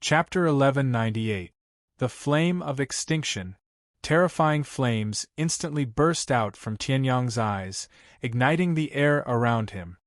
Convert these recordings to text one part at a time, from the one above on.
Chapter 1198. The Flame of Extinction. Terrifying flames instantly burst out from Tianyang's eyes, igniting the air around him.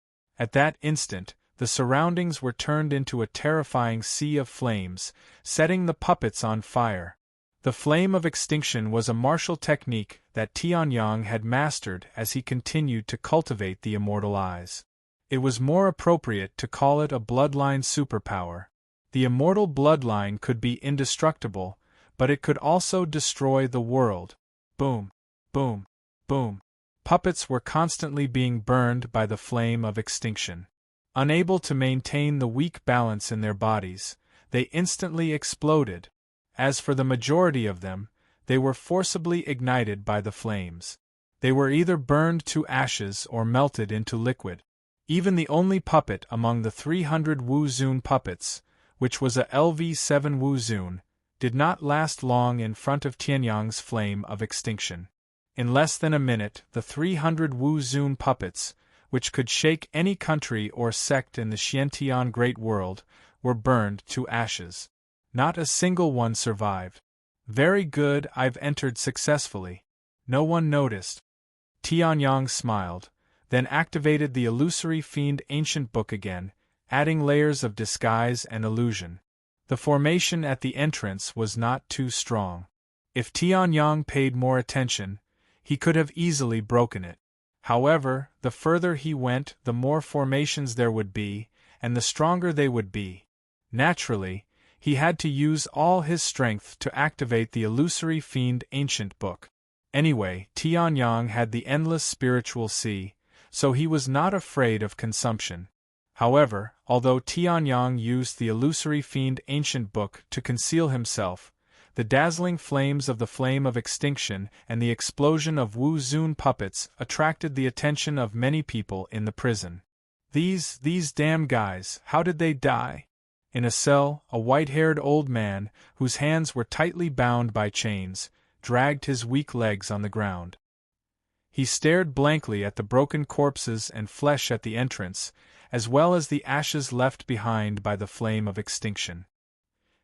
At that instant, the surroundings were turned into a terrifying sea of flames, setting the puppets on fire. The flame of extinction was a martial technique that Tianyang had mastered as he continued to cultivate the immortal eyes. It was more appropriate to call it a bloodline superpower. The immortal bloodline could be indestructible, but it could also destroy the world. Boom, boom, boom. Puppets were constantly being burned by the flame of extinction. Unable to maintain the weak balance in their bodies, they instantly exploded. As for the majority of them, they were forcibly ignited by the flames. They were either burned to ashes or melted into liquid. Even the only puppet among the 300 Wu Zun puppets, which was a LV7 Wu Zun, did not last long in front of Tianyang's flame of extinction. In less than a minute, the 300 Wu Zun puppets, which could shake any country or sect in the Xiantian Great World, were burned to ashes. Not a single one survived. Very good, I've entered successfully. No one noticed. Tianyang smiled, then activated the illusory fiend ancient book again, adding layers of disguise and illusion. The formation at the entrance was not too strong. If Tianyang paid more attention, he could have easily broken it. However, the further he went, the more formations there would be, and the stronger they would be. Naturally, he had to use all his strength to activate the illusory fiend ancient book. Anyway, Tianyang had the endless spiritual sea, so he was not afraid of consumption. However, although Tianyang used the illusory fiend ancient book to conceal himself, the dazzling flames of the flame of extinction and the explosion of Wu Zun puppets attracted the attention of many people in the prison. These damn guys, how did they die? In a cell, a white-haired old man, whose hands were tightly bound by chains, dragged his weak legs on the ground. He stared blankly at the broken corpses and flesh at the entrance, as well as the ashes left behind by the flame of extinction.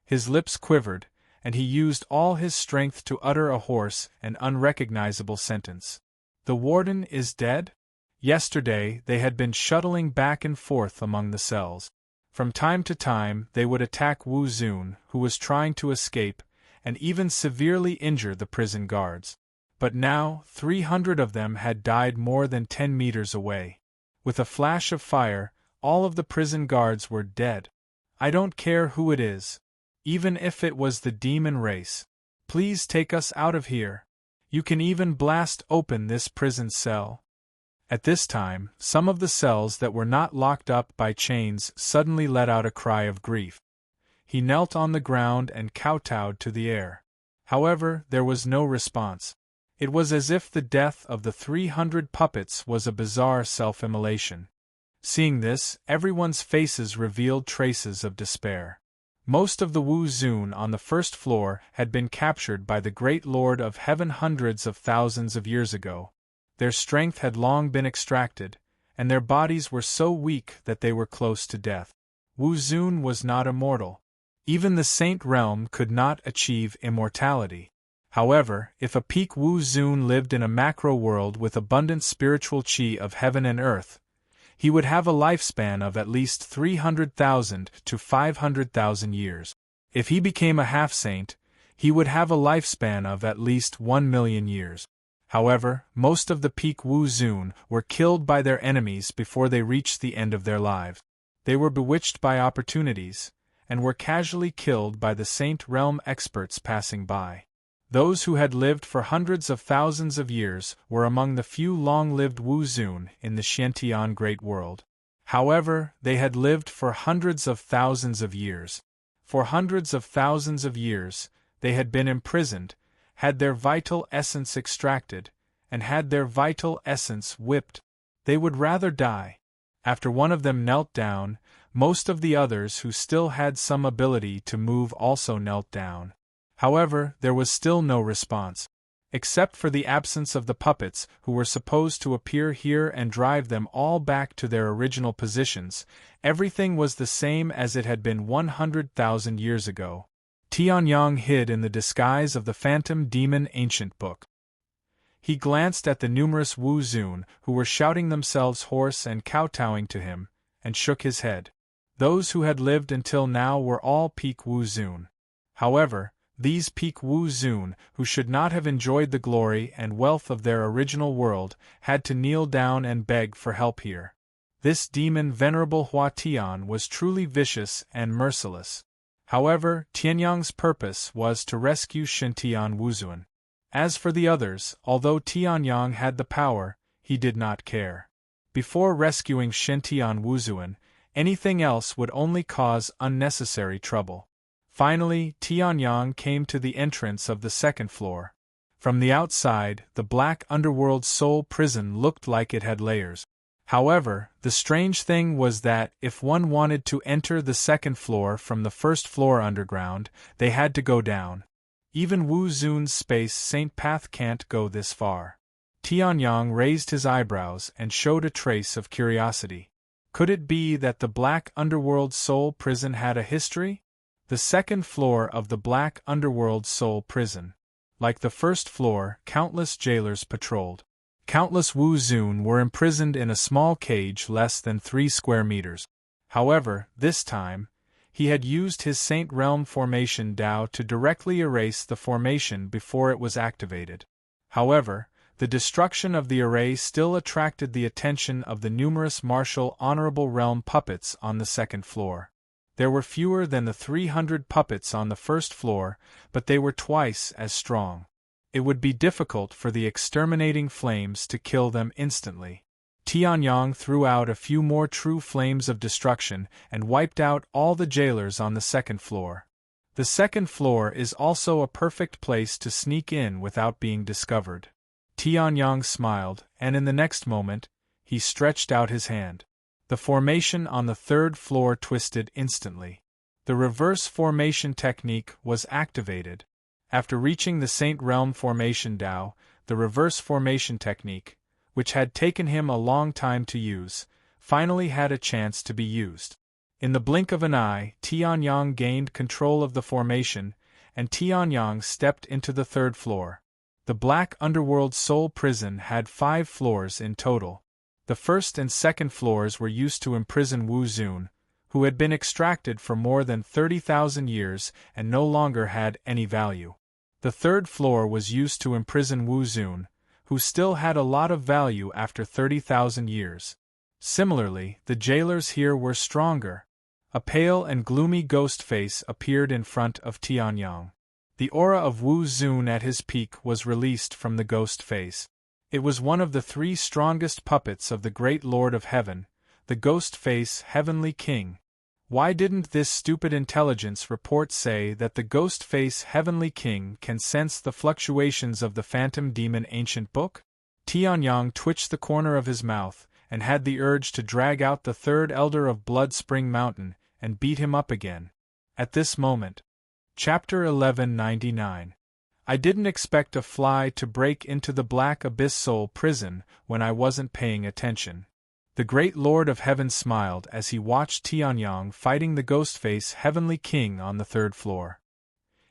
His lips quivered, and he used all his strength to utter a hoarse and unrecognizable sentence. The warden is dead? Yesterday they had been shuttling back and forth among the cells. From time to time they would attack Wu Zun, who was trying to escape, and even severely injure the prison guards. But now 300 of them had died more than 10 meters away. With a flash of fire, all of the prison guards were dead. I don't care who it is. Even if it was the demon race. Please take us out of here. You can even blast open this prison cell. At this time, some of the cells that were not locked up by chains suddenly let out a cry of grief. He knelt on the ground and kowtowed to the air. However, there was no response. It was as if the death of the 300 puppets was a bizarre self-immolation. Seeing this, everyone's faces revealed traces of despair. Most of the Wu Zun on the first floor had been captured by the Great Lord of Heaven hundreds of thousands of years ago. Their strength had long been extracted, and their bodies were so weak that they were close to death. Wu Zun was not immortal. Even the Saint Realm could not achieve immortality. However, if a peak Wu Zun lived in a macro world with abundant spiritual chi of heaven and earth, he would have a lifespan of at least 300,000 to 500,000 years. If he became a half-saint, he would have a lifespan of at least 1 million years. However, most of the peak Wu Zun were killed by their enemies before they reached the end of their lives. They were bewitched by opportunities, and were casually killed by the Saint Realm experts passing by. Those who had lived for hundreds of thousands of years were among the few long-lived Wu Zun in the Xiantian Great World. However, they had lived for hundreds of thousands of years. For hundreds of thousands of years, they had been imprisoned, had their vital essence extracted, and had their vital essence whipped. They would rather die. After one of them knelt down, most of the others who still had some ability to move also knelt down. However, there was still no response. Except for the absence of the puppets who were supposed to appear here and drive them all back to their original positions, everything was the same as it had been 100,000 years ago. Tianyang hid in the disguise of the phantom demon ancient book. He glanced at the numerous Wu Zun who were shouting themselves hoarse and kowtowing to him, and shook his head. Those who had lived until now were all peak Wu Zun. However, these peak Wu Zun, who should not have enjoyed the glory and wealth of their original world, had to kneel down and beg for help here. This demon Venerable Hua Tian was truly vicious and merciless. However, Tianyang's purpose was to rescue Shintian Wuzun. As for the others, although Tianyang had the power, he did not care. Before rescuing Shintian Wuzun, anything else would only cause unnecessary trouble. Finally, Tianyang came to the entrance of the second floor. From the outside, the black underworld soul prison looked like it had layers. However, the strange thing was that if one wanted to enter the second floor from the first floor underground, they had to go down. Even Wu Zun's space saint path can't go this far. Tianyang raised his eyebrows and showed a trace of curiosity. Could it be that the black underworld soul prison had a history? The second floor of the black underworld soul prison. Like the first floor, countless jailers patrolled. Countless Wu Zun were imprisoned in a small cage less than 3 square meters. However, this time, he had used his Saint Realm Formation Dao to directly erase the formation before it was activated. However, the destruction of the array still attracted the attention of the numerous martial Honorable Realm puppets on the second floor. There were fewer than the 300 puppets on the first floor, but they were twice as strong. It would be difficult for the exterminating flames to kill them instantly. Tianyang threw out a few more true flames of destruction and wiped out all the jailers on the second floor. The second floor is also a perfect place to sneak in without being discovered. Tianyang smiled, and in the next moment, he stretched out his hand. The formation on the third floor twisted instantly. The reverse formation technique was activated. After reaching the Saint Realm Formation Dao, the reverse formation technique, which had taken him a long time to use, finally had a chance to be used. In the blink of an eye, Tianyang gained control of the formation, and Tianyang stepped into the third floor. The Black Underworld Soul Prison had 5 floors in total. The first and second floors were used to imprison Wu Zun, who had been extracted for more than 30,000 years and no longer had any value. The third floor was used to imprison Wu Zun, who still had a lot of value after 30,000 years. Similarly, the jailers here were stronger. A pale and gloomy ghost face appeared in front of Tianyang. The aura of Wu Zun at his peak was released from the ghost face. It was one of the 3 strongest puppets of the Great Lord of Heaven, the Ghost Face Heavenly King. Why didn't this stupid intelligence report say that the Ghost Face Heavenly King can sense the fluctuations of the Phantom Demon Ancient Book? Tianyang twitched the corner of his mouth, and had the urge to drag out the third elder of Blood Spring Mountain, and beat him up again. At this moment. Chapter 1199. I didn't expect a fly to break into the Black Abyss Soul Prison when I wasn't paying attention. The Great Lord of Heaven smiled as he watched Tianyang fighting the Ghostface Heavenly King on the third floor.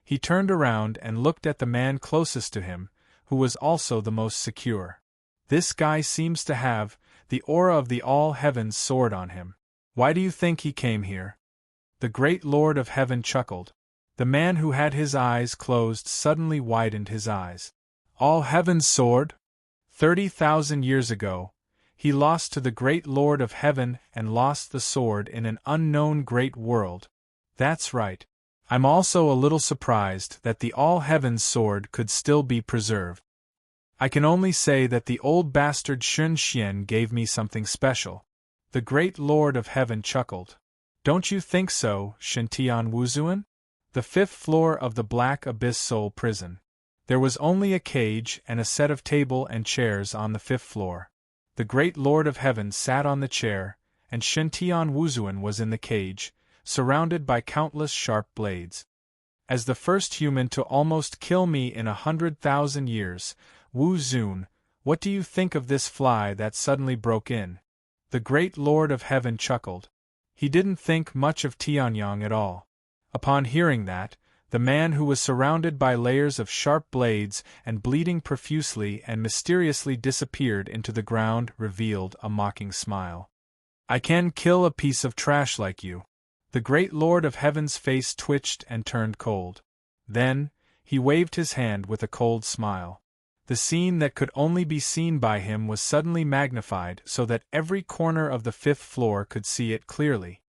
He turned around and looked at the man closest to him, who was also the most secure. This guy seems to have the aura of the All Heavens sword on him. Why do you think he came here? The Great Lord of Heaven chuckled. The man who had his eyes closed suddenly widened his eyes. All Heaven's sword? 30,000 years ago, he lost to the Great Lord of Heaven and lost the sword in an unknown great world. That's right. I'm also a little surprised that the All Heaven's sword could still be preserved. I can only say that the old bastard Shun Xian gave me something special. The Great Lord of Heaven chuckled. Don't you think so, Shintian Wuzhuan? The 5th floor of the Black Abyss Soul Prison. There was only a cage and a set of table and chairs on the 5th floor. The Great Lord of Heaven sat on the chair, and Shintian Wuzhuan was in the cage, surrounded by countless sharp blades. As the first human to almost kill me in 100,000 years, Wu Zun, what do you think of this fly that suddenly broke in? The great Lord of Heaven chuckled. He didn't think much of Tianyang at all. Upon hearing that, the man who was surrounded by layers of sharp blades and bleeding profusely and mysteriously disappeared into the ground revealed a mocking smile. I can kill a piece of trash like you. The great Lord of Heaven's face twitched and turned cold. Then, he waved his hand with a cold smile. The scene that could only be seen by him was suddenly magnified so that every corner of the 5th floor could see it clearly.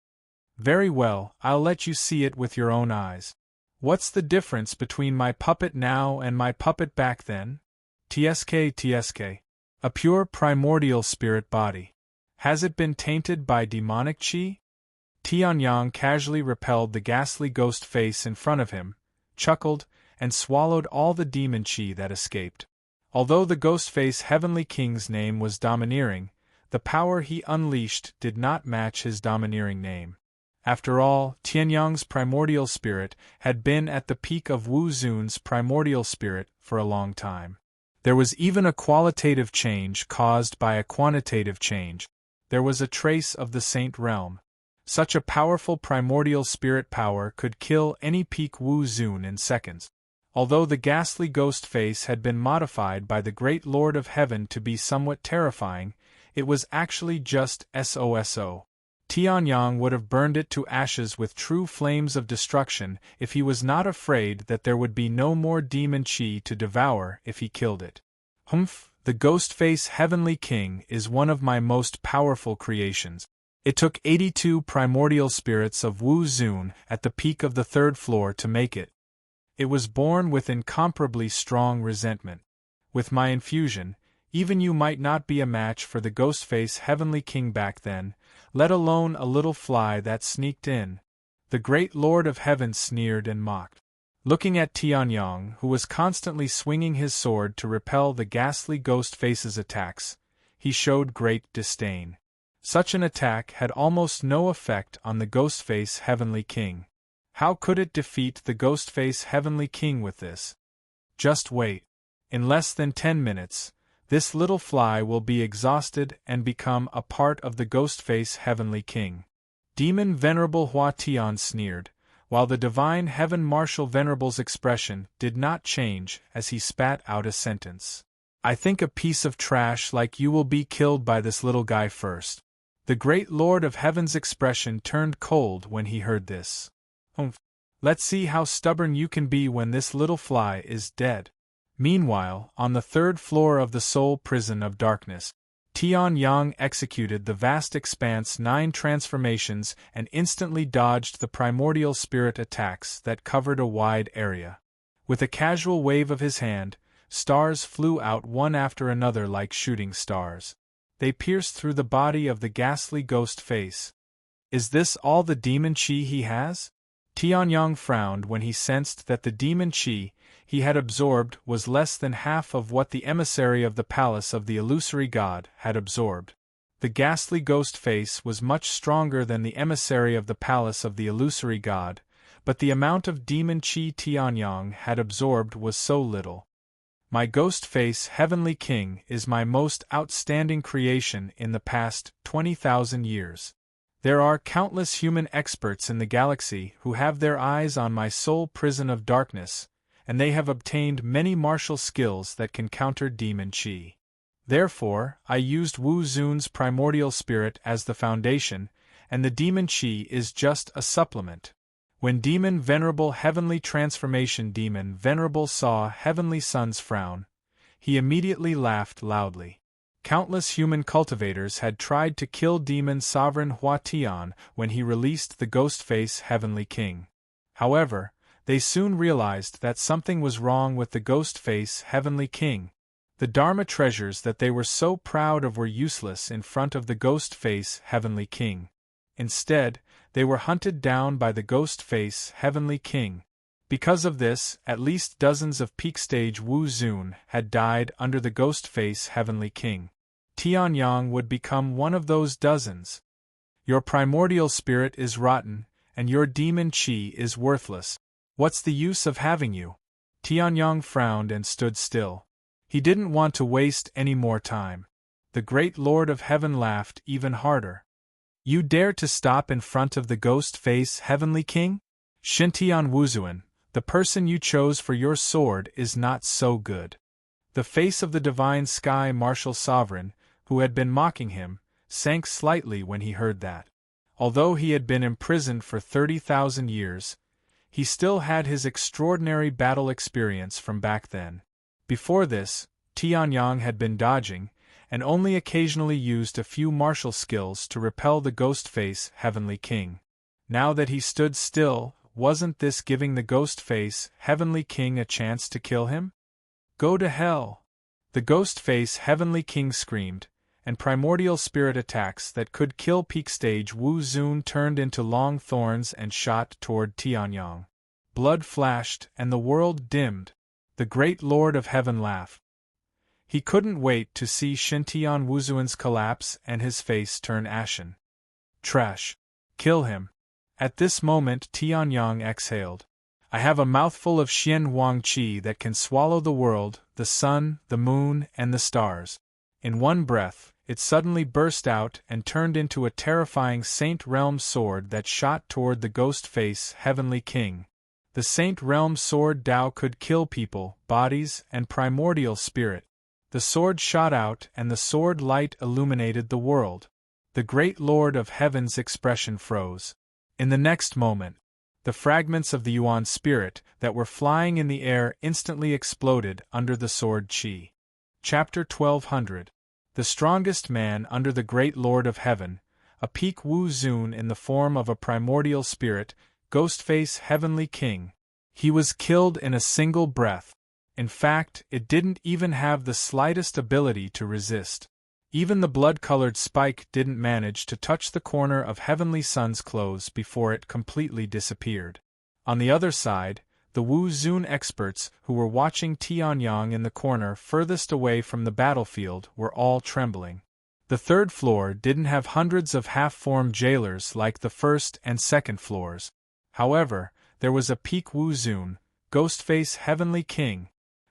Very well, I'll let you see it with your own eyes. What's the difference between my puppet now and my puppet back then? TSK. A pure primordial spirit body. Has it been tainted by demonic chi? Tianyang casually repelled the ghastly ghost face in front of him, chuckled, and swallowed all the demon chi that escaped. Although the Ghostface Heavenly King's name was domineering, the power he unleashed did not match his domineering name. After all, Tianyang's primordial spirit had been at the peak of Wu Zun's primordial spirit for a long time. There was even a qualitative change caused by a quantitative change. There was a trace of the Saint Realm. Such a powerful primordial spirit power could kill any peak Wu Zun in seconds. Although the ghastly ghost face had been modified by the great Lord of Heaven to be somewhat terrifying, it was actually just SOSO. Tianyang would have burned it to ashes with true flames of destruction if he was not afraid that there would be no more demon chi to devour if he killed it. Humph, the Ghostface Heavenly King is one of my most powerful creations. It took 82 primordial spirits of Wu Zun at the peak of the 3rd floor to make it. It was born with incomparably strong resentment. With my infusion, even you might not be a match for the Ghostface Heavenly King back then, let alone a little fly that sneaked in. The great Lord of Heaven sneered and mocked. Looking at Tianyang, who was constantly swinging his sword to repel the ghastly Ghostface's attacks, he showed great disdain. Such an attack had almost no effect on the Ghostface Heavenly King. How could it defeat the Ghostface Heavenly King with this? Just wait. In less than 10 minutes, this little fly will be exhausted and become a part of the Ghostface Heavenly King. Demon Venerable Hua Tian sneered, while the divine Heaven Marshal Venerable's expression did not change as he spat out a sentence. I think a piece of trash like you will be killed by this little guy first. The great Lord of Heaven's expression turned cold when he heard this. Let's see how stubborn you can be when this little fly is dead. Meanwhile, on the 3rd floor of the Soul Prison of Darkness, Tianyang executed the vast expanse 9 transformations and instantly dodged the primordial spirit attacks that covered a wide area. With a casual wave of his hand, stars flew out one after another like shooting stars. They pierced through the body of the ghastly ghost face. Is this all the demon chi he has? Tianyang frowned when he sensed that the demon chi he had absorbed was less than half of what the emissary of the palace of the illusory god had absorbed. The ghastly ghost face was much stronger than the emissary of the palace of the illusory god, but the amount of demon chi Tianyang had absorbed was so little. My ghost face Heavenly King is my most outstanding creation in the past 20,000 years. There are countless human experts in the galaxy who have their eyes on my soul prison of darkness, and they have obtained many martial skills that can counter demon chi. Therefore, I used Wu Zun's primordial spirit as the foundation, and the demon chi is just a supplement. When Demon Venerable Heavenly Transformation Demon Venerable saw Heavenly Sun's frown, he immediately laughed loudly. Countless human cultivators had tried to kill Demon Sovereign Hua Tian when he released the Ghostface Heavenly King. However, they soon realized that something was wrong with the Ghostface Heavenly King. The Dharma treasures that they were so proud of were useless in front of the Ghostface Heavenly King. Instead, they were hunted down by the Ghostface Heavenly King. Because of this, at least dozens of peak-stage Wu Zun had died under the Ghostface Heavenly King. Tianyang would become one of those dozens. Your primordial spirit is rotten, and your demon chi is worthless. What's the use of having you? Tianyong frowned and stood still. He didn't want to waste any more time. The great Lord of Heaven laughed even harder. You dare to stop in front of the ghost-face Heavenly King? Shintian Wuzuan, the person you chose for your sword is not so good. The face of the divine sky martial sovereign, who had been mocking him, sank slightly when he heard that. Although he had been imprisoned for 30,000 years, he still had his extraordinary battle experience from back then. Before this, Tianyong had been dodging, and only occasionally used a few martial skills to repel the ghost-face Heavenly King. Now that he stood still, wasn't this giving the ghost-face Heavenly King a chance to kill him? Go to hell! The ghost-face Heavenly King screamed, and primordial spirit attacks that could kill peak stage Wu Zun turned into long thorns and shot toward Tianyong. Blood flashed and the world dimmed. The great Lord of Heaven laughed. He couldn't wait to see Shintian Wuzuan's collapse and his face turn ashen. Trash. Kill him. At this moment Tianyong exhaled. I have a mouthful of Xian Huang Qi that can swallow the world, the sun, the moon, and the stars. In one breath, it suddenly burst out and turned into a terrifying Saint Realm sword that shot toward the ghost-face Heavenly King. The Saint Realm sword Dao could kill people, bodies, and primordial spirit. The sword shot out and the sword light illuminated the world. The great Lord of Heaven's expression froze. In the next moment, the fragments of the Yuan spirit that were flying in the air instantly exploded under the sword Qi. Chapter 1200. The strongest man under the great Lord of Heaven, a peak Wu Zun in the form of a primordial spirit, Ghostface Heavenly King. He was killed in a single breath. In fact, it didn't even have the slightest ability to resist. Even the blood-colored spike didn't manage to touch the corner of Heavenly Sun's clothes before it completely disappeared. On the other side, the Wu Zun experts who were watching Tianyong in the corner furthest away from the battlefield were all trembling. The third floor didn't have hundreds of half-formed jailers like the first and second floors. However, there was a peak Wu Zun, Ghostface Heavenly King.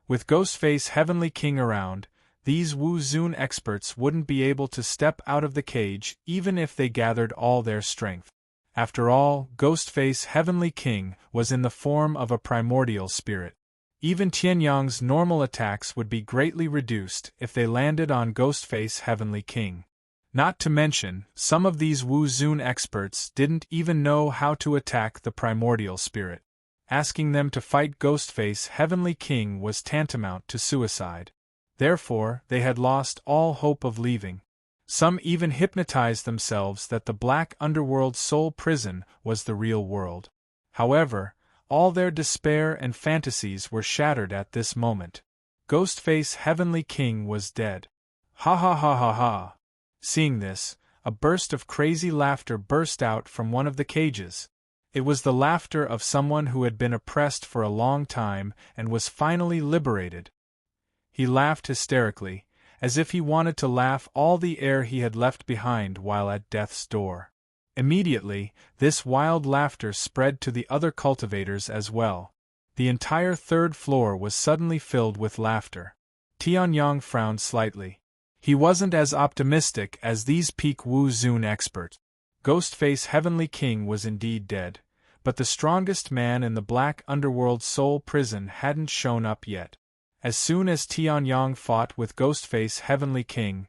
With Ghostface Heavenly King around, these Wu Zun experts wouldn't be able to step out of the cage even if they gathered all their strength. After all, Ghostface Heavenly King was in the form of a primordial spirit. Even Tianyong's normal attacks would be greatly reduced if they landed on Ghostface Heavenly King. Not to mention, some of these Wu Zun experts didn't even know how to attack the primordial spirit. Asking them to fight Ghostface Heavenly King was tantamount to suicide. Therefore, they had lost all hope of leaving. Some even hypnotized themselves that the black underworld soul prison was the real world. However, all their despair and fantasies were shattered at this moment. Ghostface Heavenly King was dead. Ha ha ha ha ha. Seeing this, a burst of crazy laughter burst out from one of the cages. It was the laughter of someone who had been oppressed for a long time and was finally liberated. He laughed hysterically, as if he wanted to laugh all the air he had left behind while at death's door. Immediately, this wild laughter spread to the other cultivators as well. The entire third floor was suddenly filled with laughter. Tianyong frowned slightly. He wasn't as optimistic as these peak Wu Zun experts. Ghostface Heavenly King was indeed dead, but the strongest man in the black underworld soul prison hadn't shown up yet. As soon as Tianyong fought with Ghostface Heavenly King,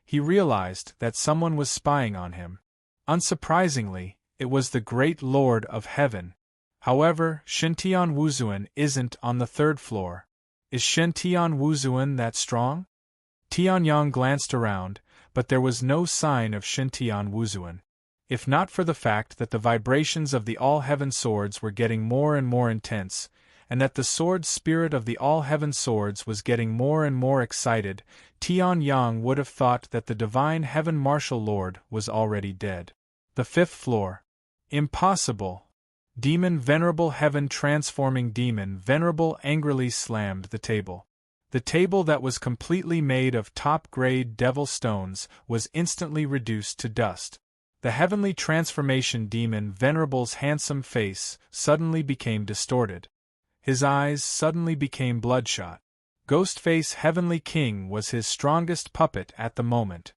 he realized that someone was spying on him. Unsurprisingly, it was the great Lord of Heaven. However, Shintian Wuzuan isn't on the third floor. Is Shintian Wuzuan that strong? Tianyong glanced around, but there was no sign of Shintian Wuzuan. If not for the fact that the vibrations of the All-Heaven Swords were getting more and more intense, and that the sword spirit of the All-Heaven Swords was getting more and more excited, Tianyong would have thought that the Divine Heaven Martial Lord was already dead. The fifth floor. Impossible! Demon Venerable Heaven Transforming Demon Venerable angrily slammed the table. The table that was completely made of top-grade devil stones was instantly reduced to dust. The heavenly transformation demon Venerable's handsome face suddenly became distorted. His eyes suddenly became bloodshot. Ghostface Heavenly King was his strongest puppet at the moment.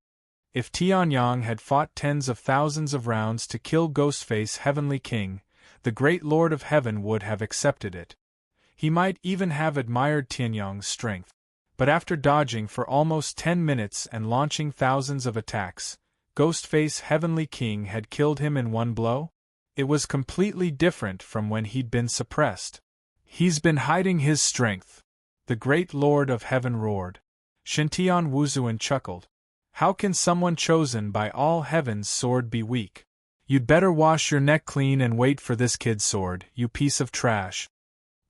If Tianyang had fought tens of thousands of rounds to kill Ghostface Heavenly King, the great Lord of Heaven would have accepted it. He might even have admired Tianyang's strength. But after dodging for almost 10 minutes and launching thousands of attacks, Ghostface Heavenly King had killed him in one blow? It was completely different from when he'd been suppressed. He's been hiding his strength, the great Lord of Heaven roared. Shintian Wuzuan chuckled. How can someone chosen by all heaven's sword be weak? You'd better wash your neck clean and wait for this kid's sword, you piece of trash.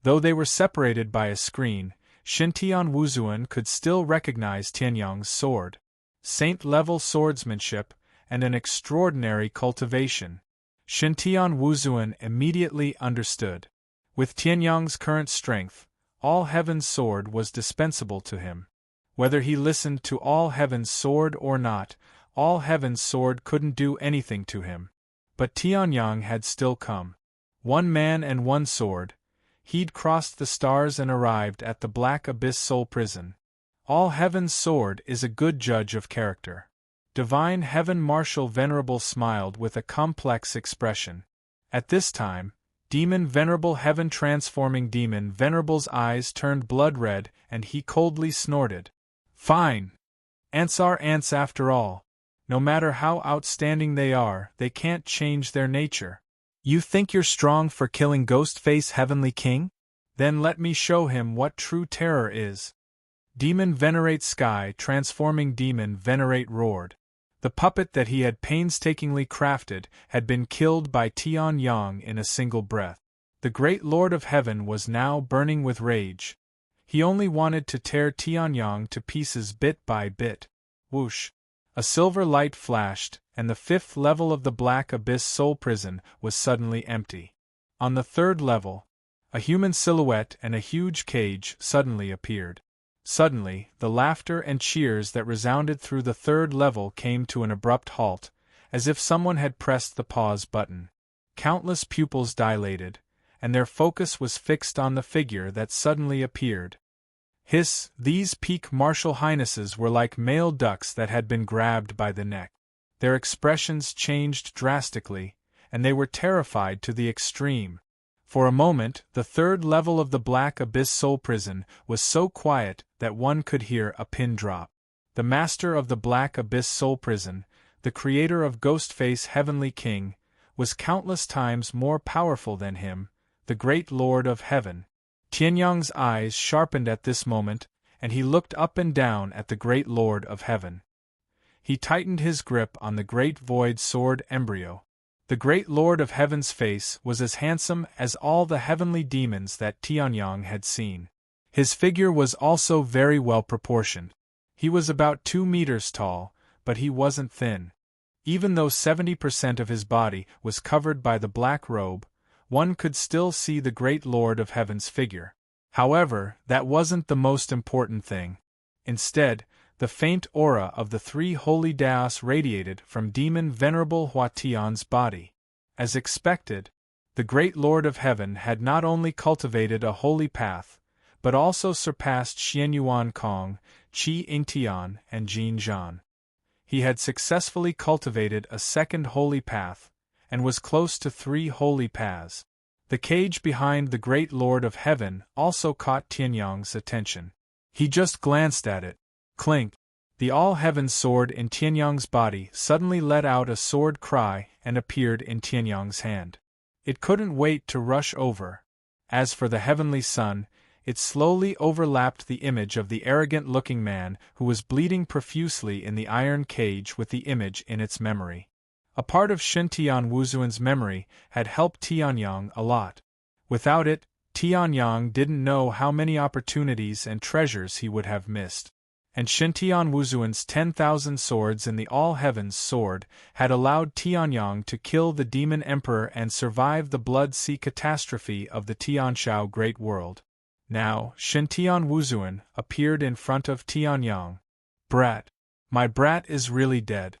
Though they were separated by a screen, Shintian Wuzuan could still recognize Tianyang's sword. Saint-level swordsmanship, and an extraordinary cultivation. Shintian Wuzuan immediately understood. With Tianyang's current strength, all heaven's sword was dispensable to him. Whether he listened to all heaven's sword or not, all heaven's sword couldn't do anything to him. But Tianyang had still come. One man and one sword. He'd crossed the stars and arrived at the Black Abyss Soul Prison. All Heaven's Sword is a good judge of character. Divine Heaven Marshal Venerable smiled with a complex expression. At this time, Demon Venerable Heaven Transforming Demon Venerable's eyes turned blood red and he coldly snorted. Fine! Ants are ants after all. No matter how outstanding they are, they can't change their nature. You think you're strong for killing Ghostface Heavenly King? Then let me show him what true terror is. Demon Venerate Sky Transforming Demon Venerate roared. The puppet that he had painstakingly crafted had been killed by Tianyang in a single breath. The great Lord of Heaven was now burning with rage. He only wanted to tear Tianyang to pieces bit by bit. Whoosh! A silver light flashed, and the 5th level of the Black Abyss Soul Prison was suddenly empty. On the 3rd level, a human silhouette and a huge cage suddenly appeared. Suddenly, the laughter and cheers that resounded through the 3rd level came to an abrupt halt, as if someone had pressed the pause button. Countless pupils dilated, and their focus was fixed on the figure that suddenly appeared. Hiss, these peak martial highnesses were like male ducks that had been grabbed by the neck. Their expressions changed drastically, and they were terrified to the extreme. For a moment, the 3rd level of the Black Abyss Soul Prison was so quiet that one could hear a pin drop. The master of the Black Abyss Soul Prison, the creator of Ghostface Heavenly King, was countless times more powerful than him, the great Lord of Heaven. Tianyang's eyes sharpened at this moment, and he looked up and down at the great Lord of Heaven. He tightened his grip on the great void sword embryo. The great Lord of Heaven's face was as handsome as all the heavenly demons that Tianyang had seen. His figure was also very well proportioned. He was about 2 meters tall, but he wasn't thin. Even though 70% of his body was covered by the black robe, one could still see the great Lord of Heaven's figure. However, that wasn't the most important thing. Instead, the faint aura of the 3 holy Daos radiated from Demon Venerable Huatian's body. As expected, the great Lord of Heaven had not only cultivated a holy path, but also surpassed Xianyuan Kong, Qi Ingtian, and Jin Zhan. He had successfully cultivated a 2nd holy path, and was close to 3 holy paths. The cage behind the great Lord of Heaven also caught Tianyang's attention. He just glanced at it. Clink! The all-heaven sword in Tianyang's body suddenly let out a sword cry and appeared in Tianyang's hand. It couldn't wait to rush over. As for the heavenly sun, it slowly overlapped the image of the arrogant-looking man who was bleeding profusely in the iron cage with the image in its memory. A part of Shintian Wuzuan's memory had helped Tianyang a lot. Without it, Tianyang didn't know how many opportunities and treasures he would have missed. And Shintian Wuzuan's 10,000 swords in the All-Heavens Sword had allowed Tianyang to kill the Demon Emperor and survive the Blood Sea catastrophe of the Tianshao Great World. Now, Shintian Wuzuan appeared in front of Tianyang. Brat! My brat is really dead.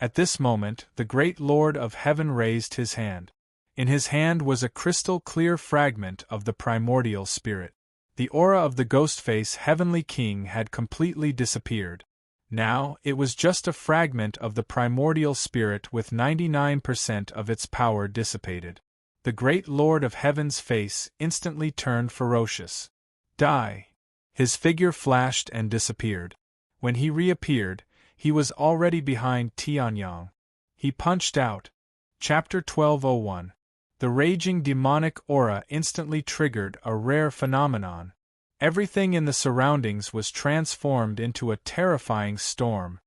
At this moment, the great Lord of Heaven raised his hand. In his hand was a crystal-clear fragment of the primordial spirit. The aura of the Ghostface Heavenly King had completely disappeared. Now, it was just a fragment of the primordial spirit with 99% of its power dissipated. The great Lord of Heaven's face instantly turned ferocious. Die! His figure flashed and disappeared. When he reappeared, he was already behind Tianyang. He punched out. Chapter 1201. The raging demonic aura instantly triggered a rare phenomenon. Everything in the surroundings was transformed into a terrifying storm.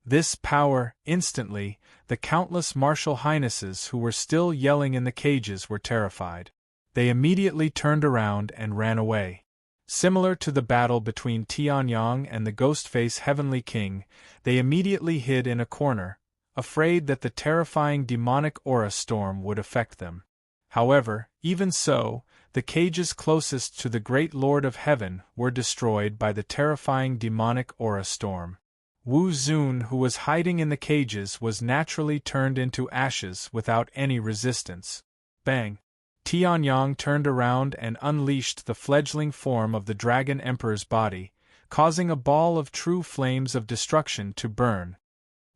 This power, instantly, the countless martial highnesses who were still yelling in the cages were terrified. They immediately turned around and ran away. Similar to the battle between Tianyang and the Ghostface Heavenly King, they immediately hid in a corner, afraid that the terrifying demonic aura storm would affect them. However, even so, the cages closest to the great Lord of Heaven were destroyed by the terrifying demonic aura storm. Wu Zun, who was hiding in the cages, was naturally turned into ashes without any resistance. Bang! Tianyang turned around and unleashed the fledgling form of the Dragon Emperor's body, causing a ball of true flames of destruction to burn.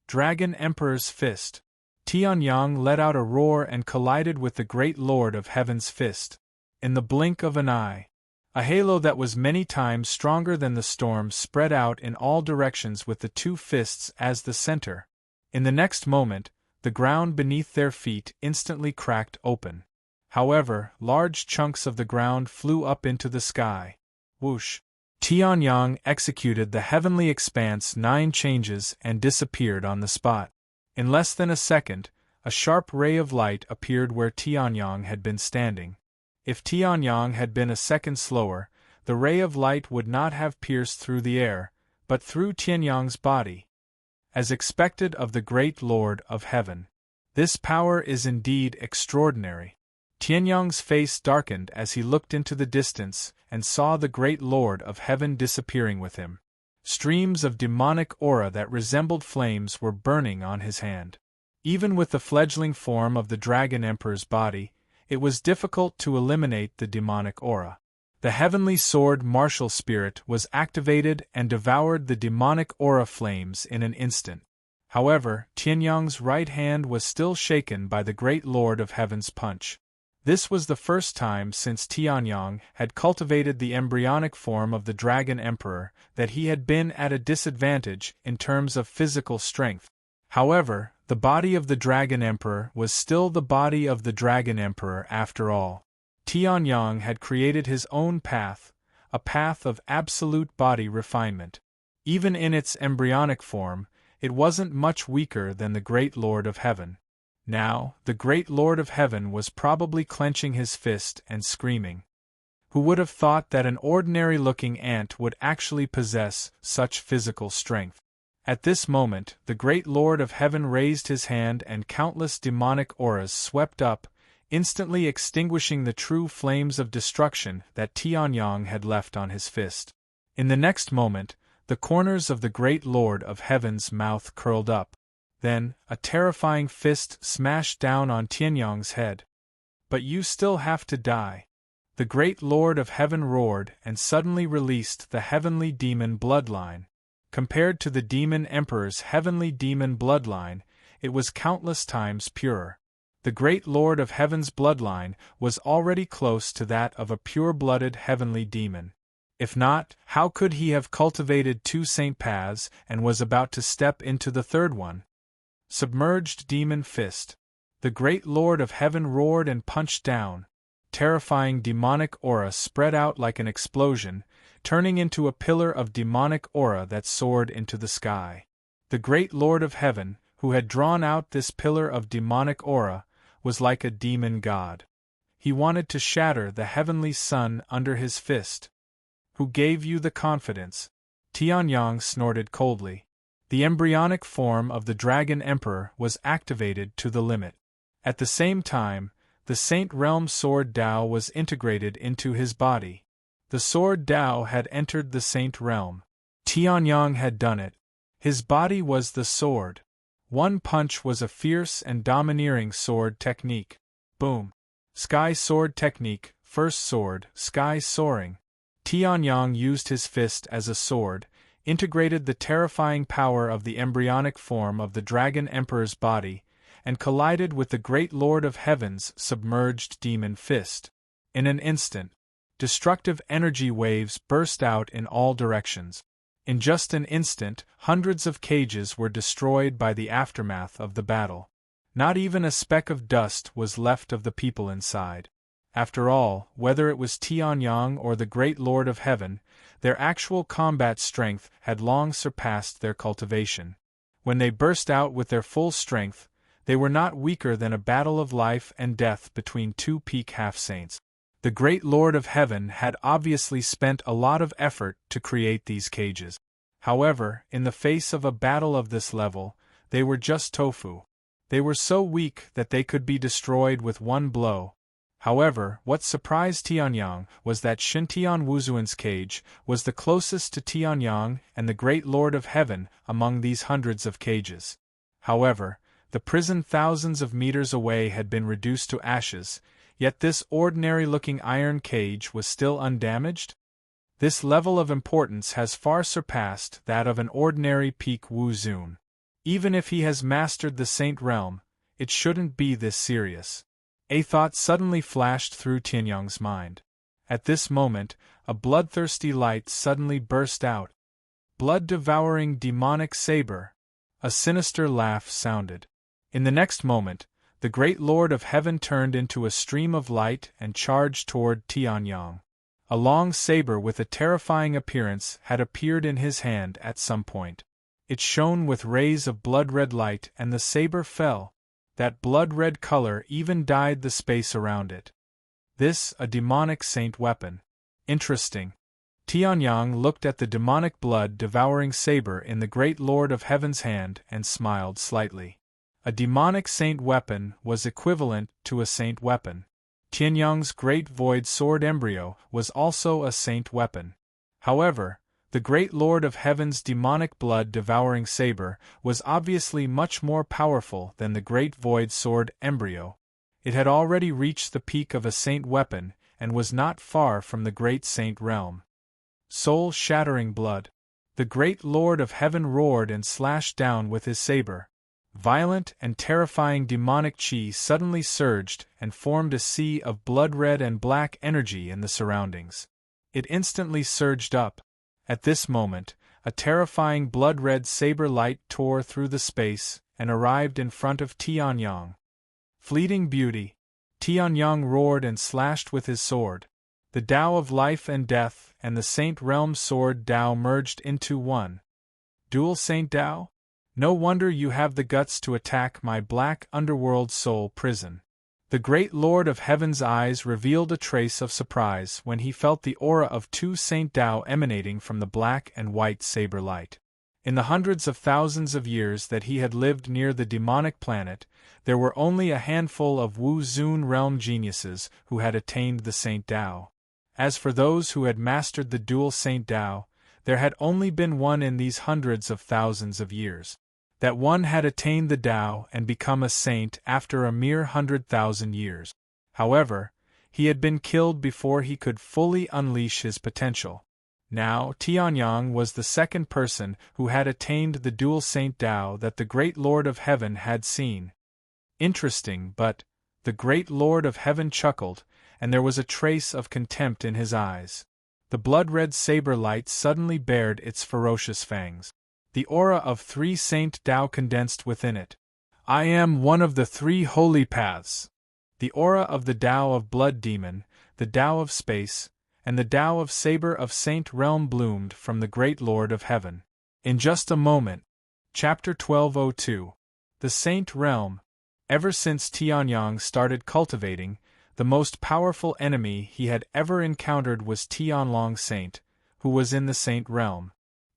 Dragon Emperor's fist. Tianyang let out a roar and collided with the great Lord of Heaven's fist. In the blink of an eye, a halo that was many times stronger than the storm spread out in all directions with the two fists as the center. In the next moment, the ground beneath their feet instantly cracked open. However, large chunks of the ground flew up into the sky. Whoosh! Tianyang executed the heavenly expanse 9 changes and disappeared on the spot. In less than a second, a sharp ray of light appeared where Tianyang had been standing. If Tianyang had been a second slower, the ray of light would not have pierced through the air, but through Tianyang's body. As expected of the great Lord of Heaven. This power is indeed extraordinary. Tianyang's face darkened as he looked into the distance and saw the great Lord of Heaven disappearing with him. Streams of demonic aura that resembled flames were burning on his hand. Even with the fledgling form of the Dragon Emperor's body, it was difficult to eliminate the demonic aura. The heavenly sword martial spirit was activated and devoured the demonic aura flames in an instant. However, Tianyang's right hand was still shaken by the great Lord of Heaven's punch. This was the first time since Tianyang had cultivated the embryonic form of the Dragon Emperor that he had been at a disadvantage in terms of physical strength. However, the body of the Dragon Emperor was still the body of the Dragon Emperor after all. Tianyang had created his own path, a path of absolute body refinement. Even in its embryonic form, it wasn't much weaker than the great Lord of Heaven. Now, the great Lord of Heaven was probably clenching his fist and screaming. Who would have thought that an ordinary-looking ant would actually possess such physical strength? At this moment, the great Lord of Heaven raised his hand and countless demonic auras swept up, instantly extinguishing the true flames of destruction that Tianyang had left on his fist. In the next moment, the corners of the great Lord of Heaven's mouth curled up. Then, a terrifying fist smashed down on Tianyang's head. "But you still have to die." The great Lord of Heaven roared and suddenly released the heavenly demon bloodline. Compared to the demon emperor's heavenly demon bloodline, it was countless times purer. The great Lord of Heaven's bloodline was already close to that of a pure-blooded heavenly demon. If not, how could he have cultivated 2 saint paths and was about to step into the third one? Submerged demon fist. The great Lord of Heaven roared and punched down. Terrifying demonic aura spread out like an explosion, turning into a pillar of demonic aura that soared into the sky. The great Lord of Heaven, who had drawn out this pillar of demonic aura, was like a demon god. He wanted to shatter the heavenly sun under his fist. "Who gave you the confidence?" Tianyang snorted coldly. The embryonic form of the Dragon Emperor was activated to the limit. At the same time, the Saint Realm Sword Dao was integrated into his body. The Sword Dao had entered the Saint Realm. Tianyang had done it. His body was the sword. One punch was a fierce and domineering sword technique. Boom. Sky sword technique, first sword, sky soaring. Tianyang used his fist as a sword, integrated the terrifying power of the embryonic form of the Dragon Emperor's body, and collided with the great Lord of Heaven's submerged demon fist. In an instant, destructive energy waves burst out in all directions. In just an instant, hundreds of cages were destroyed by the aftermath of the battle. Not even a speck of dust was left of the people inside. After all, whether it was Tianyang or the great Lord of Heaven, their actual combat strength had long surpassed their cultivation. When they burst out with their full strength, they were not weaker than a battle of life and death between two peak half-saints. The great Lord of Heaven had obviously spent a lot of effort to create these cages. However, in the face of a battle of this level, they were just tofu. They were so weak that they could be destroyed with one blow. However, what surprised Tianyang was that Shintian Wuzuan's cage was the closest to Tianyang and the great Lord of Heaven among these hundreds of cages. However, the prison thousands of meters away had been reduced to ashes, yet this ordinary-looking iron cage was still undamaged? This level of importance has far surpassed that of an ordinary peak Wuzun. Even if he has mastered the Saint Realm, it shouldn't be this serious. A thought suddenly flashed through Tianyang's mind. At this moment, a bloodthirsty light suddenly burst out. Blood-devouring demonic saber! A sinister laugh sounded. In the next moment, the great Lord of Heaven turned into a stream of light and charged toward Tianyang. A long saber with a terrifying appearance had appeared in his hand at some point. It shone with rays of blood-red light and the saber fell. That blood-red color even dyed the space around it. This, a demonic saint weapon. Interesting. Tianyang looked at the demonic blood-devouring saber in the great Lord of Heaven's hand and smiled slightly. A demonic saint weapon was equivalent to a saint weapon. Tianyang's great void sword embryo was also a saint weapon. However, the great Lord of Heaven's demonic blood-devouring saber was obviously much more powerful than the great void sword embryo. It had already reached the peak of a saint weapon and was not far from the great saint realm. Soul-shattering blood. The great Lord of Heaven roared and slashed down with his saber. Violent and terrifying demonic chi suddenly surged and formed a sea of blood-red and black energy in the surroundings. It instantly surged up. At this moment, a terrifying blood-red saber light tore through the space and arrived in front of Tianyang. Fleeting beauty! Tianyang roared and slashed with his sword. The Tao of life and death and the Saint Realm sword Tao merged into one. Dual Saint Tao? No wonder you have the guts to attack my black underworld soul prison. The great Lord of Heaven's eyes revealed a trace of surprise when he felt the aura of two Saint Tao emanating from the black and white saber light. In the hundreds of thousands of years that he had lived near the demonic planet, there were only a handful of Wu-Zun realm geniuses who had attained the Saint Tao. As for those who had mastered the dual Saint Tao, there had only been one in these hundreds of thousands of years. That one had attained the Tao and become a saint after a mere 100,000 years. However, he had been killed before he could fully unleash his potential. Now, Tianyang was the second person who had attained the dual Saint Tao that the great Lord of Heaven had seen. Interesting, but the great Lord of Heaven chuckled, and there was a trace of contempt in his eyes. The blood-red saber light suddenly bared its ferocious fangs. The aura of three Saint Tao condensed within it. I am one of the three holy paths. The aura of the Tao of Blood Demon, the Tao of Space, and the Tao of Saber of Saint Realm bloomed from the great Lord of Heaven. In just a moment. Chapter 1202. The Saint Realm. Ever since Tianyang started cultivating, the most powerful enemy he had ever encountered was Tianlong Saint, who was in the Saint Realm.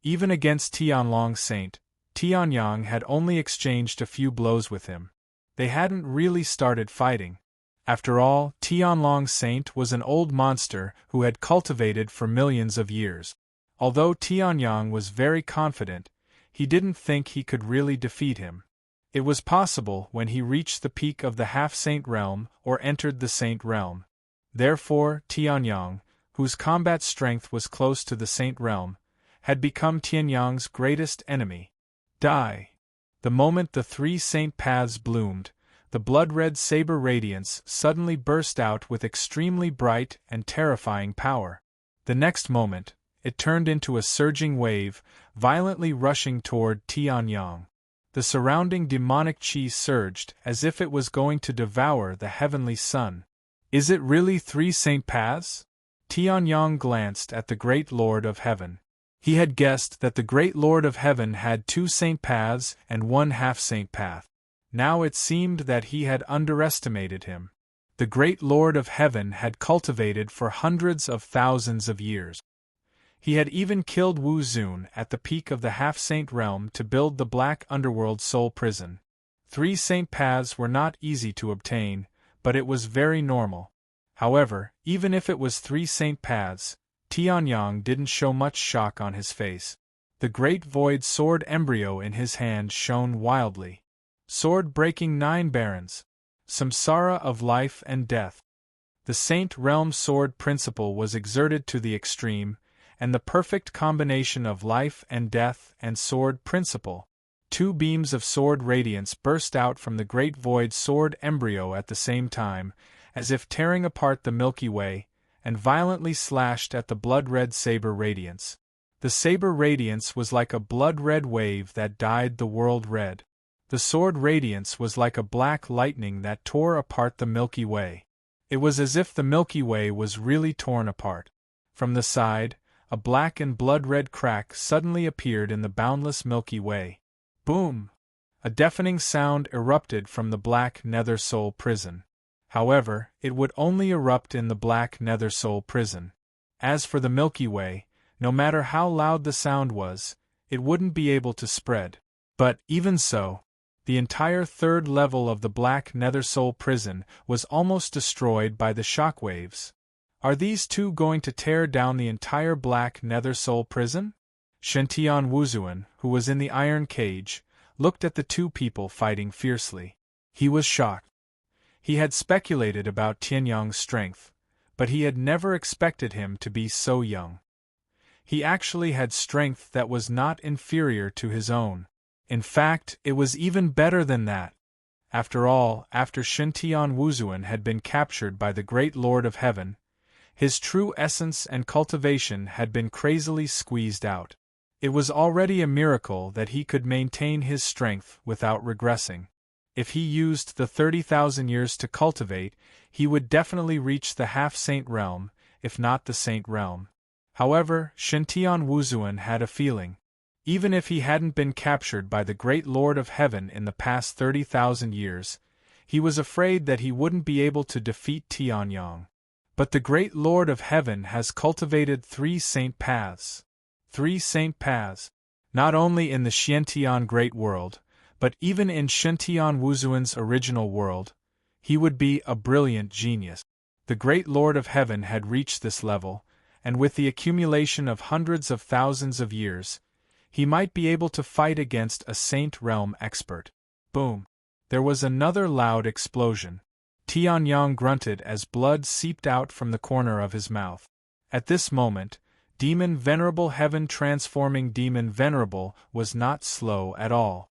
Even against Tianlong Saint, Tianyang had only exchanged a few blows with him. They hadn't really started fighting. After all, Tianlong Saint was an old monster who had cultivated for millions of years. Although Tianyang was very confident, he didn't think he could really defeat him. It was possible when he reached the peak of the half-saint realm or entered the saint realm. Therefore, Tianyang, whose combat strength was close to the saint realm, had become Tianyang's greatest enemy. Die! The moment the three saint paths bloomed, the blood-red saber radiance suddenly burst out with extremely bright and terrifying power. The next moment, it turned into a surging wave, violently rushing toward Tianyang. The surrounding demonic chi surged as if it was going to devour the heavenly sun. Is it really three saint paths? Tianyang glanced at the great Lord of Heaven. He had guessed that the great Lord of Heaven had two saint paths and one half-saint path. Now it seemed that he had underestimated him. The great Lord of Heaven had cultivated for hundreds of thousands of years. He had even killed Wu Zun at the peak of the half-saint realm to build the Black Underworld Soul Prison. Three saint paths were not easy to obtain, but it was very normal. However, even if it was three saint paths, Tianyang didn't show much shock on his face. The great void sword embryo in his hand shone wildly. Sword breaking 9 barons. Samsara of life and death. The saint realm sword principle was exerted to the extreme, and the perfect combination of life and death and sword principle. 2 beams of sword radiance burst out from the great void sword embryo at the same time, as if tearing apart the Milky Way, and violently slashed at the blood-red saber radiance. The saber radiance was like a blood-red wave that dyed the world red. The sword radiance was like a black lightning that tore apart the Milky Way. It was as if the Milky Way was really torn apart. From the side, a black and blood-red crack suddenly appeared in the boundless Milky Way. Boom! A deafening sound erupted from the Black Nether Soul Prison. However, it would only erupt in the Black Nether Soul Prison. As for the Milky Way, no matter how loud the sound was, it wouldn't be able to spread. But, even so, the entire third level of the Black Nether Soul Prison was almost destroyed by the shockwaves. Are these two going to tear down the entire Black Nether Soul Prison? Shintian Wuzuan, who was in the iron cage, looked at the two people fighting fiercely. He was shocked. He had speculated about Tianyang's strength, but he had never expected him to be so young. He actually had strength that was not inferior to his own. In fact, it was even better than that. After all, after Shintian Wuzuan had been captured by the great Lord of Heaven, his true essence and cultivation had been crazily squeezed out. It was already a miracle that he could maintain his strength without regressing. If he used the 30,000 years to cultivate, he would definitely reach the half-saint realm, if not the saint realm. However, Shintian Wuzuan had a feeling. Even if he hadn't been captured by the great Lord of Heaven in the past 30,000 years, he was afraid that he wouldn't be able to defeat Tianyang. But the great Lord of Heaven has cultivated 3 saint paths. 3 saint paths. Not only in the Xiantian Great World, but even in Shintian Wuzuan's original world, he would be a brilliant genius. The great Lord of Heaven had reached this level, and with the accumulation of hundreds of thousands of years, he might be able to fight against a saint realm expert. Boom! There was another loud explosion. Tianyang grunted as blood seeped out from the corner of his mouth. At this moment, Demon Venerable Heaven transforming Demon Venerable was not slow at all.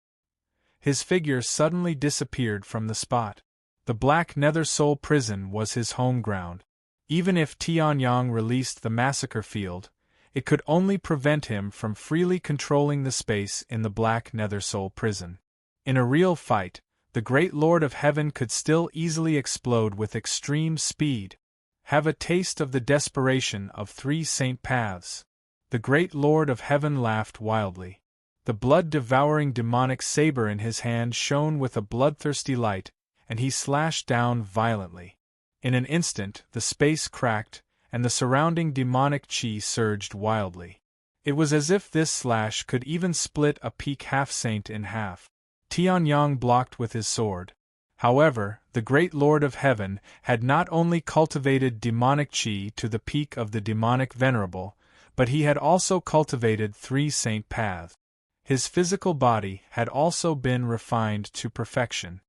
His figure suddenly disappeared from the spot. The Black Nether Soul Prison was his home ground. Even if Tianyang released the massacre field, it could only prevent him from freely controlling the space in the Black Nether Soul Prison. In a real fight, the great Lord of Heaven could still easily explode with extreme speed. Have a taste of the desperation of 3 saint paths. The great Lord of Heaven laughed wildly. The blood-devouring demonic saber in his hand shone with a bloodthirsty light, and he slashed down violently. In an instant, the space cracked, and the surrounding demonic chi surged wildly. It was as if this slash could even split a peak half-saint in half. Tianyang blocked with his sword. However, the great Lord of Heaven had not only cultivated demonic chi to the peak of the demonic venerable, but he had also cultivated 3 saint paths. His physical body had also been refined to perfection.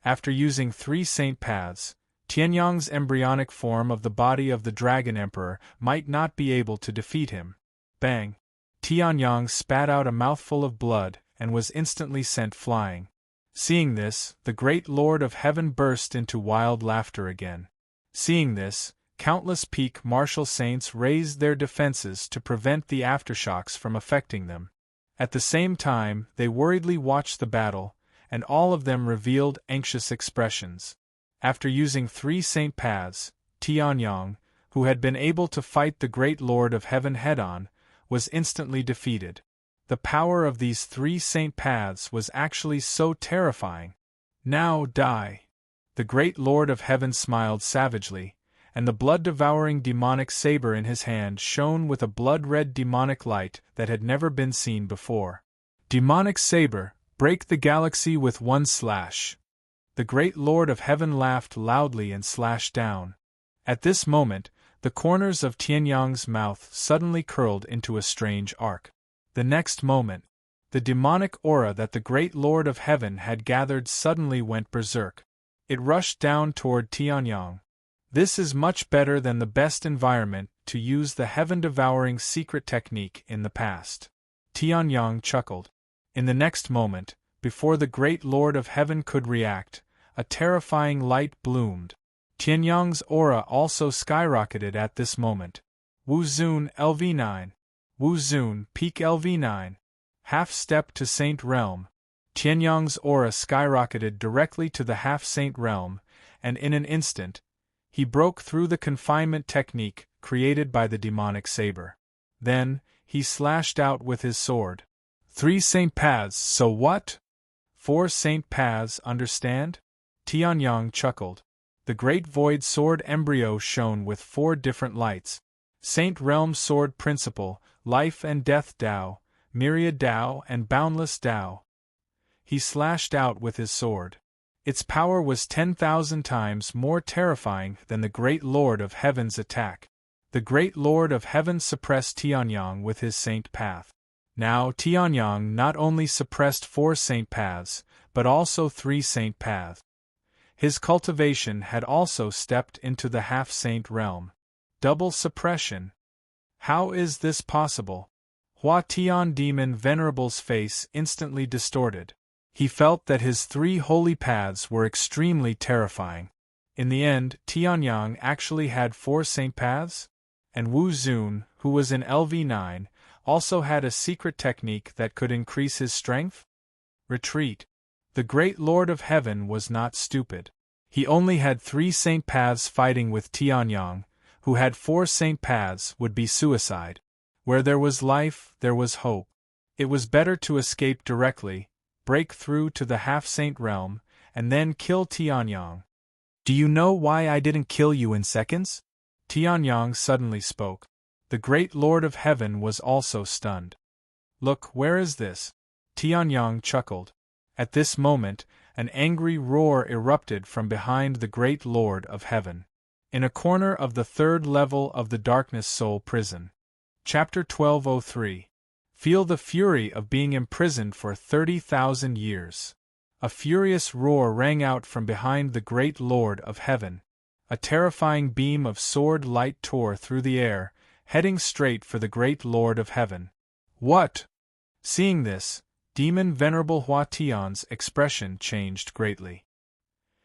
After using 3 saint paths, Tianyang's embryonic form of the body of the Dragon Emperor might not be able to defeat him. Bang! Tianyang spat out a mouthful of blood and was instantly sent flying. Seeing this, the great Lord of Heaven burst into wild laughter again. Seeing this, countless peak martial saints raised their defenses to prevent the aftershocks from affecting them. At the same time, they worriedly watched the battle, and all of them revealed anxious expressions. After using 3 saint paths, Tianyang, who had been able to fight the great Lord of Heaven head-on, was instantly defeated. The power of these 3 saint paths was actually so terrifying. Now die! The great Lord of Heaven smiled savagely, and the blood-devouring demonic saber in his hand shone with a blood-red demonic light that had never been seen before. Demonic saber, break the galaxy with 1 slash. The great Lord of Heaven laughed loudly and slashed down. At this moment, the corners of Tianyang's mouth suddenly curled into a strange arc. The next moment, the demonic aura that the great Lord of Heaven had gathered suddenly went berserk. It rushed down toward Tianyang. This is much better than the best environment to use the heaven-devouring secret technique in the past. Tianyang chuckled. In the next moment, before the great Lord of Heaven could react, a terrifying light bloomed. Tianyang's aura also skyrocketed at this moment. Wu Zun LV9. Wu Zun peak LV9. Half-step to Saint Realm. Tianyang's aura skyrocketed directly to the half-saint realm, and in an instant, he broke through the confinement technique created by the demonic saber. Then, he slashed out with his sword. 3 saint paths, so what? 4 saint paths, understand? Tianyang chuckled. The great void sword embryo shone with 4 different lights. Saint Realm Sword Principle, Life and Death Tao, Myriad Tao and Boundless Tao. He slashed out with his sword. Its power was 10,000 times more terrifying than the great Lord of Heaven's attack. The great Lord of Heaven suppressed Tianyang with his saint path. Now Tianyang not only suppressed 4 saint paths, but also 3 saint paths. His cultivation had also stepped into the half-saint realm. Double suppression. How is this possible? Hua Tian Demon Venerable's face instantly distorted. He felt that his 3 holy paths were extremely terrifying. In the end, Tianyang actually had 4 saint paths? And Wu Zun, who was in LV9, also had a secret technique that could increase his strength? Retreat. The great Lord of Heaven was not stupid. He only had 3 saint paths. Fighting with Tianyang, who had 4 saint paths, would be suicide. Where there was life, there was hope. It was better to escape directly, break through to the half-saint realm, and then kill Tianyang. Do you know why I didn't kill you in seconds? Tianyang suddenly spoke. The great Lord of Heaven was also stunned. Look, where is this? Tianyang chuckled. At this moment, an angry roar erupted from behind the great Lord of Heaven. In a corner of the 3rd level of the Darkness Soul Prison. Chapter 1203. Feel the fury of being imprisoned for 30,000 years. A furious roar rang out from behind the great Lord of Heaven. A terrifying beam of sword light tore through the air, heading straight for the great Lord of Heaven. What? Seeing this, Demon Venerable Hua Tian's expression changed greatly.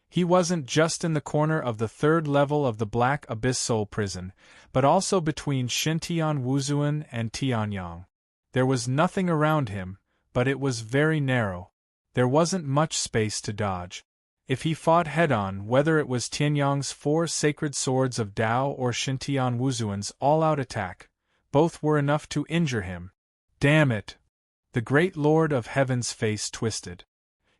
He wasn't just in the corner of the 3rd level of the Black Abyss Soul Prison, but also between Shintian Wuzuan and Tianyang. There was nothing around him, but it was very narrow. There wasn't much space to dodge. If he fought head-on, whether it was Tianyang's 4 sacred swords of Tao or Shintian Wuzuan's all-out attack, both were enough to injure him. Damn it! The great Lord of Heaven's face twisted.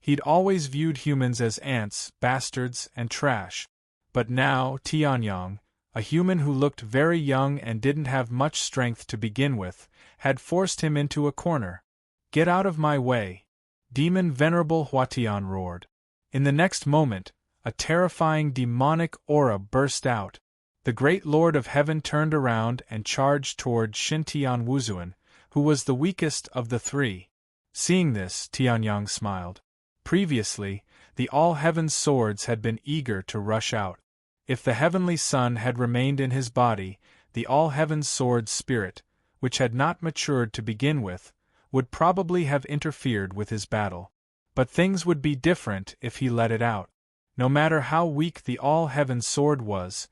He'd always viewed humans as ants, bastards, and trash. But now, Tianyang, a human who looked very young and didn't have much strength to begin with, had forced him into a corner. Get out of my way! Demon Venerable Huatian roared. In the next moment, a terrifying demonic aura burst out. The great Lord of Heaven turned around and charged toward Shintian Wuzuan, who was the weakest of the 3. Seeing this, Tianyang smiled. Previously, the all-heaven swords had been eager to rush out. If the heavenly son had remained in his body, the all-heaven sword's spirit, which had not matured to begin with, would probably have interfered with his battle. But things would be different if he let it out. No matter how weak the all-heaven sword was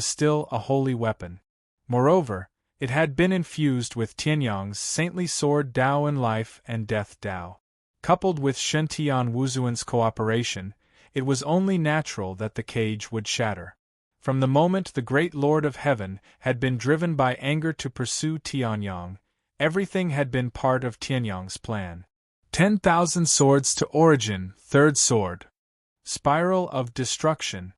still a holy weapon. Moreover, it had been infused with Tianyang's saintly sword Dao in life and death Dao. Coupled with Shen Tian Wuzuan's cooperation, it was only natural that the cage would shatter. From the moment the great Lord of Heaven had been driven by anger to pursue Tianyang, everything had been part of Tianyang's plan. 10,000 swords to origin, third sword. Spiral of destruction.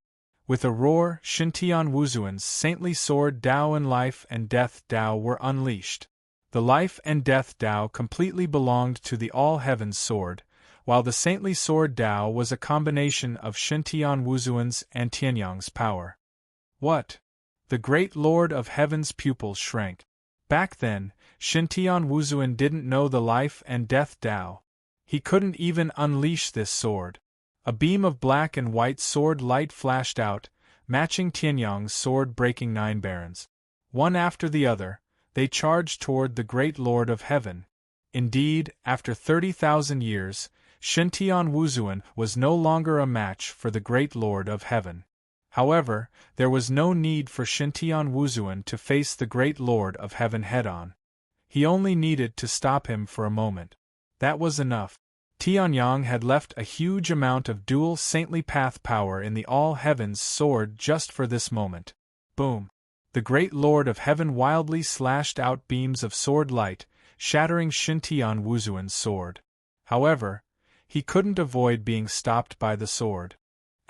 With a roar, Shen Tian Wuzuan's saintly sword Dao in life and death Dao were unleashed. The life and death Dao completely belonged to the all-heaven's sword, while the saintly sword Dao was a combination of Shen Tian Wuzuan's and Tianyang's power. What? The great Lord of Heaven's pupils shrank. Back then, Shen Tian Wuzuan didn't know the life and death Dao. He couldn't even unleash this sword. A beam of black and white sword light flashed out, matching Tianyang's sword breaking 9 barons. One after the other, they charged toward the great Lord of Heaven. Indeed, after 30,000 years, Shen Tian Wuzuan was no longer a match for the great Lord of Heaven. However, there was no need for Shen Tian Wuzuan to face the great Lord of Heaven head-on. He only needed to stop him for a moment. That was enough. Tianyang had left a huge amount of dual saintly path power in the all-heaven's sword just for this moment. Boom! The great Lord of Heaven wildly slashed out beams of sword light, shattering Shen Tian Wuzuan's sword. However, he couldn't avoid being stopped by the sword.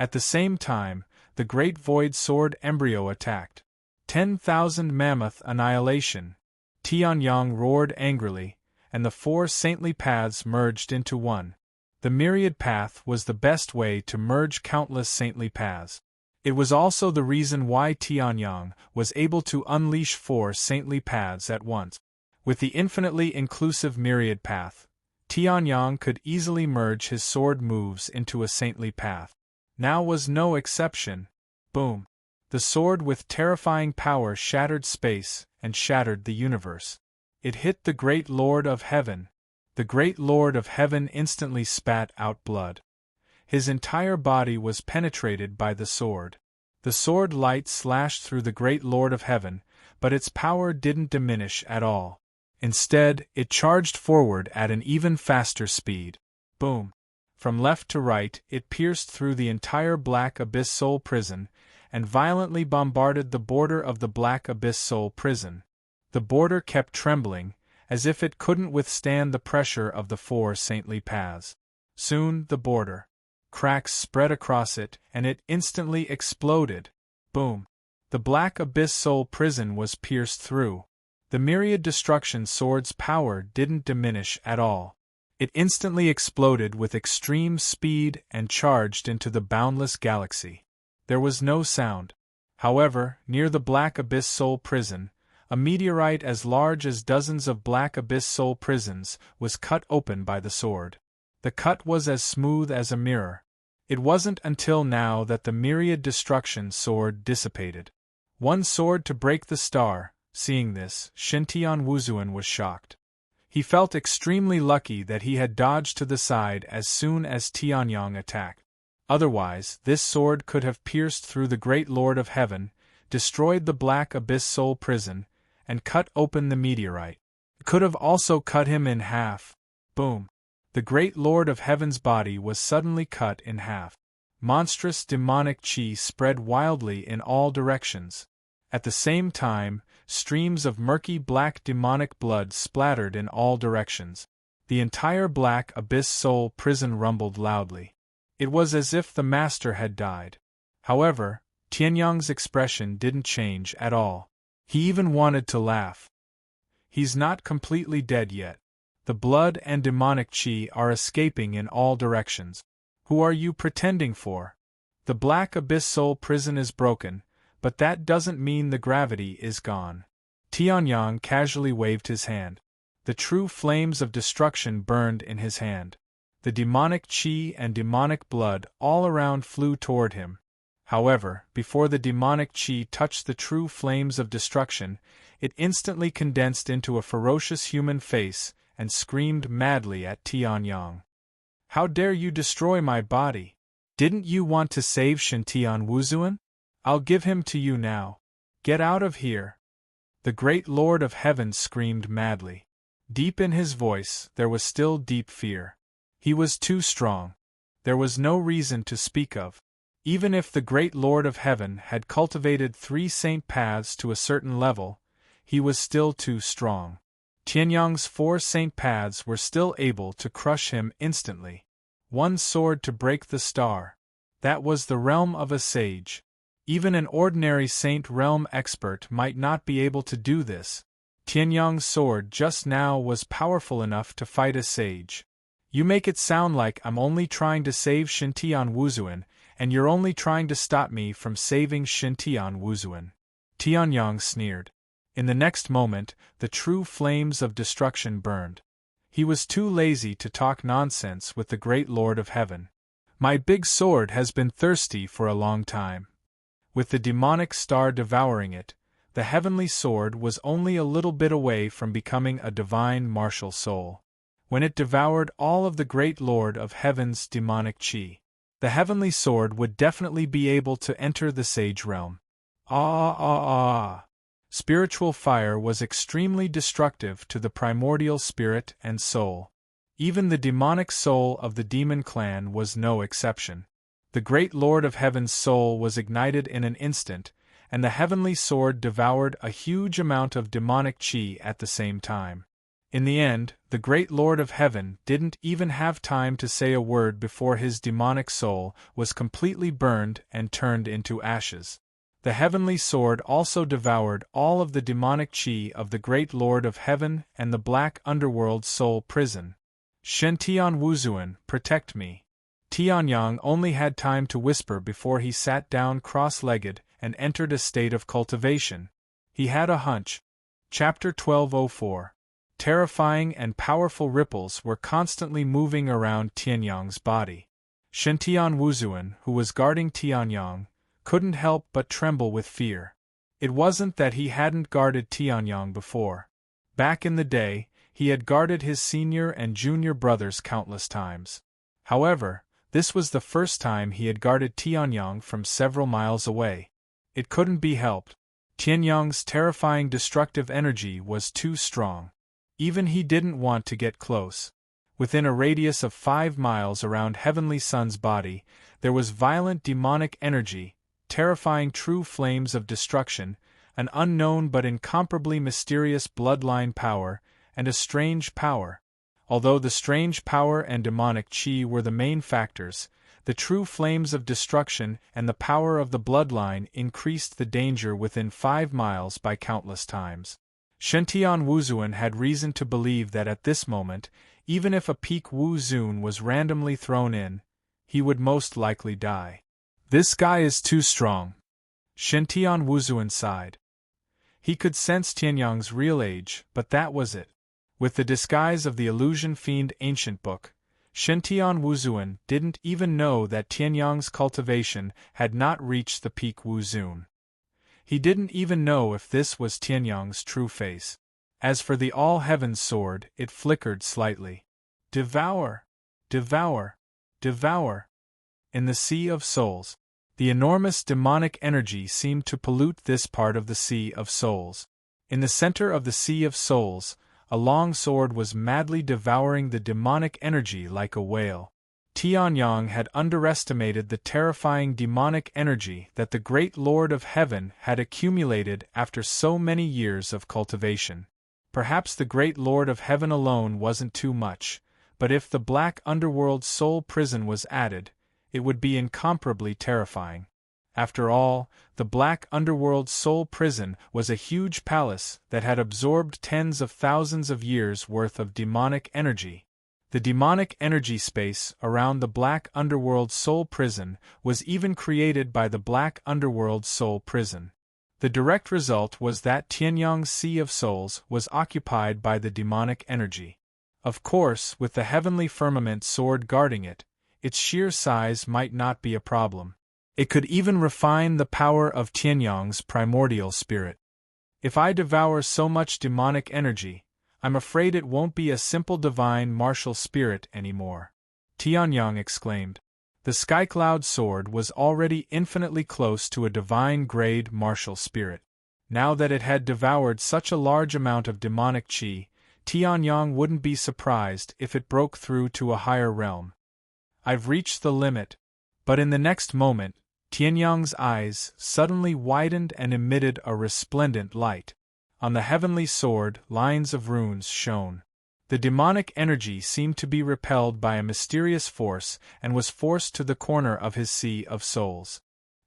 At the same time, the great void sword embryo attacked. 10,000 mammoth annihilation. Tianyang roared angrily, and the 4 saintly paths merged into one. The myriad path was the best way to merge countless saintly paths. It was also the reason why Tianyang was able to unleash 4 saintly paths at once. With the infinitely inclusive myriad path, Tianyang could easily merge his sword moves into a saintly path. Now was no exception. Boom! The sword with terrifying power shattered space and shattered the universe. It hit the great Lord of Heaven. The great Lord of Heaven instantly spat out blood. His entire body was penetrated by the sword. The sword light slashed through the great Lord of Heaven, but its power didn't diminish at all. Instead, it charged forward at an even faster speed. Boom! From left to right, it pierced through the entire Black Abyss Soul Prison, and violently bombarded the border of the Black Abyss Soul Prison. The border kept trembling, as if it couldn't withstand the pressure of the 4 saintly paths. Soon, the border. Cracks spread across it, and it instantly exploded. Boom! The Black Abyss Soul Prison was pierced through. The myriad destruction sword's power didn't diminish at all. It instantly exploded with extreme speed and charged into the boundless galaxy. There was no sound. However, near the Black Abyss Soul Prison, a meteorite as large as dozens of Black Abyss Soul prisons was cut open by the sword. The cut was as smooth as a mirror. It wasn't until now that the myriad destruction sword dissipated. One sword to break the star. Seeing this, Shen Tian Wuzuan was shocked. He felt extremely lucky that he had dodged to the side as soon as Tianyang attacked. Otherwise, this sword could have pierced through the great Lord of Heaven, destroyed the Black Abyss Soul Prison, and cut open the meteorite. It could have also cut him in half. Boom! The great Lord of Heaven's body was suddenly cut in half. Monstrous demonic chi spread wildly in all directions. At the same time, streams of murky black demonic blood splattered in all directions. The entire Black Abyss Soul Prison rumbled loudly. It was as if the master had died. However, Tianyang's expression didn't change at all. He even wanted to laugh. He's not completely dead yet. The blood and demonic chi are escaping in all directions. Who are you pretending for? The Black Abyss Soul Prison is broken, but that doesn't mean the gravity is gone. Tianyang casually waved his hand. The true flames of destruction burned in his hand. The demonic chi and demonic blood all around flew toward him. However, before the demonic chi touched the true flames of destruction, it instantly condensed into a ferocious human face and screamed madly at Tianyang. "How dare you destroy my body? Didn't you want to save Shintian Wuzuan? I'll give him to you now. Get out of here!" The great Lord of Heaven screamed madly. Deep in his voice there was still deep fear. He was too strong. There was no reason to speak of. Even if the great Lord of Heaven had cultivated 3 saint paths to a certain level, he was still too strong. Tianyang's 4 saint paths were still able to crush him instantly. 1 sword to break the star. That was the realm of a sage. Even an ordinary saint realm expert might not be able to do this. Tianyang's sword just now was powerful enough to fight a sage. "You make it sound like I'm only trying to save Shintian Wuzuan, and you're only trying to stop me from saving Shintian Wuzuan." Tianyang sneered. In the next moment, the true flames of destruction burned. He was too lazy to talk nonsense with the great Lord of Heaven. "My big sword has been thirsty for a long time." With the demonic star devouring it, the heavenly sword was only a little bit away from becoming a divine martial soul. When it devoured all of the great Lord of Heaven's demonic chi, the heavenly sword would definitely be able to enter the sage realm. Spiritual fire was extremely destructive to the primordial spirit and soul. Even the demonic soul of the demon clan was no exception. The great Lord of Heaven's soul was ignited in an instant, and the heavenly sword devoured a huge amount of demonic chi at the same time. In the end, the great Lord of Heaven didn't even have time to say a word before his demonic soul was completely burned and turned into ashes. The heavenly sword also devoured all of the demonic chi of the great Lord of Heaven and the black underworld soul prison. "Shintian Wuzuan, protect me." Tianyang only had time to whisper before he sat down cross-legged and entered a state of cultivation. He had a hunch. Chapter 1204. Terrifying and powerful ripples were constantly moving around Tianyang's body. Shintian Wuzuan, who was guarding Tianyang, couldn't help but tremble with fear. It wasn't that he hadn't guarded Tianyang before. Back in the day, he had guarded his senior and junior brothers countless times. However, this was the first time he had guarded Tianyang from several miles away. It couldn't be helped. Tianyang's terrifying destructive energy was too strong. Even he didn't want to get close. Within a radius of 5 miles around Heavenly Sun's body, there was violent demonic energy, terrifying true flames of destruction, an unknown but incomparably mysterious bloodline power, and a strange power. Although the strange power and demonic chi were the main factors, the true flames of destruction and the power of the bloodline increased the danger within 5 miles by countless times. Shintian Wuzuan had reason to believe that at this moment, even if a peak Wu Zun was randomly thrown in, he would most likely die. "This guy is too strong." Shintian Wuzuan sighed. He could sense Tianyang's real age, but that was it. With the disguise of the illusion fiend ancient book, Shintian Wuzuan didn't even know that Tianyang's cultivation had not reached the peak Wu Zun. He didn't even know if this was Tianyang's true face. As for the all-heaven sword, it flickered slightly. "Devour! Devour! Devour!" In the Sea of Souls, the enormous demonic energy seemed to pollute this part of the Sea of Souls. In the center of the Sea of Souls, a long sword was madly devouring the demonic energy like a whale. Tianyang had underestimated the terrifying demonic energy that the great Lord of Heaven had accumulated after so many years of cultivation. Perhaps the great Lord of Heaven alone wasn't too much, but if the black underworld soul prison was added, it would be incomparably terrifying. After all, the black underworld soul prison was a huge palace that had absorbed tens of thousands of years' worth of demonic energy. The demonic energy space around the black underworld soul prison was even created by the black underworld soul prison. The direct result was that Tianyang's Sea of Souls was occupied by the demonic energy. Of course, with the heavenly firmament sword guarding it, its sheer size might not be a problem. It could even refine the power of Tianyang's primordial spirit. If I devour so much demonic energy, I'm afraid it won't be a simple divine martial spirit anymore, Tianyang exclaimed. The Skycloud sword was already infinitely close to a divine-grade martial spirit. Now that it had devoured such a large amount of demonic chi, Tianyang wouldn't be surprised if it broke through to a higher realm. I've reached the limit. But in the next moment, Tianyang's eyes suddenly widened and emitted a resplendent light. On the heavenly sword, lines of runes shone. The demonic energy seemed to be repelled by a mysterious force and was forced to the corner of his Sea of Souls.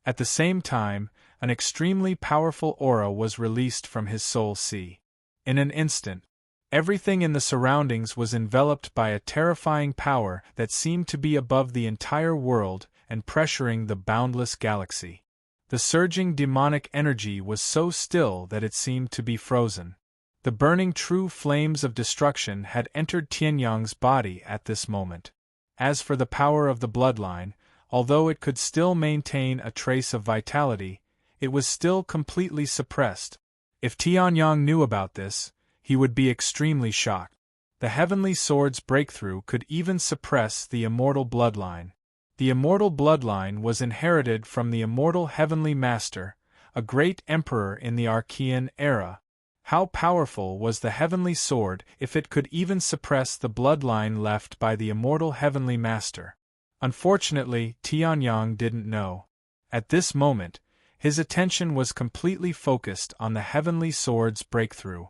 At the same time, an extremely powerful aura was released from his soul sea. In an instant, everything in the surroundings was enveloped by a terrifying power that seemed to be above the entire world and pressuring the boundless galaxy. The surging demonic energy was so still that it seemed to be frozen. The burning true flames of destruction had entered Tianyang's body at this moment. As for the power of the bloodline, although it could still maintain a trace of vitality, it was still completely suppressed. If Tianyang knew about this, he would be extremely shocked. The heavenly sword's breakthrough could even suppress the immortal bloodline. The immortal bloodline was inherited from the immortal heavenly master, a great emperor in the Archean era. How powerful was the heavenly sword if it could even suppress the bloodline left by the immortal heavenly master? Unfortunately, Tianyang didn't know. At this moment, his attention was completely focused on the heavenly sword's breakthrough.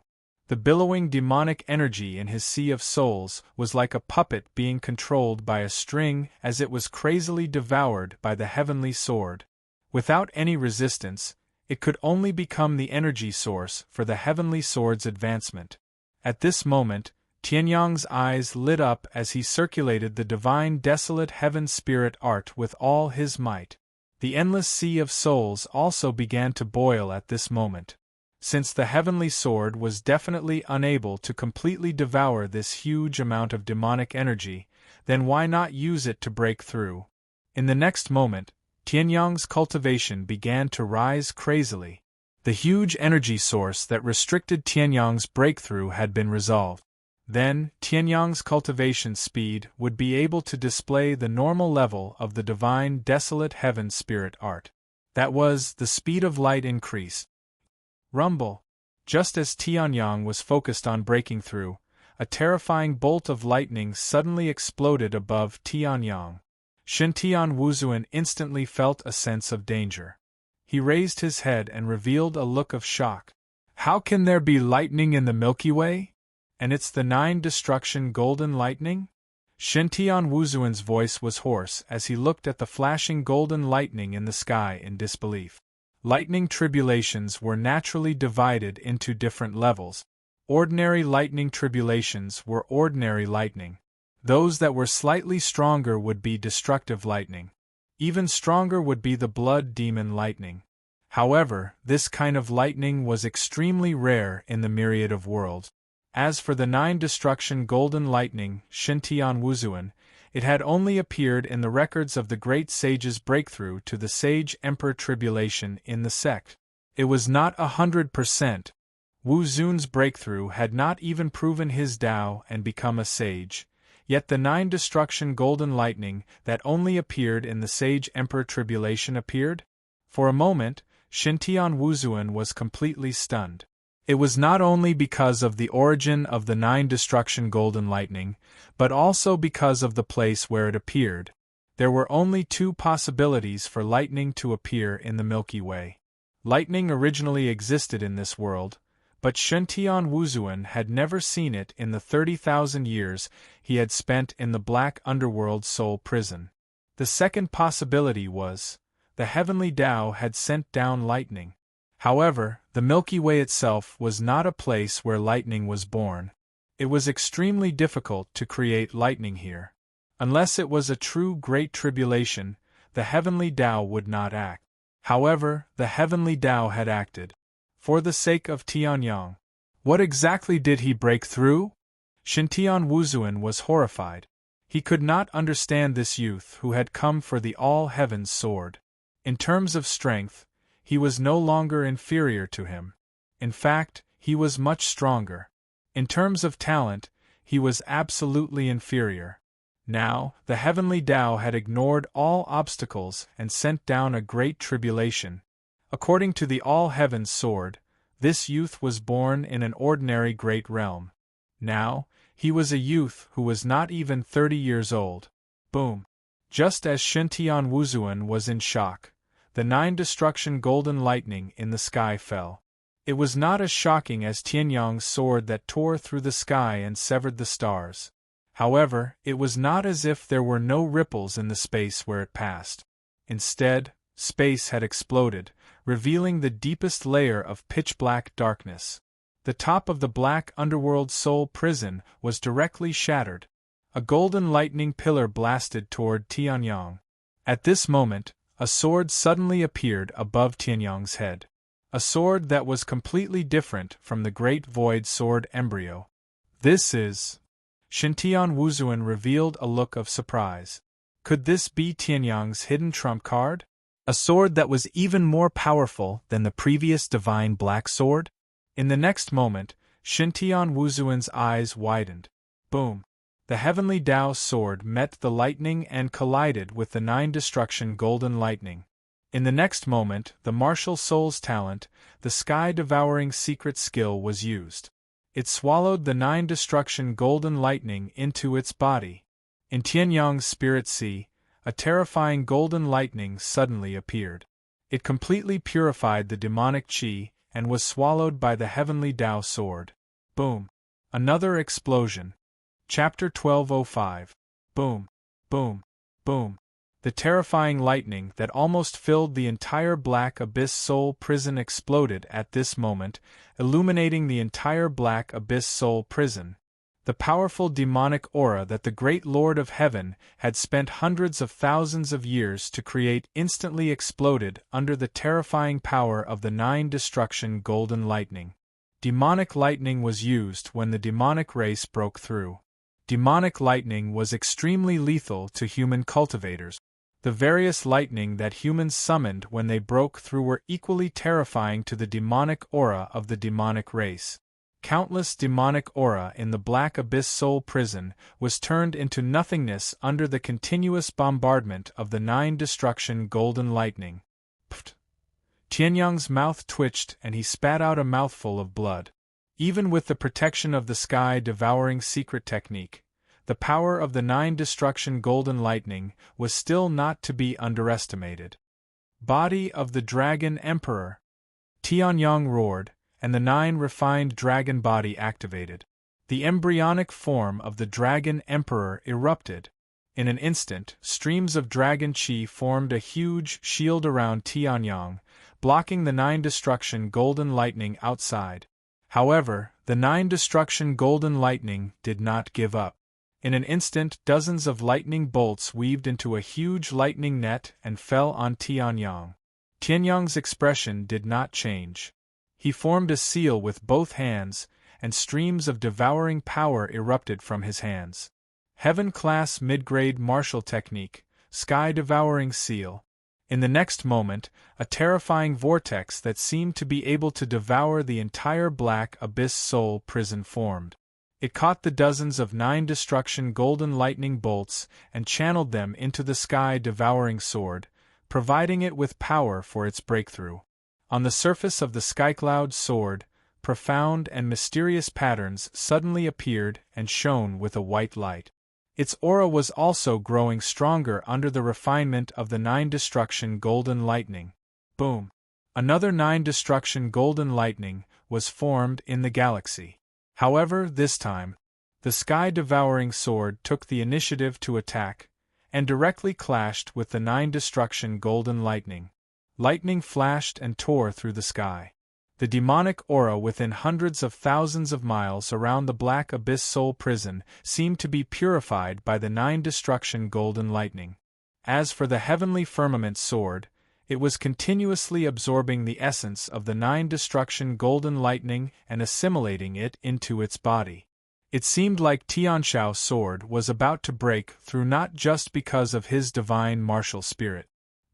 The billowing demonic energy in his Sea of Souls was like a puppet being controlled by a string as it was crazily devoured by the heavenly sword. Without any resistance, it could only become the energy source for the heavenly sword's advancement. At this moment, Tianyang's eyes lit up as he circulated the divine desolate heaven spirit art with all his might. The endless Sea of Souls also began to boil at this moment. Since the heavenly sword was definitely unable to completely devour this huge amount of demonic energy, then why not use it to break through? In the next moment, Tianyang's cultivation began to rise crazily. The huge energy source that restricted Tianyang's breakthrough had been resolved. Then, Tianyang's cultivation speed would be able to display the normal level of the divine desolate heaven spirit art. That was, the speed of light increased. Rumble! Just as Tianyang was focused on breaking through, a terrifying bolt of lightning suddenly exploded above Tianyang. Shintian Wuzuan instantly felt a sense of danger. He raised his head and revealed a look of shock. How can there be lightning in the Milky Way? And it's the 9 destruction golden lightning? Shintian Wuzuan's voice was hoarse as he looked at the flashing golden lightning in the sky in disbelief. Lightning tribulations were naturally divided into different levels. Ordinary lightning tribulations were ordinary lightning. Those that were slightly stronger would be destructive lightning. Even stronger would be the blood demon lightning. However, this kind of lightning was extremely rare in the myriad of worlds. As for the 9 destruction golden lightning, Shintian Wuzuan, it had only appeared in the records of the great sage's breakthrough to the sage emperor tribulation in the sect. It was not 100%. Wu Zun's breakthrough had not even proven his Tao and become a sage, yet the 9 destruction golden lightning that only appeared in the sage emperor tribulation appeared? For a moment, Shintian Wuzuan was completely stunned. It was not only because of the origin of the 9 destruction golden lightning, but also because of the place where it appeared. There were only 2 possibilities for lightning to appear in the Milky Way. Lightning originally existed in this world, but Shintian Wuzuan had never seen it in the 30,000 years he had spent in the Black Underworld Soul Prison. The second possibility was, the heavenly Tao had sent down lightning. However, the Milky Way itself was not a place where lightning was born. It was extremely difficult to create lightning here. Unless it was a true Great Tribulation, the heavenly Tao would not act. However, the heavenly Tao had acted. For the sake of Tianyang. What exactly did he break through? Xintian Wuzuan was horrified. He could not understand this youth who had come for the all-heavens sword. In terms of strength, he was no longer inferior to him. In fact, he was much stronger. In terms of talent, he was absolutely inferior. Now, the heavenly Tao had ignored all obstacles and sent down a great tribulation. According to the all-heavens sword, this youth was born in an ordinary great realm. Now, he was a youth who was not even 30 years old. Boom! Just as Xintian Wuzuan was in shock, the 9 destruction golden lightning in the sky fell. It was not as shocking as Tianyang's sword that tore through the sky and severed the stars. However, it was not as if there were no ripples in the space where it passed. Instead, space had exploded, revealing the deepest layer of pitch-black darkness. The top of the black underworld soul prison was directly shattered. A golden lightning pillar blasted toward Tianyang. At this moment, a sword suddenly appeared above Tianyang's head. A sword that was completely different from the great void sword embryo. This is... Xintian Wuzuan revealed a look of surprise. Could this be Tianyang's hidden trump card? A sword that was even more powerful than the previous divine black sword? In the next moment, Xintian Wuzuan's eyes widened. Boom! The heavenly Tao sword met the lightning and collided with the 9 destruction golden lightning. In the next moment, the martial soul's talent, the sky-devouring secret skill was used. It swallowed the 9 destruction golden lightning into its body. In Tianyang's spirit sea, a terrifying golden lightning suddenly appeared. It completely purified the demonic qi and was swallowed by the heavenly Tao sword. Boom! Another explosion. Chapter 1205. Boom! Boom! Boom! The terrifying lightning that almost filled the entire Black Abyss Soul prison exploded at this moment, illuminating the entire Black Abyss Soul prison. The powerful demonic aura that the great Lord of Heaven had spent hundreds of thousands of years to create instantly exploded under the terrifying power of the 9 destruction golden lightning. Demonic lightning was used when the demonic race broke through. Demonic lightning was extremely lethal to human cultivators. The various lightning that humans summoned when they broke through were equally terrifying to the demonic aura of the demonic race. Countless demonic aura in the Black Abyss Soul prison was turned into nothingness under the continuous bombardment of the 9 destruction golden lightning. Pfft! Tianyang's mouth twitched and he spat out a mouthful of blood. Even with the protection of the sky-devouring secret technique, the power of the 9 destruction golden lightning was still not to be underestimated. Body of the Dragon Emperor! Tianyang roared, and the 9 refined dragon body activated. The embryonic form of the Dragon Emperor erupted. In an instant, streams of dragon qi formed a huge shield around Tianyang, blocking the 9 destruction golden lightning outside. However, the 9 destruction golden lightning did not give up. In an instant, dozens of lightning bolts weaved into a huge lightning net and fell on Tianyang. Tianyang's expression did not change. He formed a seal with both hands, and streams of devouring power erupted from his hands. Heaven-class mid-grade martial technique, sky-devouring seal. In the next moment, a terrifying vortex that seemed to be able to devour the entire Black Abyss Soul prison formed. It caught the dozens of 9 destruction golden lightning bolts and channeled them into the sky-devouring sword, providing it with power for its breakthrough. On the surface of the skycloud sword, profound and mysterious patterns suddenly appeared and shone with a white light. Its aura was also growing stronger under the refinement of the 9 destruction golden lightning. Boom! Another 9 destruction golden lightning was formed in the galaxy. However, this time, the sky-devouring sword took the initiative to attack, and directly clashed with the 9 destruction golden lightning. Lightning flashed and tore through the sky. The demonic aura within hundreds of thousands of miles around the Black Abyss Soul prison seemed to be purified by the 9 destruction golden lightning. As for the heavenly firmament sword, It was continuously absorbing the essence of the nine destruction golden lightning and assimilating it into its body. It seemed like Tianxiao's sword was about to break through, not just because of his divine martial spirit.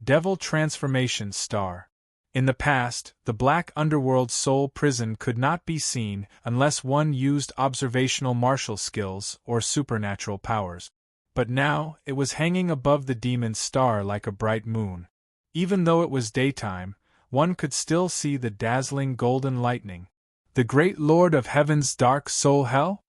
Devil Transformation Star. In the past, the Black Underworld Soul Prison could not be seen unless one used observational martial skills or supernatural powers. But now, it was hanging above the demon's star like a bright moon. Even though it was daytime, one could still see the dazzling golden lightning. The great Lord of Heaven's dark soul hell?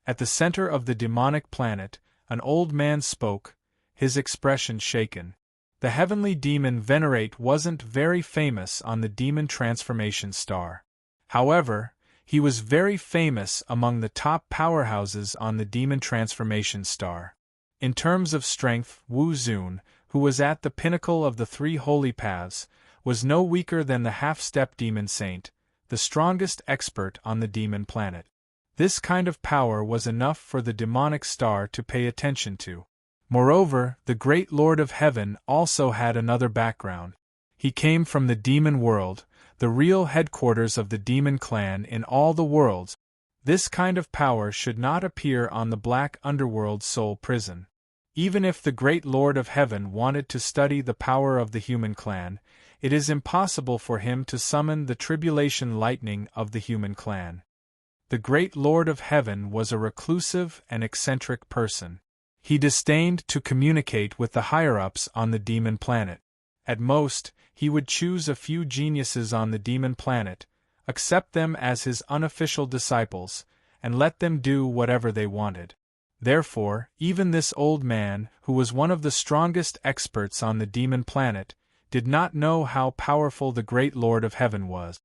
At the center of the demonic planet, an old man spoke, his expression shaken. The heavenly demon Venerate wasn't very famous on the Demon Transformation Star. However, he was very famous among the top powerhouses on the Demon Transformation Star. In terms of strength, Wu Zun, who was at the pinnacle of the three holy paths, was no weaker than the half-step demon saint, the strongest expert on the demon planet. This kind of power was enough for the demonic star to pay attention to. Moreover, the great Lord of Heaven also had another background. He came from the demon world, the real headquarters of the demon clan in all the worlds. This kind of power should not appear on the Black Underworld Soul Prison. Even if the great Lord of Heaven wanted to study the power of the human clan, it is impossible for him to summon the tribulation lightning of the human clan. The great Lord of Heaven was a reclusive and eccentric person. He disdained to communicate with the higher-ups on the demon planet. At most, he would choose a few geniuses on the demon planet, accept them as his unofficial disciples, and let them do whatever they wanted. Therefore, even this old man, who was one of the strongest experts on the demon planet, did not know how powerful the great Lord of Heaven was.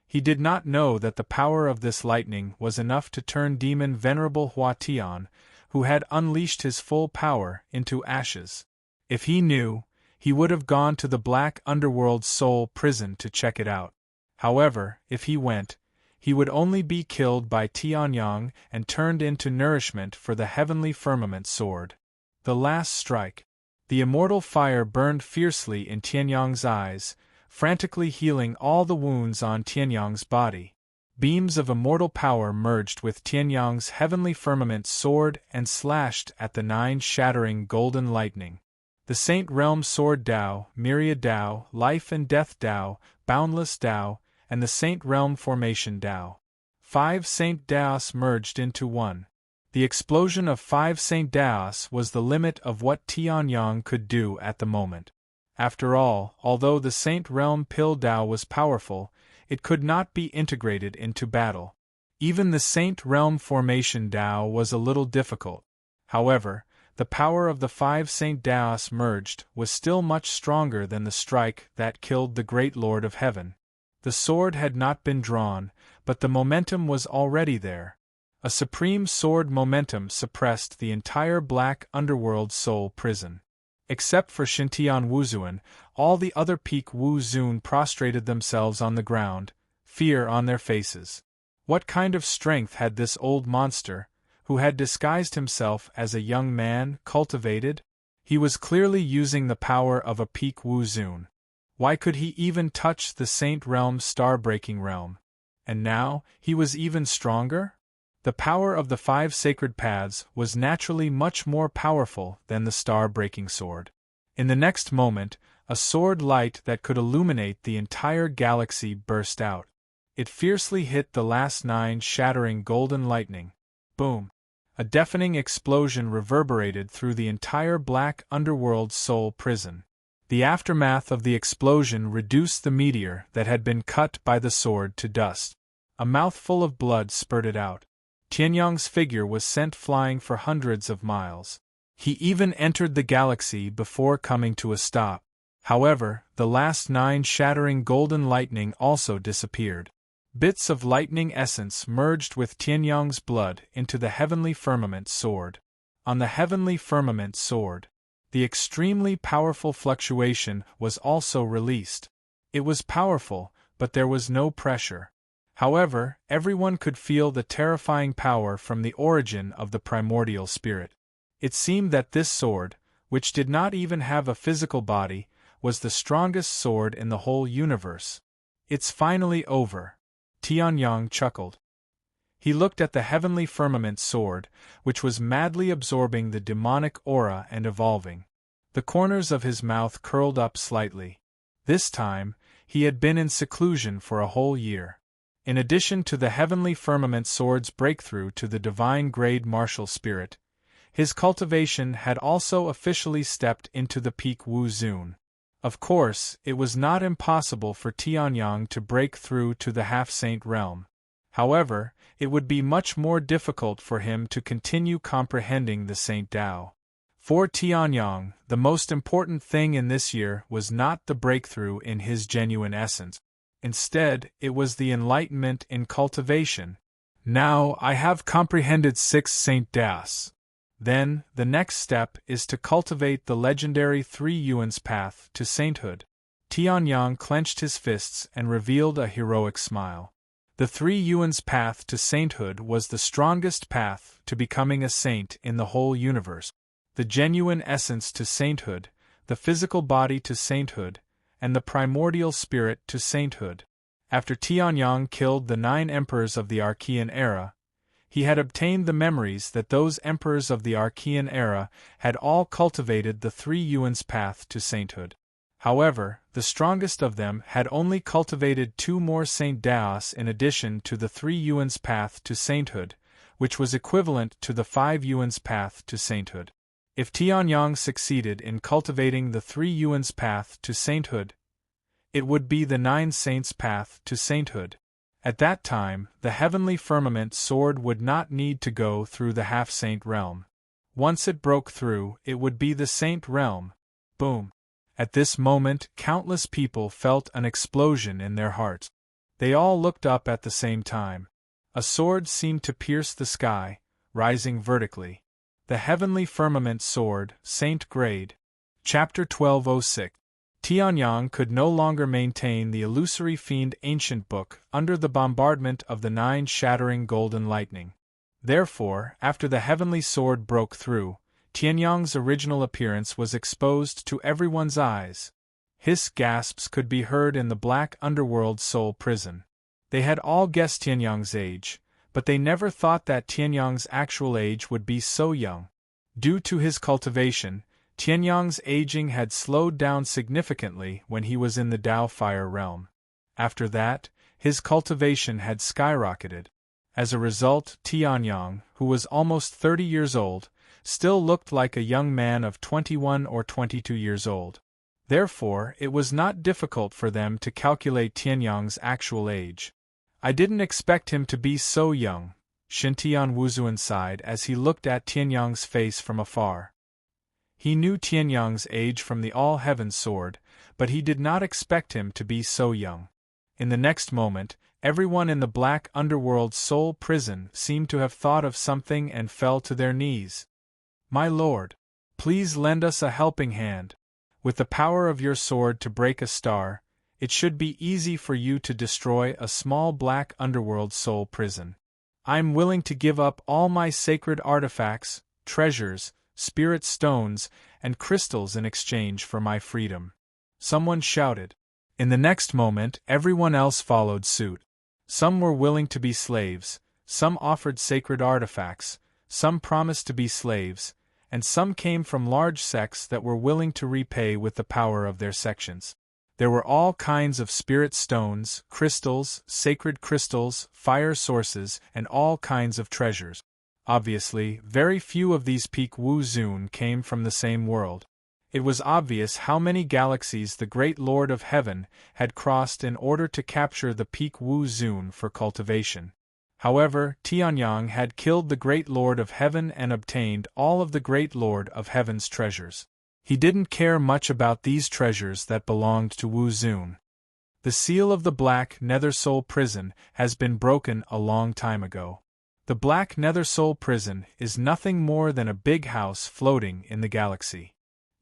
He did not know that the power of this lightning was enough to turn demon Venerable Hua Tian, who had unleashed his full power, into ashes. If he knew, he would have gone to the Black Underworld Soul Prison to check it out. However, if he went, he would only be killed by Tianyang and turned into nourishment for the heavenly firmament sword. The last strike. The immortal fire burned fiercely in Tianyang's eyes, frantically healing all the wounds on Tianyang's body. Beams of immortal power merged with Tianyang's heavenly firmament sword and slashed at the nine shattering golden lightning. The Saint Realm Sword Tao, Myriad Tao, Life and Death Tao, Boundless Tao, and the Saint Realm Formation Tao. 5 Saint Taos merged into one. The explosion of 5 Saint Taos was the limit of what Tianyang could do at the moment. After all, although the Saint Realm Pill Tao was powerful, it could not be integrated into battle. Even the Saint Realm Formation Tao was a little difficult. However, the power of the 5 Saint Taos merged was still much stronger than the strike that killed the great Lord of Heaven. The sword had not been drawn, but the momentum was already there. A supreme sword momentum suppressed the entire Black Underworld Soul Prison. Except for Xintian Wuzuan, all the other peak Wu Zun prostrated themselves on the ground, fear on their faces. What kind of strength had this old monster, who had disguised himself as a young man, cultivated? He was clearly using the power of a peak Wu Zun. Why could he even touch the Saint Realm Star-Breaking Realm? And now, he was even stronger? The power of the 5 sacred paths was naturally much more powerful than the star-breaking sword. In the next moment, a sword light that could illuminate the entire galaxy burst out. It fiercely hit the last 9 shattering golden lightning. Boom! A deafening explosion reverberated through the entire Black Underworld Soul Prison. The aftermath of the explosion reduced the meteor that had been cut by the sword to dust. A mouthful of blood spurted out. Tianyang's figure was sent flying for hundreds of miles. He even entered the galaxy before coming to a stop. However, the last 9 shattering golden lightning also disappeared. Bits of lightning essence merged with Tianyang's blood into the heavenly firmament sword. On the heavenly firmament sword, the extremely powerful fluctuation was also released. It was powerful, but there was no pressure. However, everyone could feel the terrifying power from the origin of the primordial spirit. It seemed that this sword, which did not even have a physical body, was the strongest sword in the whole universe. It's finally over. Tianyang chuckled. He looked at the heavenly firmament sword, which was madly absorbing the demonic aura and evolving. The corners of his mouth curled up slightly. This time, he had been in seclusion for a whole year. In addition to the heavenly firmament sword's breakthrough to the divine grade martial spirit, his cultivation had also officially stepped into the peak Wu Zun. Of course, it was not impossible for Tianyang to break through to the half-saint realm. However, it would be much more difficult for him to continue comprehending the Saint Tao. For Tianyang, the most important thing in this year was not the breakthrough in his genuine essence. Instead, it was the enlightenment in cultivation. Now I have comprehended 6 Saint Taos. Then, the next step is to cultivate the legendary 3 Yuan's path to sainthood. Tianyang clenched his fists and revealed a heroic smile. The 3 Yuan's path to sainthood was the strongest path to becoming a saint in the whole universe. The genuine essence to sainthood, the physical body to sainthood, and the primordial spirit to sainthood. After Tianyang killed the 9 emperors of the Archean era, he had obtained the memories that those emperors of the Archean era had all cultivated the 3 Yuan's path to sainthood. However, the strongest of them had only cultivated 2 more Saint Taos in addition to the 3 Yuan's path to sainthood, which was equivalent to the 5 Yuan's path to sainthood. If Tianyang succeeded in cultivating the 3 Yuan's path to sainthood, it would be the 9 Saints' path to sainthood. At that time, the heavenly firmament sword would not need to go through the half-saint realm. Once it broke through, it would be the saint realm. Boom! At this moment, countless people felt an explosion in their hearts. They all looked up at the same time. A sword seemed to pierce the sky, rising vertically. The heavenly firmament sword, Saint Grade. Chapter 1206. Tianyang could no longer maintain the illusory fiend ancient book under the bombardment of the 9 shattering golden lightning. Therefore, after the heavenly sword broke through, Tianyang's original appearance was exposed to everyone's eyes. Hiss gasps could be heard in the black underworld soul prison. They had all guessed Tianyang's age, but they never thought that Tianyang's actual age would be so young. Due to his cultivation, Tianyang's aging had slowed down significantly when he was in the Tao Fire realm. After that, his cultivation had skyrocketed. As a result, Tianyang, who was almost 30 years old, still looked like a young man of 21 or 22 years old. Therefore, it was not difficult for them to calculate Tianyang's actual age. I didn't expect him to be so young, Xintian Wuzuan sighed as he looked at Tianyang's face from afar. He knew Tianyang's age from the All-Heaven Sword, but he did not expect him to be so young. In the next moment, everyone in the black underworld soul prison seemed to have thought of something and fell to their knees. "My lord, please lend us a helping hand. With the power of your sword to break a star, it should be easy for you to destroy a small black underworld soul prison. I'm willing to give up all my sacred artifacts, treasures, spirit stones, and crystals in exchange for my freedom," someone shouted. In the next moment, everyone else followed suit. Some were willing to be slaves, some offered sacred artifacts, some promised to be slaves, and some came from large sects that were willing to repay with the power of their sections. There were all kinds of spirit stones, crystals, sacred crystals, fire sources, and all kinds of treasures. Obviously, very few of these peak Wu Zun came from the same world. It was obvious how many galaxies the Great Lord of Heaven had crossed in order to capture the peak Wu Zun for cultivation. However, Tianyang had killed the Great Lord of Heaven and obtained all of the Great Lord of Heaven's treasures. He didn't care much about these treasures that belonged to Wu Zun. The seal of the Black Nether Soul Prison has been broken a long time ago. The Black Nether Soul Prison is nothing more than a big house floating in the galaxy.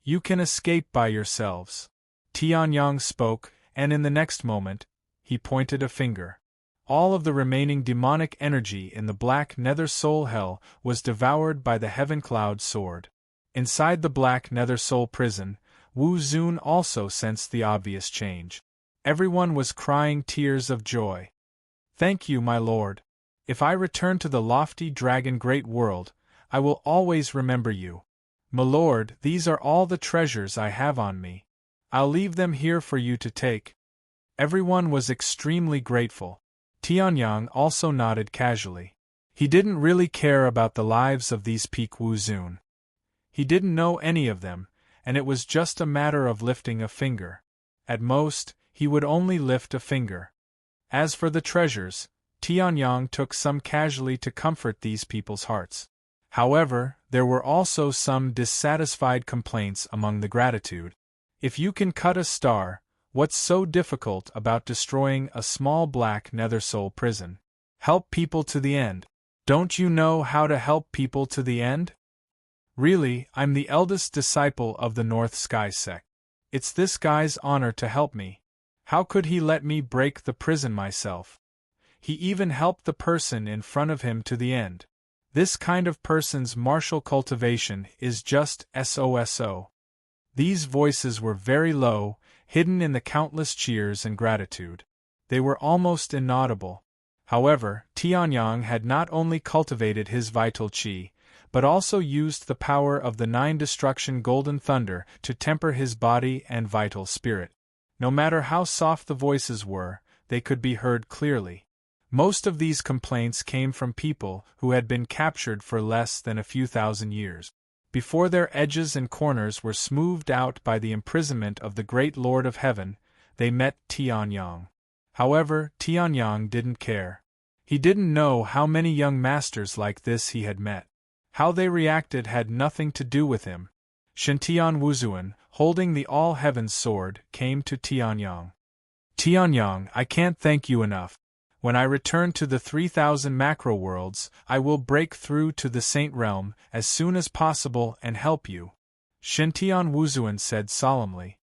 You can escape by yourselves. Tianyang spoke, and in the next moment, he pointed a finger. All of the remaining demonic energy in the Black Nether Soul Hell was devoured by the Heaven Cloud Sword. Inside the Black Nether Soul Prison, Wu Zun also sensed the obvious change. Everyone was crying tears of joy. "Thank you, my lord. If I return to the lofty dragon great world, I will always remember you. My lord, these are all the treasures I have on me. I'll leave them here for you to take." Everyone was extremely grateful. Tianyang also nodded casually. He didn't really care about the lives of these Peak Wu Zun. He didn't know any of them, and it was just a matter of lifting a finger. At most, he would only lift a finger. As for the treasures, Tianyang took some casually to comfort these people's hearts. However, there were also some dissatisfied complaints among the gratitude. If you can cut a star, what's so difficult about destroying a small black nethersoul prison? Help people to the end. Don't you know how to help people to the end? Really, I'm the eldest disciple of the North Sky sect. It's this guy's honor to help me. How could he let me break the prison myself? He even helped the person in front of him to the end. This kind of person's martial cultivation is just SOSO. These voices were very low, hidden in the countless cheers and gratitude. They were almost inaudible. However, Tianyang had not only cultivated his vital qi, but also used the power of the 9 destruction golden thunder to temper his body and vital spirit. No matter how soft the voices were, they could be heard clearly. Most of these complaints came from people who had been captured for less than a few thousand years. Before their edges and corners were smoothed out by the imprisonment of the great Lord of Heaven, they met Tianyang. However, Tianyang didn't care. He didn't know how many young masters like this he had met. How they reacted had nothing to do with him. Shintian Wuzuan, holding the All-Heavens sword, came to Tianyang. "Tianyang, I can't thank you enough. When I return to the 3,000 macro worlds, I will break through to the Saint Realm as soon as possible and help you," Shintian Wuzuan said solemnly.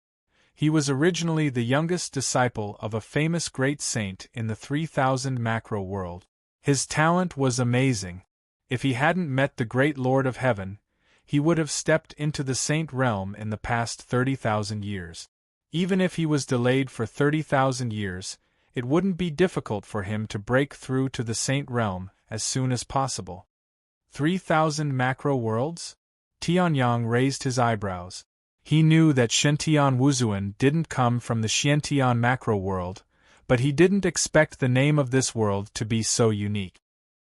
He was originally the youngest disciple of a famous great saint in the 3,000 macro world. His talent was amazing. If he hadn't met the great Lord of Heaven, he would have stepped into the Saint Realm in the past 30,000 years. Even if he was delayed for 30,000 years, it wouldn't be difficult for him to break through to the Saint Realm as soon as possible. 3,000 macro worlds? Tianyang raised his eyebrows. He knew that Shintian Wuzuan didn't come from the Shintian macro world, but he didn't expect the name of this world to be so unique.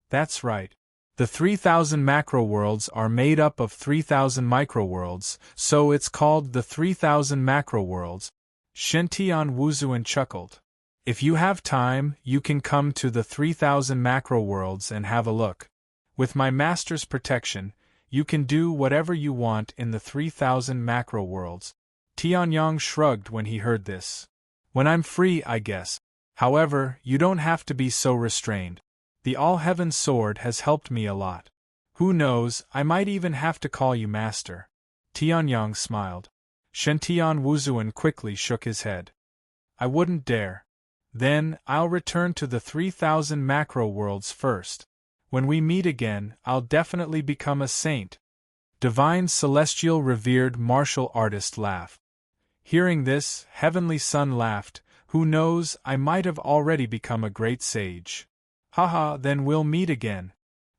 That's right. The 3,000 macro worlds are made up of 3,000 micro worlds, so it's called the 3,000 macro worlds. Shintian Wuzuan chuckled. If you have time, you can come to the 3,000 macro worlds and have a look. With my master's protection, you can do whatever you want in the 3,000 macro worlds. Tianyang shrugged when he heard this. When I'm free, I guess. However, you don't have to be so restrained. The All-Heaven Sword has helped me a lot. Who knows, I might even have to call you master. Tianyang smiled. Shintian Wuzuan quickly shook his head. I wouldn't dare. Then, I'll return to the 3,000 macro worlds first. When we meet again, I'll definitely become a saint. Divine Celestial Revered Martial Artist laugh. Hearing this, Heavenly Son laughed. Who knows, I might have already become a great sage. Haha, then we'll meet again.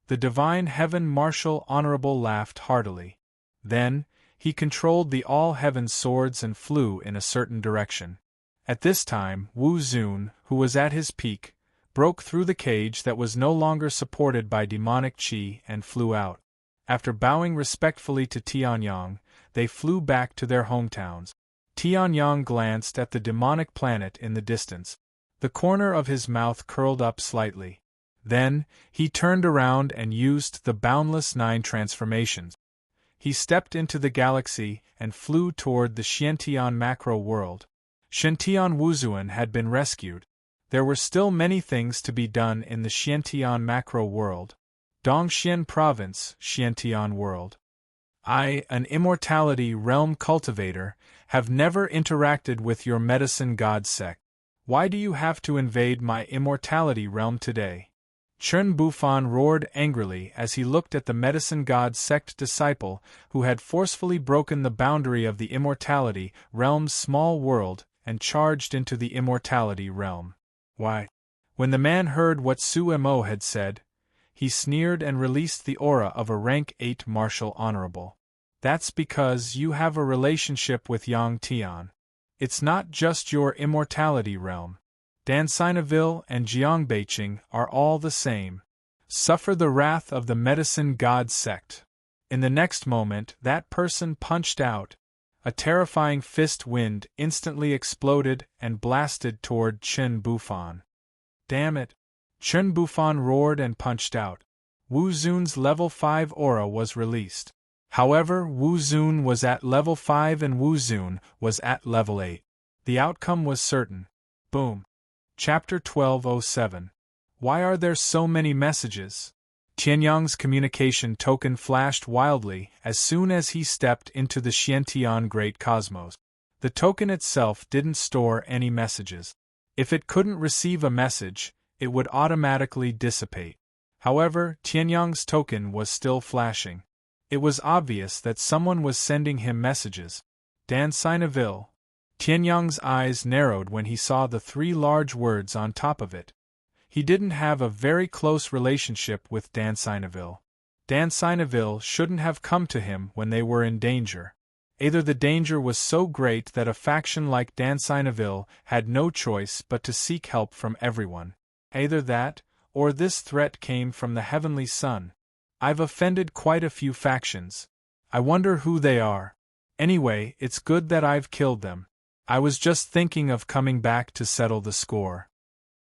The Divine Heaven Martial Honorable laughed heartily. Then, he controlled the All-Heaven swords and flew in a certain direction. At this time, Wu Zun, who was at his peak, broke through the cage that was no longer supported by demonic qi and flew out. After bowing respectfully to Tianyang, they flew back to their hometowns. Tianyang glanced at the demonic planet in the distance. The corner of his mouth curled up slightly. Then, he turned around and used the boundless 9 transformations. He stepped into the galaxy and flew toward the Xiantian macro world. Shintian Wuzuan had been rescued. There were still many things to be done in the Xiantian macro world. Dongxian Province, Xiantian world. I, an immortality realm cultivator, have never interacted with your medicine god sect. Why do you have to invade my immortality realm today? Chen Bufan roared angrily as he looked at the medicine god sect disciple who had forcefully broken the boundary of the immortality realm's small world and charged into the immortality realm. Why? When the man heard what Su Mo had said, he sneered and released the aura of a rank 8 martial honorable. That's because you have a relationship with Yang Tian. It's not just your immortality realm. Dansinaville and Jiangbeiqing are all the same. Suffer the wrath of the medicine god sect. In the next moment, that person punched out. A terrifying fist wind instantly exploded and blasted toward Chen Bufan. Damn it! Chen Bufan roared and punched out. Wu Zun's level 5 aura was released. However, Wu Zun was at level 5 and Wu Zun was at level 8. The outcome was certain. Boom. Chapter 1207. Why are there so many messages? Tianyang's communication token flashed wildly as soon as he stepped into the Xiantian Great Cosmos. The token itself didn't store any messages. If it couldn't receive a message, it would automatically dissipate. However, Tianyang's token was still flashing. It was obvious that someone was sending him messages. Dansinaville. Tianyang's eyes narrowed when he saw the 3 large words on top of it. He didn't have a very close relationship with Dansinaville. Dansinaville shouldn't have come to him when they were in danger. Either the danger was so great that a faction like Dansinaville had no choice but to seek help from everyone. Either that, or this threat came from the Heavenly Sun. I've offended quite a few factions. I wonder who they are. Anyway, it's good that I've killed them. I was just thinking of coming back to settle the score.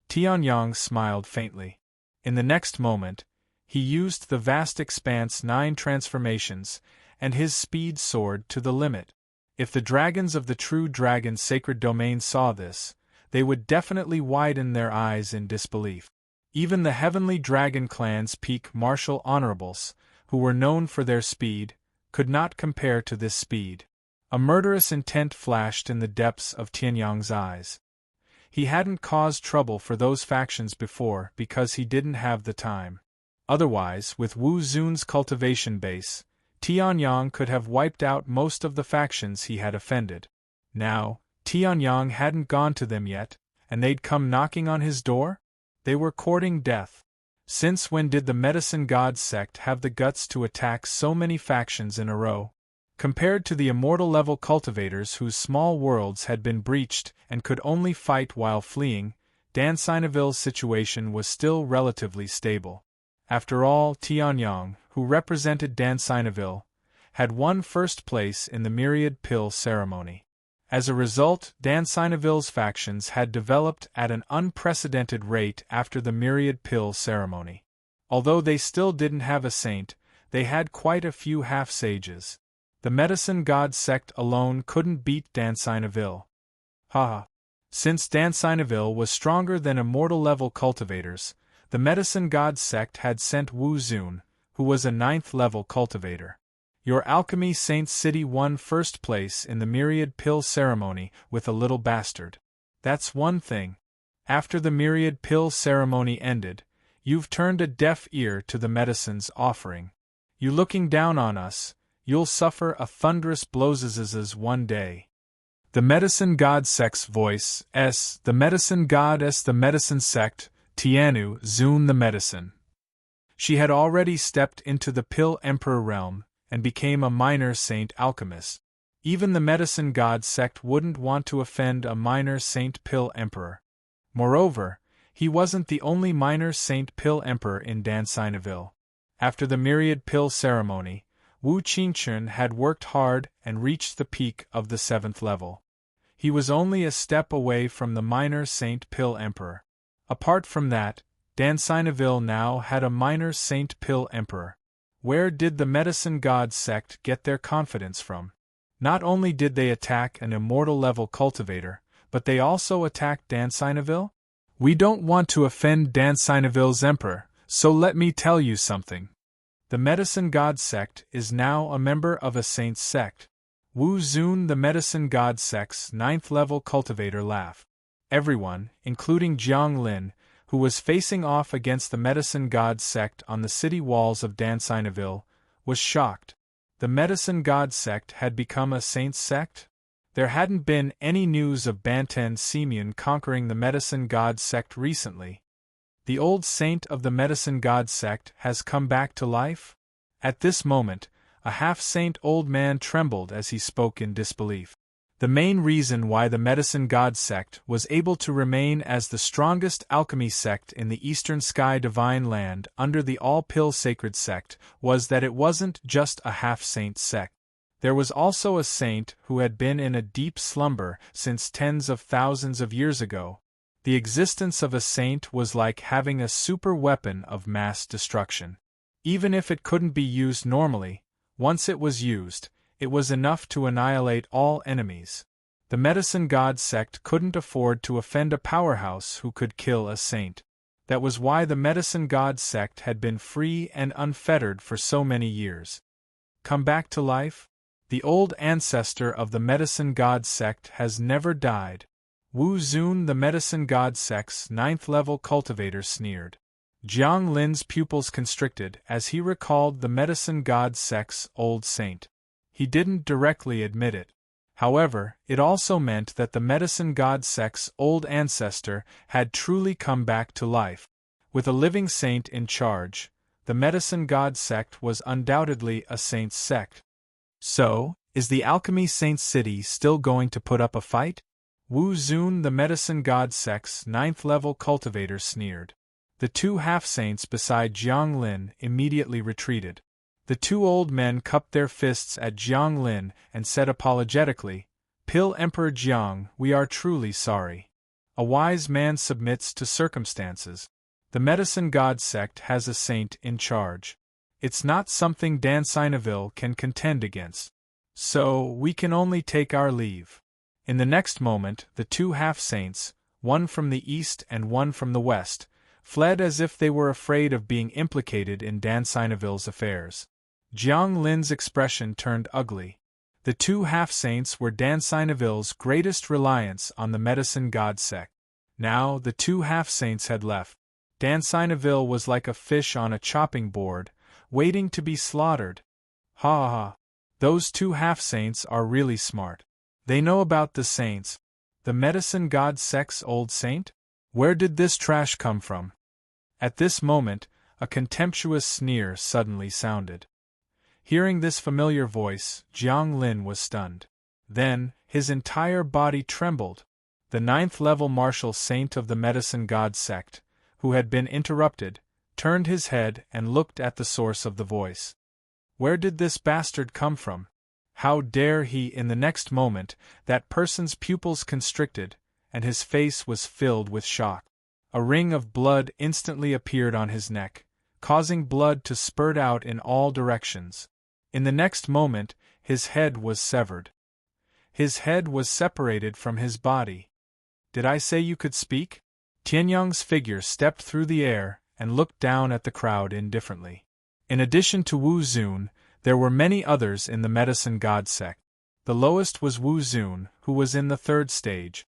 Tianyang smiled faintly. In the next moment, he used the vast expanse 9 transformations, and his speed soared to the limit. If the dragons of the true dragon sacred domain saw this, they would definitely widen their eyes in disbelief. Even the heavenly dragon clan's peak martial honorables, who were known for their speed, could not compare to this speed. A murderous intent flashed in the depths of Tianyang's eyes. He hadn't caused trouble for those factions before because he didn't have the time. Otherwise, with Wu Zun's cultivation base, Tianyang could have wiped out most of the factions he had offended. Now, Tianyang hadn't gone to them yet, and they'd come knocking on his door? They were courting death. Since when did the medicine god sect have the guts to attack so many factions in a row? Compared to the immortal level cultivators whose small worlds had been breached and could only fight while fleeing, Dansinaville's situation was still relatively stable. After all, Tianyang, who represented Dansinaville, had won first place in the Myriad Pill ceremony. As a result, Dansinaville's factions had developed at an unprecedented rate after the Myriad Pill ceremony. Although they still didn't have a saint, they had quite a few half-sages. The medicine god sect alone couldn't beat Dansinaville. Haha. Since Dansinaville was stronger than immortal-level cultivators, the medicine god sect had sent Wu Zun, who was a 9th-level cultivator. Your alchemy saint city won first place in the Myriad Pill ceremony with a little bastard. That's one thing. After the Myriad Pill ceremony ended, you've turned a deaf ear to the medicine's offering. You looking down on us, you'll suffer a thunderous blowzzzz one day. The medicine god sect's voice, the medicine god the medicine sect, Tianu Zun the medicine. She had already stepped into the Pill Emperor realm, and became a minor saint alchemist. Even the medicine god sect wouldn't want to offend a minor saint Pill Emperor. Moreover, he wasn't the only minor saint Pill Emperor in Dansinaville. After the Myriad Pill ceremony, Wu Qingchun had worked hard and reached the peak of the 7th level. He was only a step away from the minor saint Pill Emperor. Apart from that, Dansinaville now had a minor saint Pill Emperor. Where did the medicine god sect get their confidence from? Not only did they attack an immortal-level cultivator, but they also attacked Dansinaville? We don't want to offend Dansinaville's emperor, so let me tell you something. The medicine god sect is now a member of a saint's sect. Wu Zun, the medicine god sect's 9th-level cultivator, laughed. Everyone, including Jiang Lin, who was facing off against the medicine god sect on the city walls of Dansinaville, was shocked. The medicine god sect had become a saint's sect? There hadn't been any news of Bantan Simeon conquering the medicine god sect recently. The old saint of the medicine god sect has come back to life? At this moment, a half-saint old man trembled as he spoke in disbelief. The main reason why the medicine god sect was able to remain as the strongest alchemy sect in the eastern sky divine land under the all-pill sacred sect was that it wasn't just a half-saint sect. There was also a saint who had been in a deep slumber since tens of thousands of years ago. The existence of a saint was like having a super weapon of mass destruction. Even if it couldn't be used normally, once it was used, it was enough to annihilate all enemies. The medicine god sect couldn't afford to offend a powerhouse who could kill a saint. That was why the medicine god sect had been free and unfettered for so many years. Come back to life? The old ancestor of the medicine god sect has never died. Wu Zun, the medicine god sect's 9th-level cultivator, sneered. Jiang Lin's pupils constricted as he recalled the medicine god sect's old saint. He didn't directly admit it. However, it also meant that the medicine god sect's old ancestor had truly come back to life. With a living saint in charge, the medicine god sect was undoubtedly a saint's sect. So, is the alchemy saint city still going to put up a fight? Wu Zun, the medicine god sect's 9th-level cultivator, sneered. The two half-saints beside Jiang Lin immediately retreated. The two old men cupped their fists at Jiang Lin and said apologetically, "Pill Emperor Jiang, we are truly sorry. A wise man submits to circumstances. The medicine god sect has a saint in charge. It's not something Dansinaville can contend against. So, we can only take our leave." In the next moment, the two half-saints, one from the east and one from the west, fled as if they were afraid of being implicated in Dansinaville's affairs. Jiang Lin's expression turned ugly. The two half-saints were Dansinaville's greatest reliance on the medicine god sect. Now the two half-saints had left. Dansinaville was like a fish on a chopping board, waiting to be slaughtered. Ha ha ha. Those two half-saints are really smart. They know about the saints. The medicine god sect's old saint? Where did this trash come from? At this moment, a contemptuous sneer suddenly sounded. Hearing this familiar voice, Jiang Lin was stunned. Then, his entire body trembled. The 9th-level martial saint of the medicine god sect, who had been interrupted, turned his head and looked at the source of the voice. Where did this bastard come from? How dare he? In the next moment, that person's pupils constricted, and his face was filled with shock. A ring of blood instantly appeared on his neck, causing blood to spurt out in all directions. In the next moment, his head was severed. His head was separated from his body. Did I say you could speak? Tianyang's figure stepped through the air and looked down at the crowd indifferently. In addition to Wu Zun, there were many others in the medicine god sect. The lowest was Wu Zun, who was in the 3rd stage.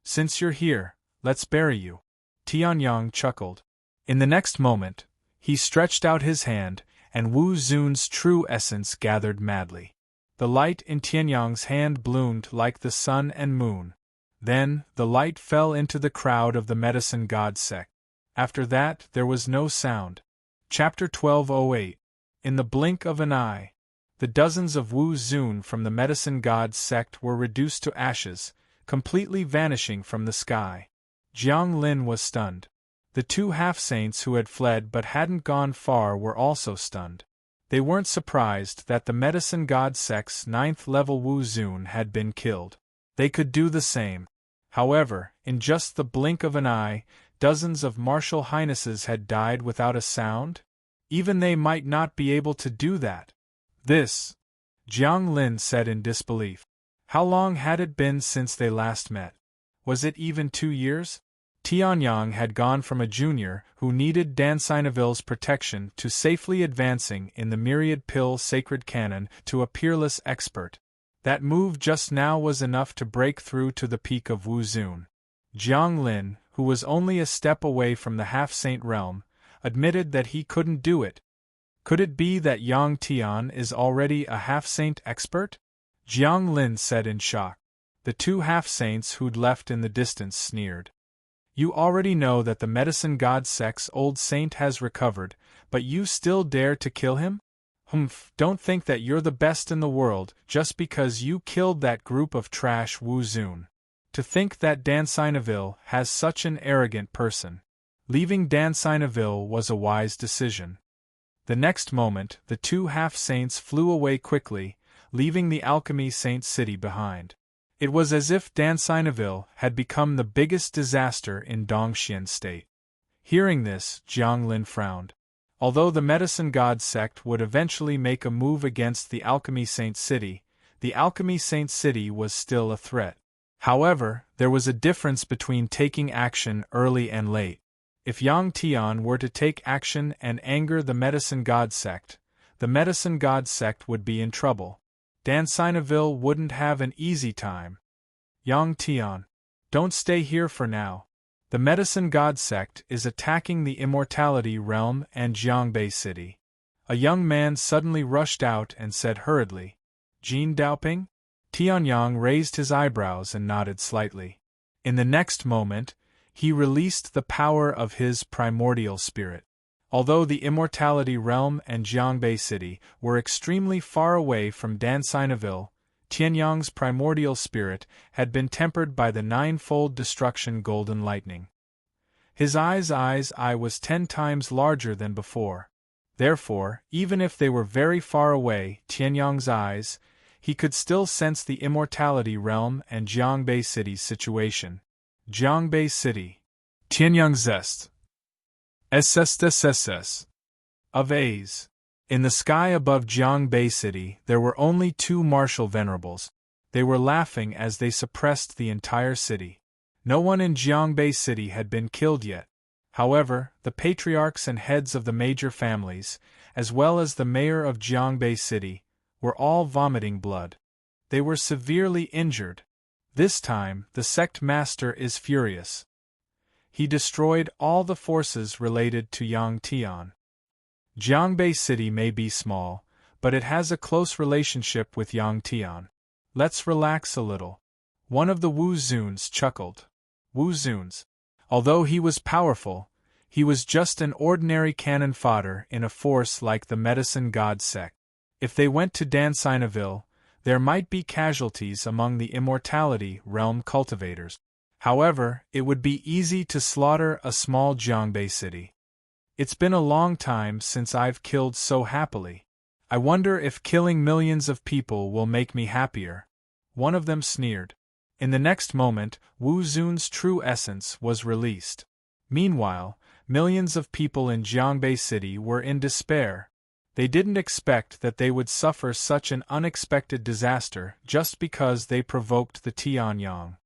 "Since you're here, let's bury you." Tianyang chuckled. In the next moment, he stretched out his hand, and Wu Zun's true essence gathered madly. The light in Tianyang's hand bloomed like the sun and moon. Then, the light fell into the crowd of the medicine god sect. After that, there was no sound. Chapter 1208. In the blink of an eye, the dozens of Wu Zun from the medicine god sect were reduced to ashes, completely vanishing from the sky. Jiang Lin was stunned. The two half-saints who had fled but hadn't gone far were also stunned. They weren't surprised that the medicine god sect's 9th-level Wu Zun had been killed. They could do the same. However, in just the blink of an eye, dozens of martial highnesses had died without a sound? Even they might not be able to do that. This, Jiang Lin said in disbelief. How long had it been since they last met? Was it even 2 years? Tianyang had gone from a junior who needed Dansinaville's protection to safely advancing in the myriad pill sacred canon to a peerless expert. That move just now was enough to break through to the peak of Wu Zun. Jiang Lin, who was only a step away from the half-saint realm, admitted that he couldn't do it. Could it be that Yang Tian is already a half-saint expert? Jiang Lin said in shock. The two half-saints who'd left in the distance sneered. You already know that the medicine god Sek's old saint has recovered, but you still dare to kill him? Humph, don't think that you're the best in the world just because you killed that group of trash Wu Zun. To think that Danseineville has such an arrogant person. Leaving Danseineville was a wise decision. The next moment, the two half-saints flew away quickly, leaving the Alchemy Saint City behind. It was as if Danseineville had become the biggest disaster in Dongxian State. Hearing this, Jiang Lin frowned. Although the medicine god sect would eventually make a move against the Alchemy Saint City, the Alchemy Saint City was still a threat. However, there was a difference between taking action early and late. If Yang Tian were to take action and anger the medicine god sect, the medicine god sect would be in trouble. Danseineville wouldn't have an easy time. Yang Tian, don't stay here for now. The medicine god sect is attacking the immortality realm and Jiangbei City. A young man suddenly rushed out and said hurriedly, Jin Daoping? Tianyang raised his eyebrows and nodded slightly. In the next moment, he released the power of his primordial spirit. Although the immortality realm and Jiangbei City were extremely far away from Danseineville, Tianyang's primordial spirit had been tempered by the ninefold destruction golden lightning. His eye was 10 times larger than before. Therefore, even if they were very far away, Tianyang's eyes, he could still sense the immortality realm and Jiangbei City's situation. Jiangbei City. Tianyang Zest. SSSSS. Of A's. In the sky above Jiangbei City, there were only 2 martial venerables. They were laughing as they suppressed the entire city. No one in Jiangbei City had been killed yet. However, the patriarchs and heads of the major families, as well as the mayor of Jiangbei City, were all vomiting blood. They were severely injured. This time, the sect master is furious. He destroyed all the forces related to Yang Tian. Jiangbei City may be small, but it has a close relationship with Yang Tian. Let's relax a little. One of the Wu Zuns chuckled. Wu Zuns. Although he was powerful, he was just an ordinary cannon fodder in a force like the medicine god sect. If they went to Danseineville, there might be casualties among the immortality realm cultivators. However, it would be easy to slaughter a small Jiangbei city. It's been a long time since I've killed so happily. I wonder if killing millions of people will make me happier. One of them sneered. In the next moment, Wu Zun's true essence was released. Meanwhile, millions of people in Jiangbei City were in despair. They didn't expect that they would suffer such an unexpected disaster just because they provoked the Tianyang.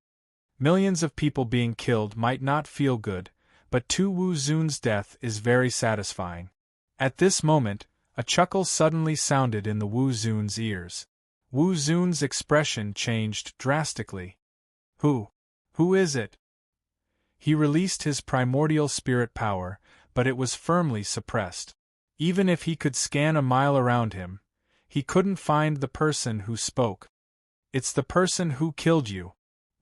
Millions of people being killed might not feel good, but Tu Wu Zun's death is very satisfying. At this moment, a chuckle suddenly sounded in the Wu Zun's ears. Wu Zun's expression changed drastically. Who is it? He released his primordial spirit power, but it was firmly suppressed. Even if he could scan a mile around him, he couldn't find the person who spoke. It's the person who killed you.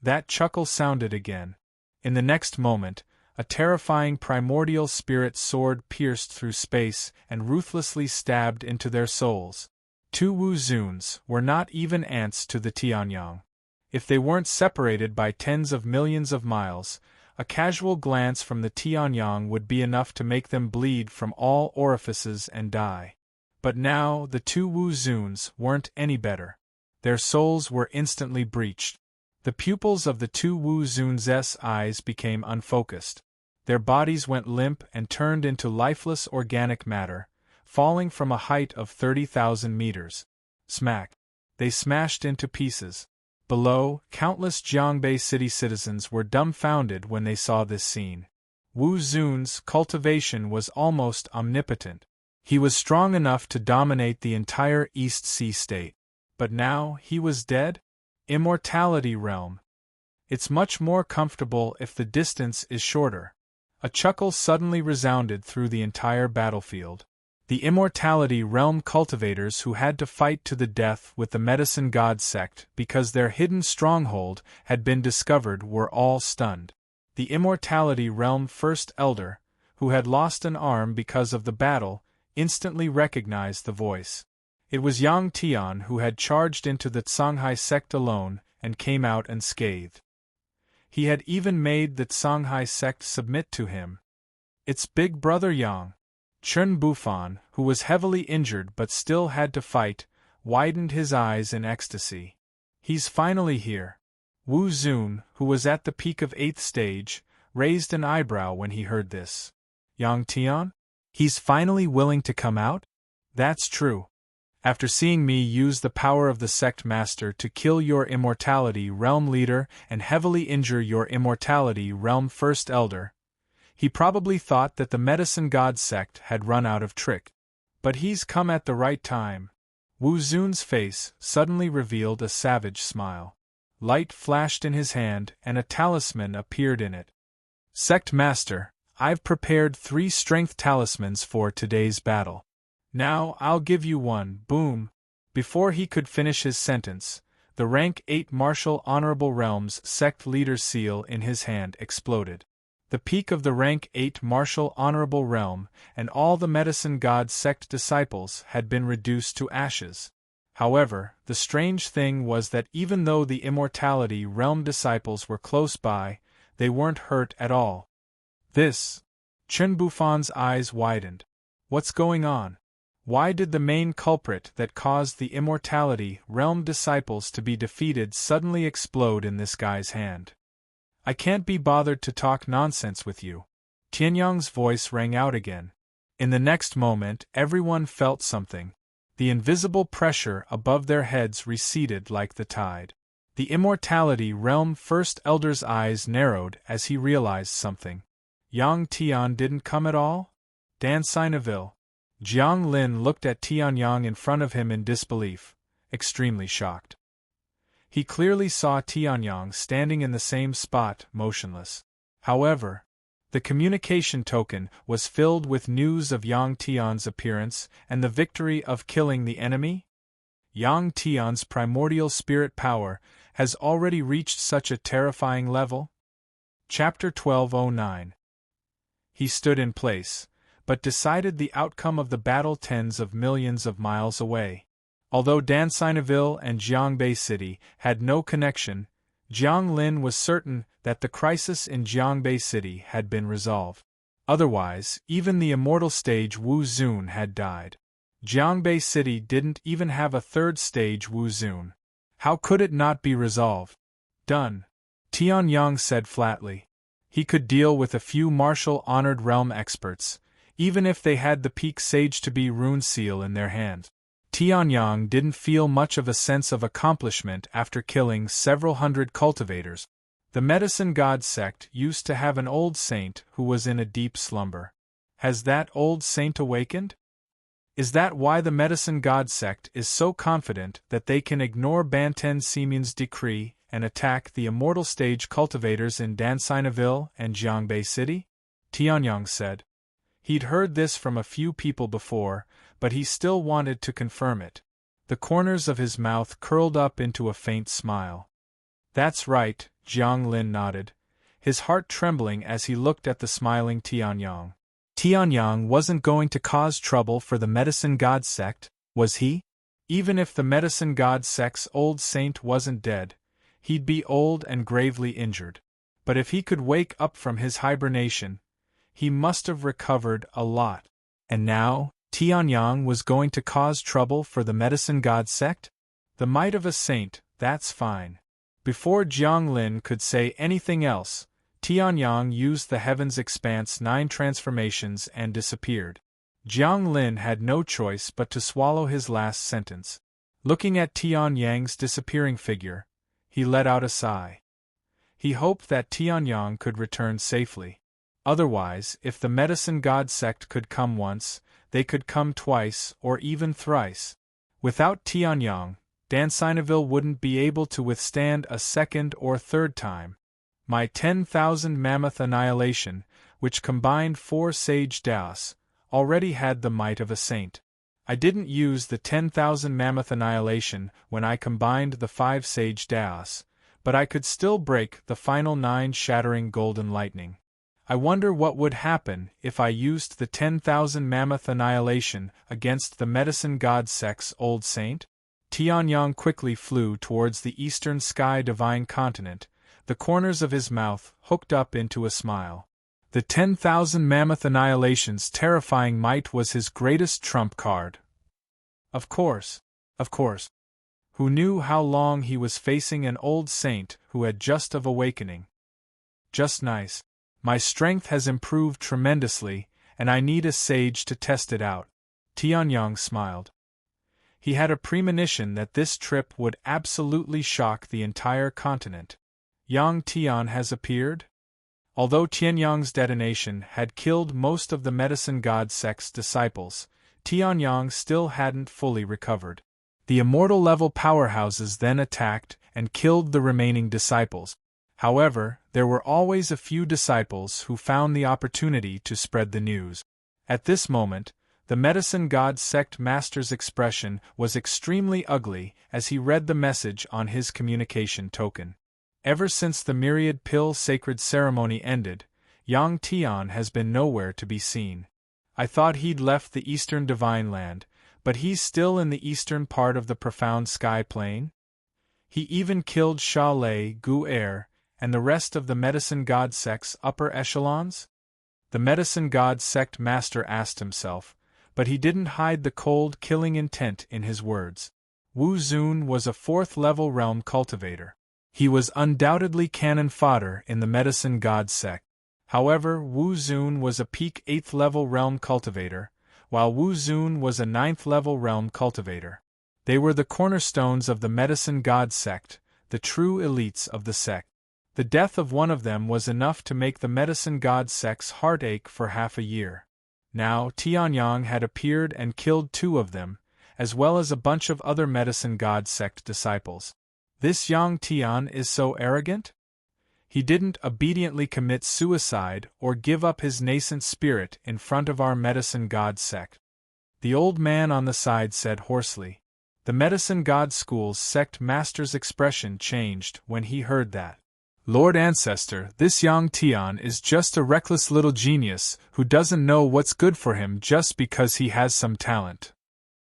That chuckle sounded again. In the next moment, a terrifying primordial spirit sword pierced through space and ruthlessly stabbed into their souls. Two Wu Zuns were not even ants to the Tianyang. If they weren't separated by tens of millions of miles, a casual glance from the Tianyang would be enough to make them bleed from all orifices and die. But now the two Wu Zuns weren't any better. Their souls were instantly breached. The pupils of the two Wu Zuns' eyes became unfocused. Their bodies went limp and turned into lifeless organic matter, falling from a height of 30,000 meters. Smack! They smashed into pieces. Below, countless Jiangbei City citizens were dumbfounded when they saw this scene. Wu Zun's cultivation was almost omnipotent. He was strong enough to dominate the entire East Sea state. But now he was dead? Immortality realm. It's much more comfortable if the distance is shorter. A chuckle suddenly resounded through the entire battlefield. The Immortality Realm cultivators who had to fight to the death with the Medicine God sect because their hidden stronghold had been discovered were all stunned. The Immortality Realm First Elder, who had lost an arm because of the battle, instantly recognized the voice. It was Yang Tian, who had charged into the Songhai sect alone and came out unscathed. He had even made the Songhai sect submit to him. It's Big Brother Yang. Chen Bufan, who was heavily injured but still had to fight, widened his eyes in ecstasy. He's finally here. Wu Zun, who was at the peak of 8th stage, raised an eyebrow when he heard this. Yang Tian? He's finally willing to come out? That's true. After seeing me use the power of the sect master to kill your Immortality Realm leader and heavily injure your Immortality Realm First Elder, he probably thought that the Medicine God sect had run out of trick. But he's come at the right time. Wu Zun's face suddenly revealed a savage smile. Light flashed in his hand and a talisman appeared in it. Sect Master, I've prepared 3 strength talismans for today's battle. Now I'll give you one. Boom! Before he could finish his sentence, the rank 8 Martial Honorable Realms sect leader's seal in his hand exploded. The peak of the rank 8 Martial Honorable Realm and all the Medicine God sect disciples had been reduced to ashes. However, the strange thing was that even though the Immortality Realm disciples were close by, they weren't hurt at all. This. Chen Bufan's eyes widened. What's going on? Why did the main culprit that caused the Immortality Realm disciples to be defeated suddenly explode in this guy's hand? I can't be bothered to talk nonsense with you. Tianyang's voice rang out again. In the next moment, everyone felt something. The invisible pressure above their heads receded like the tide. The Immortality Realm First Elder's eyes narrowed as he realized something. Yang Tian didn't come at all? Dan Sinaville. Jiang Lin looked at Tianyang in front of him in disbelief, extremely shocked. He clearly saw Tianyang standing in the same spot, motionless. However, the communication token was filled with news of Yang Tian's appearance and the victory of killing the enemy. Yang Tian's primordial spirit power has already reached such a terrifying level. Chapter 1209. He stood in place, but decided the outcome of the battle tens of millions of miles away. Although Dansinaville and Jiangbei City had no connection, Jiang Lin was certain that the crisis in Jiangbei City had been resolved. Otherwise, even the immortal stage Wu Zun had died. Jiangbei City didn't even have a 3rd stage Wu Zun. How could it not be resolved? Done. Tianyang said flatly. He could deal with a few martial honored realm experts, even if they had the peak sage to be rune seal in their hand. Tianyang didn't feel much of a sense of accomplishment after killing several hundred cultivators. The Medicine God sect used to have an old saint who was in a deep slumber. Has that old saint awakened? Is that why the Medicine God sect is so confident that they can ignore Banten Simin's decree and attack the immortal stage cultivators in Dansinaville and Jiangbei City? Tianyang said. He'd heard this from a few people before, but he still wanted to confirm it. The corners of his mouth curled up into a faint smile. That's right, Jiang Lin nodded, his heart trembling as he looked at the smiling Tianyang. Tianyang wasn't going to cause trouble for the Medicine God sect, was he? Even if the Medicine God sect's old saint wasn't dead, he'd be old and gravely injured. But if he could wake up from his hibernation, he must have recovered a lot. And now, Tianyang was going to cause trouble for the Medicine God sect? The might of a saint, that's fine. Before Jiang Lin could say anything else, Tianyang used the Heaven's Expanse 9 transformations and disappeared. Jiang Lin had no choice but to swallow his last sentence. Looking at Tianyang's disappearing figure, he let out a sigh. He hoped that Tianyang could return safely. Otherwise, if the Medicine God sect could come once, they could come twice or even thrice. Without Tianyang, Dancineville wouldn't be able to withstand a second or third time. My 10,000 mammoth annihilation, which combined 4 sage daos, already had the might of a saint. I didn't use the 10,000 mammoth annihilation when I combined the 5 sage daos, but I could still break the final 9 shattering golden lightning. I wonder what would happen if I used the 10,000 mammoth annihilation against the medicine god Sek's old saint? Tianyang quickly flew towards the eastern sky divine continent, the corners of his mouth hooked up into a smile. The 10,000 mammoth annihilation's terrifying might was his greatest trump card. Of course. Who knew how long he was facing an old saint who had just of awakening? Just nice. My strength has improved tremendously, and I need a sage to test it out. Tianyang smiled. He had a premonition that this trip would absolutely shock the entire continent. Yang Tian has appeared? Although Tianyang's detonation had killed most of the medicine god Sek's disciples, Tianyang still hadn't fully recovered. The immortal level powerhouses then attacked and killed the remaining disciples. However, there were always a few disciples who found the opportunity to spread the news. At this moment, the medicine god sect master's expression was extremely ugly as he read the message on his communication token. Ever since the myriad pill sacred ceremony ended, Yang Tian has been nowhere to be seen. I thought he'd left the eastern divine land, but he's still in the eastern part of the profound sky plane? He even killed Sha Lei Gu Er and the rest of the medicine god sect's upper echelons? The medicine god sect master asked himself, but he didn't hide the cold killing intent in his words. Wu Zun was a 4th-level realm cultivator. He was undoubtedly cannon fodder in the medicine god sect. However, Wu Zun was a peak 8th-level realm cultivator, while Wu Zun was a 9th-level realm cultivator. They were the cornerstones of the medicine god sect, the true elites of the sect. The death of one of them was enough to make the medicine god sect's heart ache for half a year. Now Tianyang had appeared and killed 2 of them, as well as a bunch of other medicine god sect disciples. This Yang Tian is so arrogant? He didn't obediently commit suicide or give up his nascent spirit in front of our medicine god sect. The old man on the side said hoarsely. The medicine god school's sect master's expression changed when he heard that. Lord Ancestor, this Yang Tian is just a reckless little genius who doesn't know what's good for him just because he has some talent.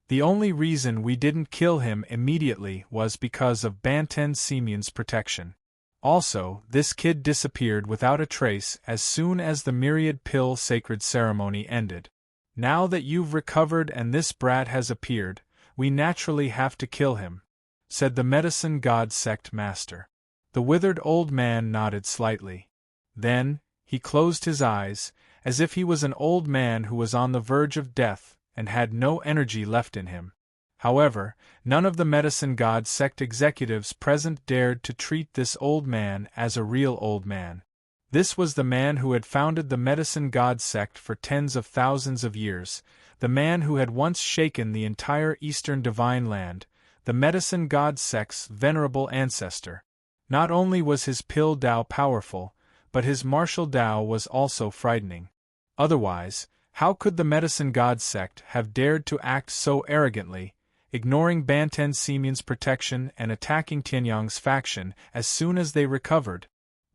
The only reason we didn't kill him immediately was because of Banten Simeon's protection. Also, this kid disappeared without a trace as soon as the myriad pill sacred ceremony ended. Now that you've recovered and this brat has appeared, we naturally have to kill him, said the medicine god sect master. The withered old man nodded slightly. Then, he closed his eyes, as if he was an old man who was on the verge of death and had no energy left in him. However, none of the medicine god sect executives present dared to treat this old man as a real old man. This was the man who had founded the medicine god sect for tens of thousands of years, the man who had once shaken the entire eastern divine land, the medicine god sect's venerable ancestor. Not only was his pill Dao powerful, but his martial Dao was also frightening. Otherwise, how could the medicine god sect have dared to act so arrogantly, ignoring Banten Simeon's protection and attacking Tianyang's faction as soon as they recovered?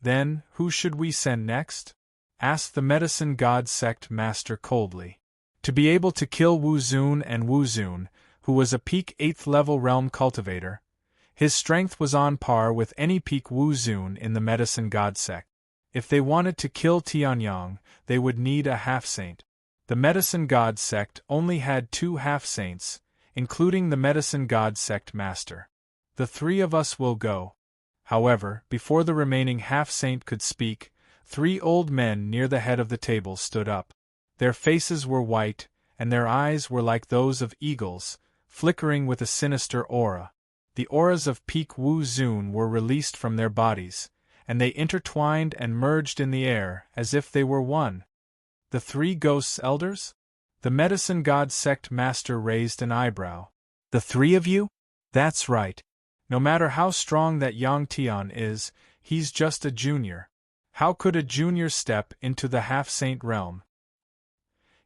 Then, who should we send next? Asked the medicine god sect master coldly. To be able to kill Wu Zun and Wu Zun, who was a peak 8th-level realm cultivator, his strength was on par with any peak Wu Zun in the medicine god sect. If they wanted to kill Tianyang, they would need a half-saint. The medicine god sect only had 2 half-saints, including the medicine god sect master. The 3 of us will go. However, before the remaining half-saint could speak, 3 old men near the head of the table stood up. Their faces were white, and their eyes were like those of eagles, flickering with a sinister aura. The auras of peak Wu Zun were released from their bodies, and they intertwined and merged in the air as if they were one. The 3 ghosts' elders? The medicine god sect master raised an eyebrow. The 3 of you? That's right. No matter how strong that Yang Tian is, he's just a junior. How could a junior step into the half-saint realm?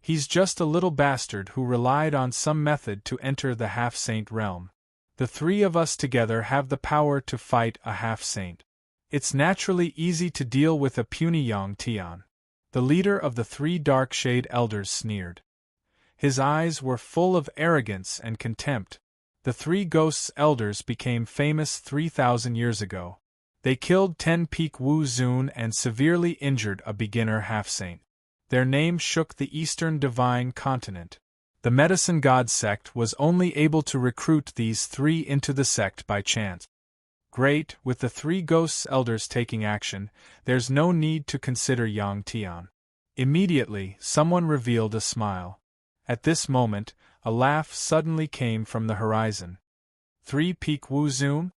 He's just a little bastard who relied on some method to enter the half-saint realm. The three of us together have the power to fight a half-saint. It's naturally easy to deal with a puny Yang Tian. The leader of the three dark shade elders sneered. His eyes were full of arrogance and contempt. The three ghosts elders became famous 3,000 years ago. They killed 10 Peak Wu Zun and severely injured a beginner half-saint. Their name shook the Eastern Divine Continent. The Medicine God sect was only able to recruit these three into the sect by chance. Great, with the three ghosts elders taking action, there's no need to consider Yang Tian. Immediately, someone revealed a smile. At this moment, a laugh suddenly came from the horizon. 3 Peak Wu Zun?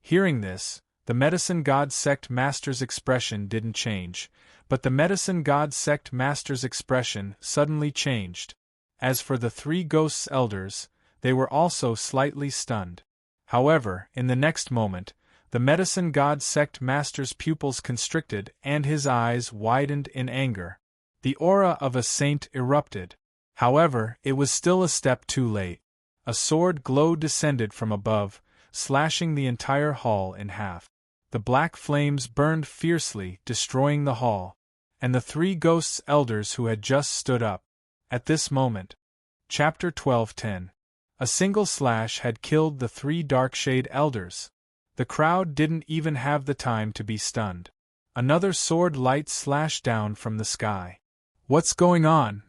Hearing this, the Medicine God sect master's expression didn't change, but the Medicine God sect master's expression suddenly changed. As for the three ghosts elders, they were also slightly stunned. However, in the next moment, the Medicine God sect master's pupils constricted and his eyes widened in anger. The aura of a saint erupted. However, it was still a step too late. A sword glow descended from above, slashing the entire hall in half. The black flames burned fiercely, destroying the hall, and the three ghosts elders who had just stood up. At this moment, Chapter 12:10. A single slash had killed the three dark shade elders. The crowd didn't even have the time to be stunned. Another sword light slashed down from the sky. What's going on?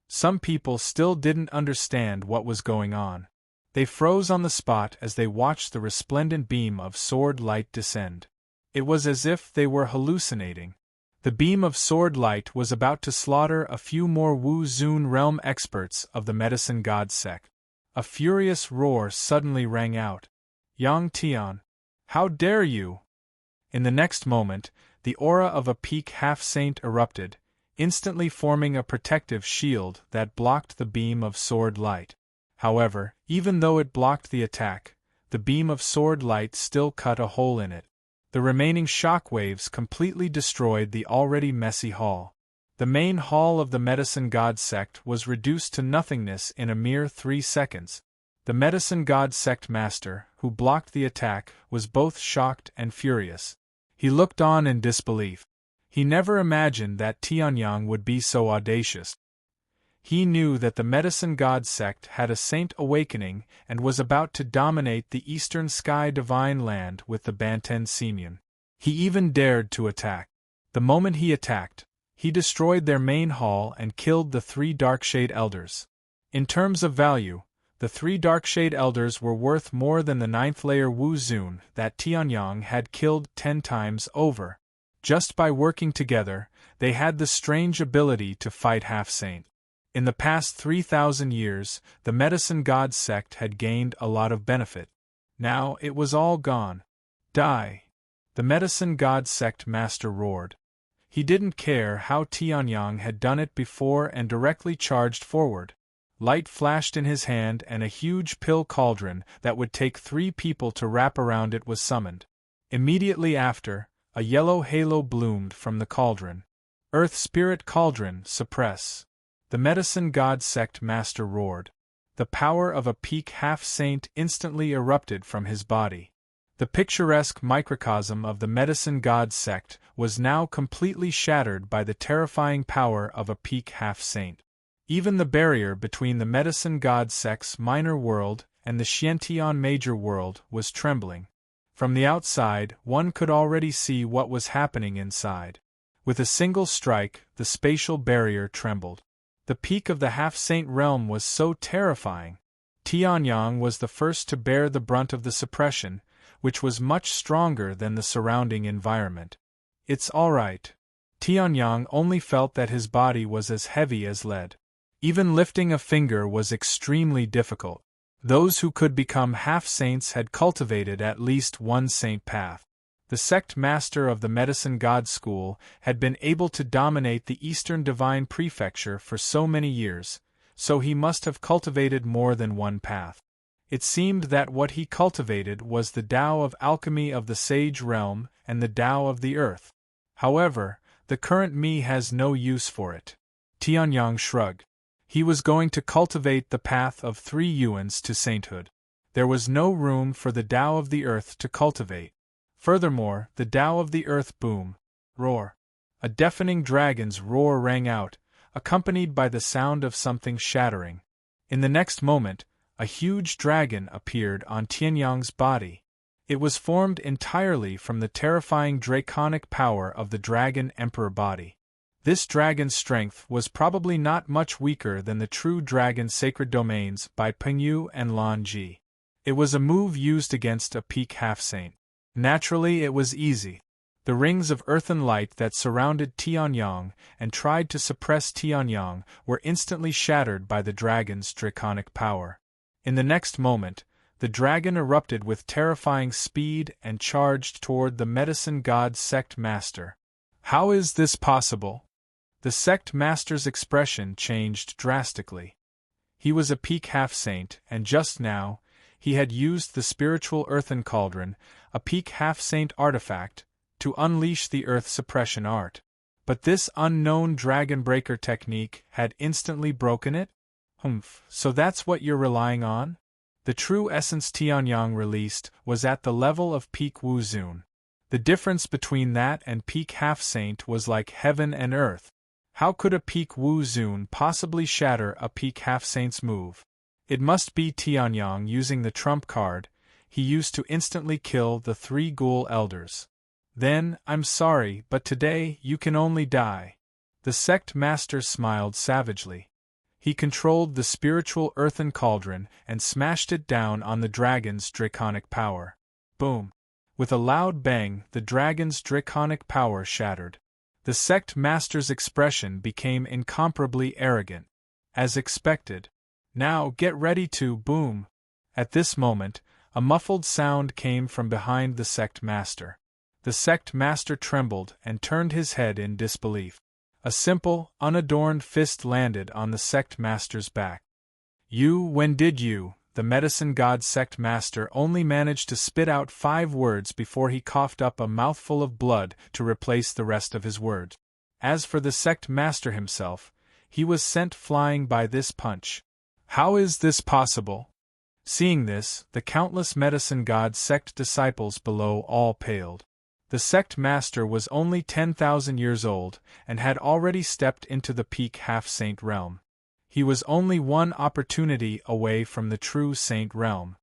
Some people still didn't understand what was going on. They froze on the spot as they watched the resplendent beam of sword light descend. It was as if they were hallucinating. The beam of sword light was about to slaughter a few more Wu Zun realm experts of the Medicine God sect. A furious roar suddenly rang out. Yang Tian, how dare you! In the next moment, the aura of a peak half-saint erupted, instantly forming a protective shield that blocked the beam of sword light. However, even though it blocked the attack, the beam of sword light still cut a hole in it. The remaining shockwaves completely destroyed the already messy hall. The main hall of the Medicine God sect was reduced to nothingness in a mere 3 seconds. The Medicine God sect master, who blocked the attack, was both shocked and furious. He looked on in disbelief. He never imagined that Tianyang would be so audacious. He knew that the Medicine God sect had a saint awakening and was about to dominate the Eastern Sky Divine Land with the Banten Semyon. He even dared to attack. The moment he attacked, he destroyed their main hall and killed the three Darkshade Elders. In terms of value, the three Darkshade Elders were worth more than the 9th layer Wu Zun that Tianyang had killed 10 times over. Just by working together, they had the strange ability to fight half-saint. In the past 3,000 years, the Medicine God sect had gained a lot of benefit. Now it was all gone. Die! The Medicine God sect master roared. He didn't care how Tianyang had done it before and directly charged forward. Light flashed in his hand and a huge pill cauldron that would take 3 people to wrap around it was summoned. Immediately after, a yellow halo bloomed from the cauldron. Earth Spirit Cauldron, suppress! The Medicine God sect master roared. The power of a peak half-saint instantly erupted from his body. The picturesque microcosm of the Medicine God sect was now completely shattered by the terrifying power of a peak half-saint. Even the barrier between the Medicine God sect's minor world and the Xiantian major world was trembling. From the outside, one could already see what was happening inside. With a single strike, the spatial barrier trembled. The peak of the half-saint realm was so terrifying. Tianyang was the first to bear the brunt of the suppression, which was much stronger than the surrounding environment. It's all right. Tianyang only felt that his body was as heavy as lead. Even lifting a finger was extremely difficult. Those who could become half-saints had cultivated at least one saint path. The sect master of the Medicine God School had been able to dominate the Eastern Divine Prefecture for so many years, so he must have cultivated more than one path. It seemed that what he cultivated was the Tao of alchemy of the sage realm and the Tao of the earth. However, the current me has no use for it. Tianyang shrugged. He was going to cultivate the path of 3 yuans to sainthood. There was no room for the Tao of the earth to cultivate. Furthermore, the Tao of the earth boom, roar. A deafening dragon's roar rang out, accompanied by the sound of something shattering. In the next moment, a huge dragon appeared on Tianyang's body. It was formed entirely from the terrifying draconic power of the Dragon Emperor body. This dragon's strength was probably not much weaker than the true dragon sacred domains by Pengyu and Lan Ji. It was a move used against a peak half-saint. Naturally, it was easy. The rings of earthen light that surrounded Tianyang and tried to suppress Tianyang were instantly shattered by the dragon's draconic power. In the next moment, the dragon erupted with terrifying speed and charged toward the medicine god sect master. How is this possible? The sect master's expression changed drastically. He was a peak half-saint, and just now, he had used the spiritual earthen cauldron, a peak half-saint artifact, to unleash the earth suppression art. But this unknown dragon breaker technique had instantly broken it? So that's what you're relying on? The true essence Tianyang released was at the level of peak Wu Zun. The difference between that and peak half-saint was like heaven and earth. How could a peak Wu Zun possibly shatter a peak half-saint's move? It must be Tianyang using the trump card. He used to instantly kill the 3 ghoul elders. Then, I'm sorry, but today you can only die. The sect master smiled savagely. He controlled the spiritual earthen cauldron and smashed it down on the dragon's draconic power. Boom! With a loud bang, the dragon's draconic power shattered. The sect master's expression became incomparably arrogant. As expected. Now get ready to boom! At this moment, a muffled sound came from behind the sect master. The sect master trembled and turned his head in disbelief. A simple, unadorned fist landed on the sect master's back. When did you, the medicine god sect master, only managed to spit out 5 words before he coughed up a mouthful of blood to replace the rest of his words. As for the sect master himself, he was sent flying by this punch. How is this possible? Seeing this, the countless medicine god sect disciples below all paled. The sect master was only 10,000 years old and had already stepped into the peak half-saint realm. He was only one opportunity away from the true saint realm.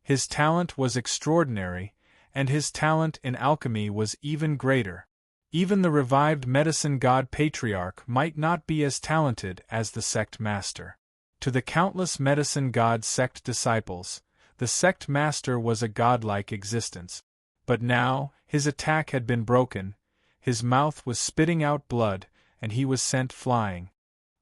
His talent was extraordinary, and his talent in alchemy was even greater. Even the revived medicine god patriarch might not be as talented as the sect master. To the countless medicine god sect disciples, the sect master was a godlike existence. But now, his attack had been broken, his mouth was spitting out blood, and he was sent flying.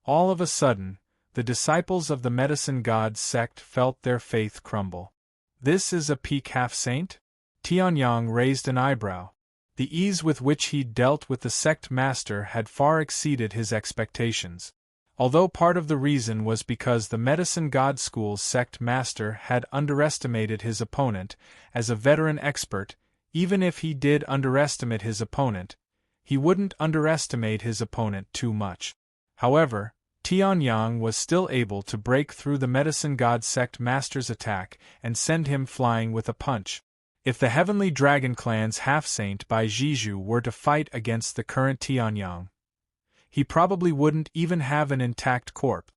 All of a sudden, the disciples of the medicine god sect felt their faith crumble. This is a peak half-saint? Tianyang raised an eyebrow. The ease with which he dealt with the sect master had far exceeded his expectations. Although part of the reason was because the medicine god school's sect master had underestimated his opponent, as a veteran expert, even if he did underestimate his opponent, he wouldn't underestimate his opponent too much. However, Tianyang was still able to break through the medicine god sect master's attack and send him flying with a punch. If the Heavenly Dragon Clan's half-saint Bai Jiju were to fight against the current Tianyang, he probably wouldn't even have an intact corpse.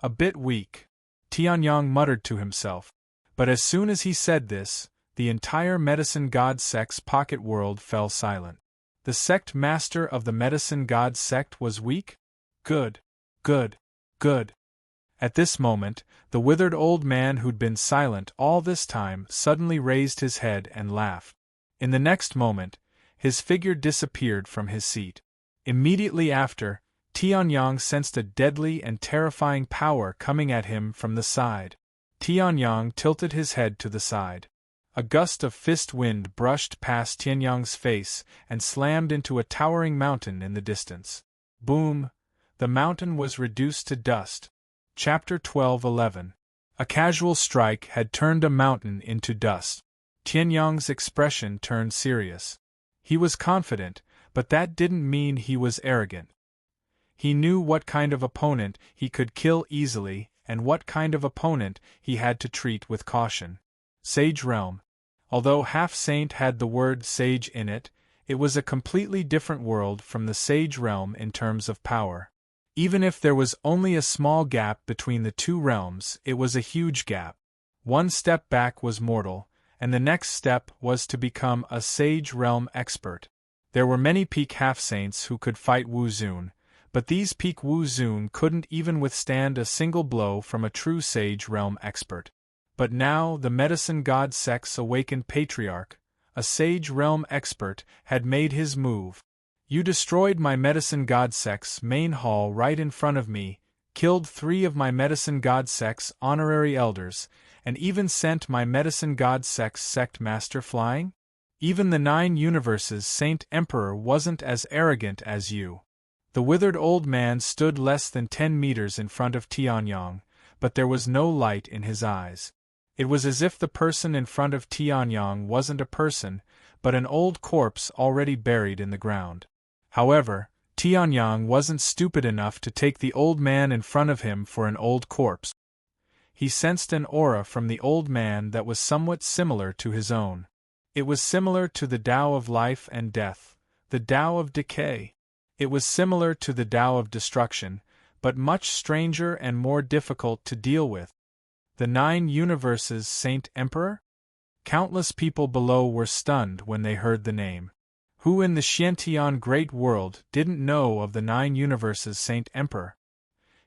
A bit weak, Tianyang muttered to himself. But as soon as he said this, the entire medicine god sect's pocket world fell silent. The sect master of the medicine god sect was weak? Good. Good. Good. At this moment, the withered old man who'd been silent all this time suddenly raised his head and laughed. In the next moment, his figure disappeared from his seat. Immediately after, Tianyang sensed a deadly and terrifying power coming at him from the side. Tianyang tilted his head to the side. A gust of fist wind brushed past Tianyang's face and slammed into a towering mountain in the distance. Boom! The mountain was reduced to dust. Chapter 12:11. A casual strike had turned a mountain into dust. Tianyang's expression turned serious. He was confident, but that didn't mean he was arrogant. He knew what kind of opponent he could kill easily and what kind of opponent he had to treat with caution. Sage Realm. Although half-saint had the word sage in it, it was a completely different world from the Sage Realm in terms of power. Even if there was only a small gap between the two realms, it was a huge gap. One step back was mortal, and the next step was to become a Sage Realm expert. There were many peak half-saints who could fight Wu Zun, but these peak Wu Zun couldn't even withstand a single blow from a true Sage Realm expert. But now the Medicine God Sex Awakened Patriarch, a Sage Realm expert, had made his move. You destroyed my Medicine God Sex main hall right in front of me, killed 3 of my Medicine God Sex honorary elders, and even sent my Medicine God Sex sect master flying? Even the 9 Universes Saint Emperor wasn't as arrogant as you. The withered old man stood less than 10 meters in front of Tianyang, but there was no light in his eyes. It was as if the person in front of Tianyang wasn't a person, but an old corpse already buried in the ground. However, Tianyang wasn't stupid enough to take the old man in front of him for an old corpse. He sensed an aura from the old man that was somewhat similar to his own. It was similar to the Tao of life and death, the Tao of decay. It was similar to the Tao of destruction, but much stranger and more difficult to deal with. The 9 Universes Saint Emperor? Countless people below were stunned when they heard the name. Who in the Xiantian Great World didn't know of the 9 Universes Saint Emperor?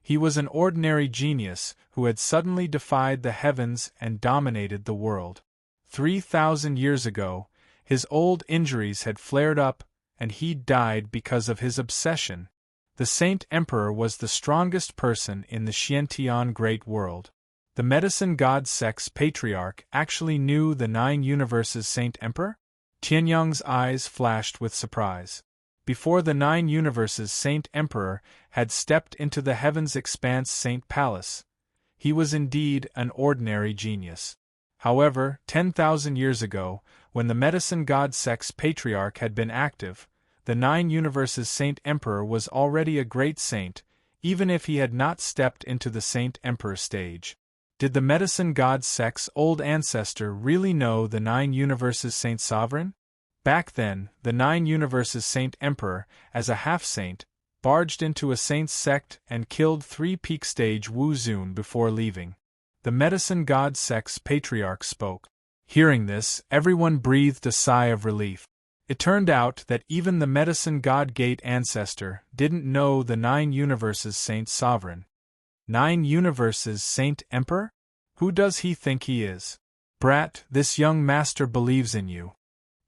He was an ordinary genius who had suddenly defied the heavens and dominated the world. 3,000 years ago, his old injuries had flared up, and he died because of his obsession. The Saint Emperor was the strongest person in the Xiantian Great World. The Medicine God Sex Patriarch actually knew the 9 Universes Saint Emperor? Tianyang's eyes flashed with surprise. Before the 9 Universes Saint Emperor had stepped into the Heaven's Expanse Saint Palace, he was indeed an ordinary genius. However, 10,000 years ago, when the Medicine God Sex Patriarch had been active, the 9 Universes Saint Emperor was already a great saint, even if he had not stepped into the Saint Emperor stage. Did the Medicine God Sex old ancestor really know the 9 Universes Saint Sovereign? Back then, the 9 Universes Saint Emperor, as a half-saint, barged into a saint's sect and killed 3 peak stage Wu Zun before leaving. The Medicine God Sex Patriarch spoke. Hearing this, everyone breathed a sigh of relief. It turned out that even the Medicine God Gate ancestor didn't know the 9 Universes Saint Sovereign. 9 Universes Saint Emperor? Who does he think he is? Brat, this young master believes in you.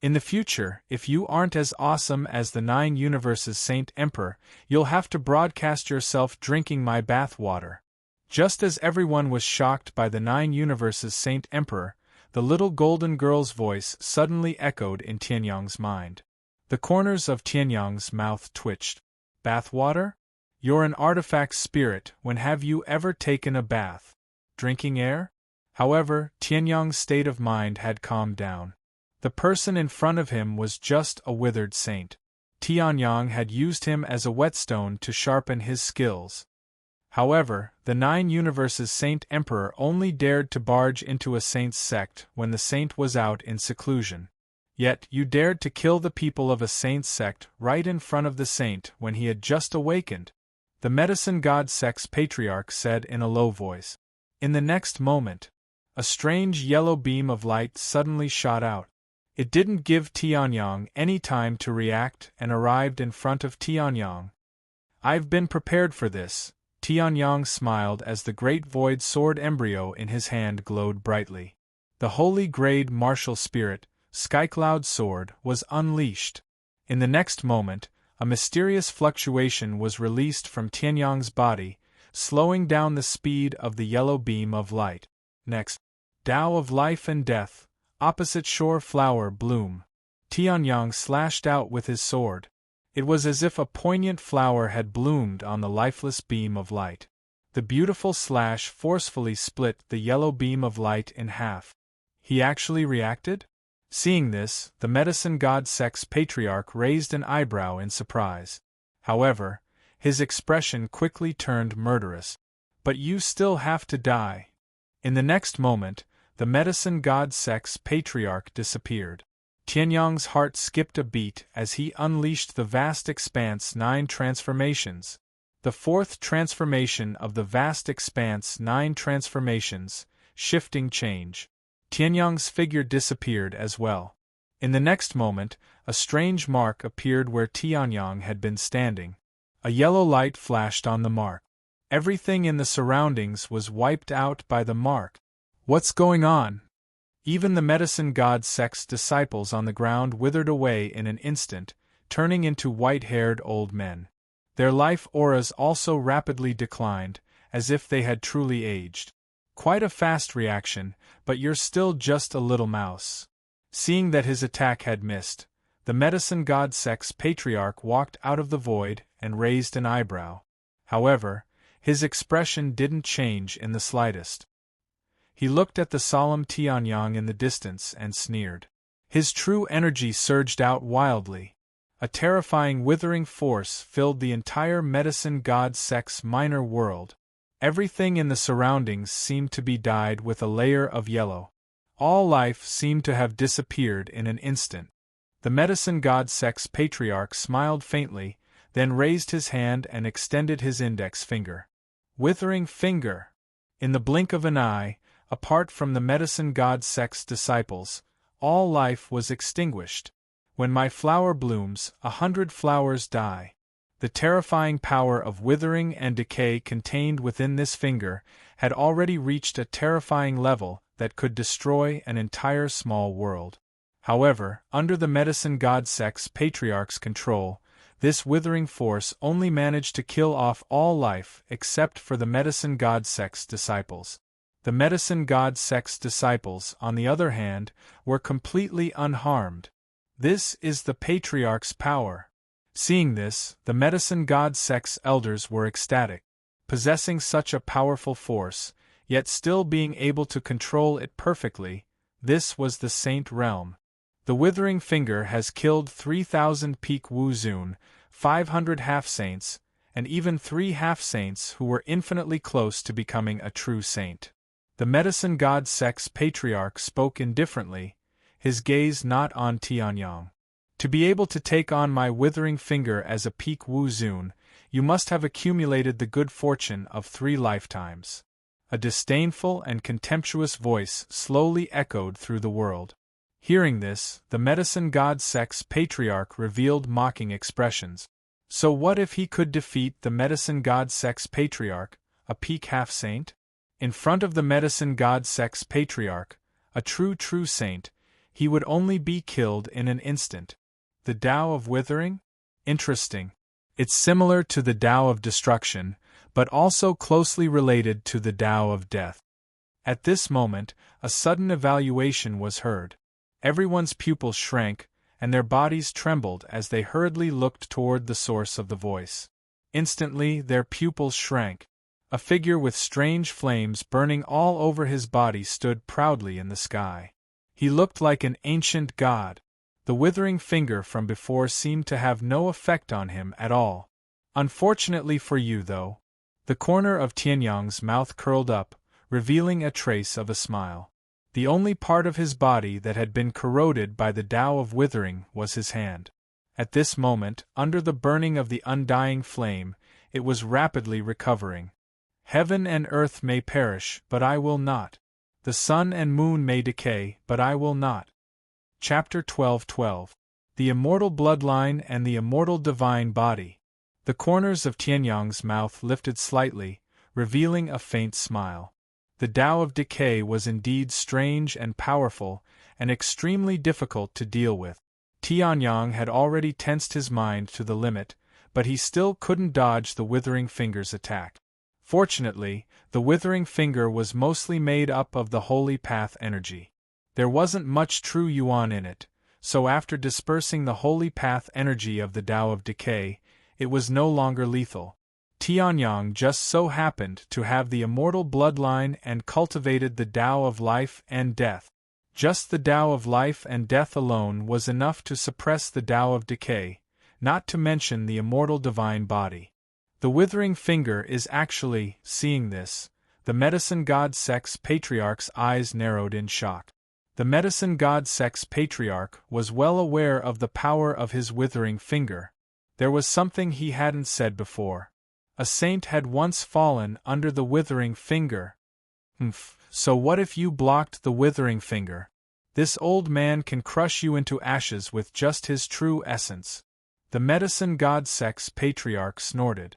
In the future, if you aren't as awesome as the 9 Universes Saint Emperor, you'll have to broadcast yourself drinking my bath water. Just as everyone was shocked by the 9 Universes Saint Emperor, the little golden girl's voice suddenly echoed in Tianyang's mind. The corners of Tianyang's mouth twitched. Bath water? You're an artifact spirit. When have you ever taken a bath? Drinking air? However, Tianyang's state of mind had calmed down. The person in front of him was just a withered saint. Tianyang had used him as a whetstone to sharpen his skills. However, the 9 Universes Saint Emperor only dared to barge into a saint's sect when the saint was out in seclusion. Yet you dared to kill the people of a saint's sect right in front of the saint when he had just awakened, the Medicine God Sex Patriarch said in a low voice. In the next moment, a strange yellow beam of light suddenly shot out. It didn't give Tianyang any time to react and arrived in front of Tianyang. I've been prepared for this. Tianyang smiled as the great void sword embryo in his hand glowed brightly. The holy grade martial spirit, Skycloud Sword, was unleashed. In the next moment, a mysterious fluctuation was released from Tianyang's body, slowing down the speed of the yellow beam of light. Next, Tao of life and death, opposite shore flower bloom. Tianyang slashed out with his sword. It was as if a poignant flower had bloomed on the lifeless beam of light. The beautiful slash forcefully split the yellow beam of light in half. He actually reacted? Seeing this, the medicine god Sex Patriarch raised an eyebrow in surprise. However, his expression quickly turned murderous. But you still have to die. In the next moment, the medicine god Sex Patriarch disappeared. Tianyang's heart skipped a beat as he unleashed the vast expanse 9 transformations. The fourth transformation of the vast expanse 9 transformations, shifting change. Tianyang's figure disappeared as well. In the next moment, a strange mark appeared where Tianyang had been standing. A yellow light flashed on the mark. Everything in the surroundings was wiped out by the mark. What's going on? Even the medicine god Sex disciples on the ground withered away in an instant, turning into white-haired old men. Their life auras also rapidly declined, as if they had truly aged. Quite a fast reaction, but you're still just a little mouse. Seeing that his attack had missed, the medicine god Sex Patriarch walked out of the void and raised an eyebrow. However, his expression didn't change in the slightest. He looked at the solemn Tianyang in the distance and sneered. His true energy surged out wildly. A terrifying withering force filled the entire medicine god Sex minor world. Everything in the surroundings seemed to be dyed with a layer of yellow. All life seemed to have disappeared in an instant. The medicine god Sex Patriarch smiled faintly, then raised his hand and extended his index finger. Withering finger! In the blink of an eye, apart from the medicine god Sex disciples, all life was extinguished. When my flower blooms, 100 flowers die. The terrifying power of withering and decay contained within this finger had already reached a terrifying level that could destroy an entire small world. However, under the medicine god Sex Patriarch's control, this withering force only managed to kill off all life except for the medicine god Sex disciples. The medicine god Sex disciples, on the other hand, were completely unharmed. This is the Patriarch's power. Seeing this, the medicine god Sex elders were ecstatic. Possessing such a powerful force, yet still being able to control it perfectly, this was the Saint Realm. The withering finger has killed 3,000 peak Wu Zun, 500 half-saints, and even 3 half-saints who were infinitely close to becoming a true saint. The medicine god Sex Patriarch spoke indifferently, his gaze not on Tianyang. To be able to take on my withering finger as a peak Wu Zun, you must have accumulated the good fortune of 3 lifetimes. A disdainful and contemptuous voice slowly echoed through the world. Hearing this, the medicine god Sex Patriarch revealed mocking expressions. So what if he could defeat the medicine god Sex Patriarch, a peak half-saint? In front of the medicine god Sex Patriarch, a true saint, he would only be killed in an instant. The Tao of Withering? Interesting. It's similar to the Tao of Destruction, but also closely related to the Tao of Death. At this moment, a sudden evaluation was heard. Everyone's pupils shrank, and their bodies trembled as they hurriedly looked toward the source of the voice. Instantly, their pupils shrank. A figure with strange flames burning all over his body stood proudly in the sky. He looked like an ancient god. The withering finger from before seemed to have no effect on him at all. Unfortunately for you, though. The corner of Tianyang's mouth curled up, revealing a trace of a smile. The only part of his body that had been corroded by the Tao of Withering was his hand. At this moment, under the burning of the undying flame, it was rapidly recovering. Heaven and earth may perish, but I will not. The sun and moon may decay, but I will not. Chapter 12:12. The Immortal Bloodline and the Immortal Divine Body. The corners of Tianyang's mouth lifted slightly, revealing a faint smile. The Tao of Decay was indeed strange and powerful, and extremely difficult to deal with. Tianyang had already tensed his mind to the limit, but he still couldn't dodge the Withering Finger's attack. Fortunately, the Withering Finger was mostly made up of the Holy Path energy. There wasn't much true yuan in it, so after dispersing the Holy Path energy of the Tao of Decay, it was no longer lethal. Tianyang just so happened to have the immortal bloodline and cultivated the Tao of life and death. Just the Tao of life and death alone was enough to suppress the Tao of decay, not to mention the immortal divine body. The withering finger is actually, seeing this, the medicine god Sex Patriarch's eyes narrowed in shock. The medicine god Sex Patriarch was well aware of the power of his withering finger. There was something he hadn't said before. A saint had once fallen under the withering finger. So what if you blocked the withering finger? This old man can crush you into ashes with just his true essence. The medicine god Sex Patriarch snorted.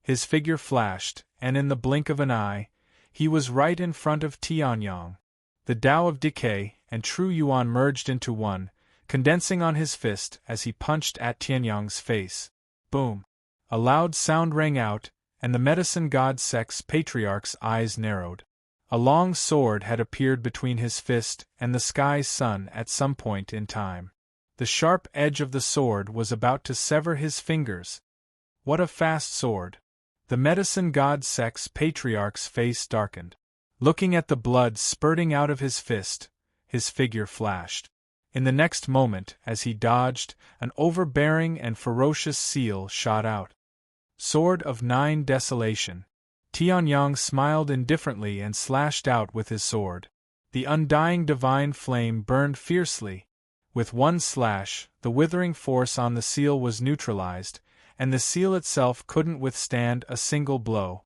His figure flashed, and in the blink of an eye, he was right in front of Tianyang. The Tao of decay and true Yuan merged into one, condensing on his fist as he punched at Tianyang's face. Boom! A loud sound rang out, and the medicine god Sex Patriarch's eyes narrowed. A long sword had appeared between his fist and the sky's sun at some point in time. The sharp edge of the sword was about to sever his fingers. What a fast sword! The medicine god Sex Patriarch's face darkened. Looking at the blood spurting out of his fist, his figure flashed. In the next moment, as he dodged, an overbearing and ferocious seal shot out. Sword of Nine Desolation. Tianyang smiled indifferently and slashed out with his sword. The undying divine flame burned fiercely. With one slash, the withering force on the seal was neutralized, and the seal itself couldn't withstand a single blow.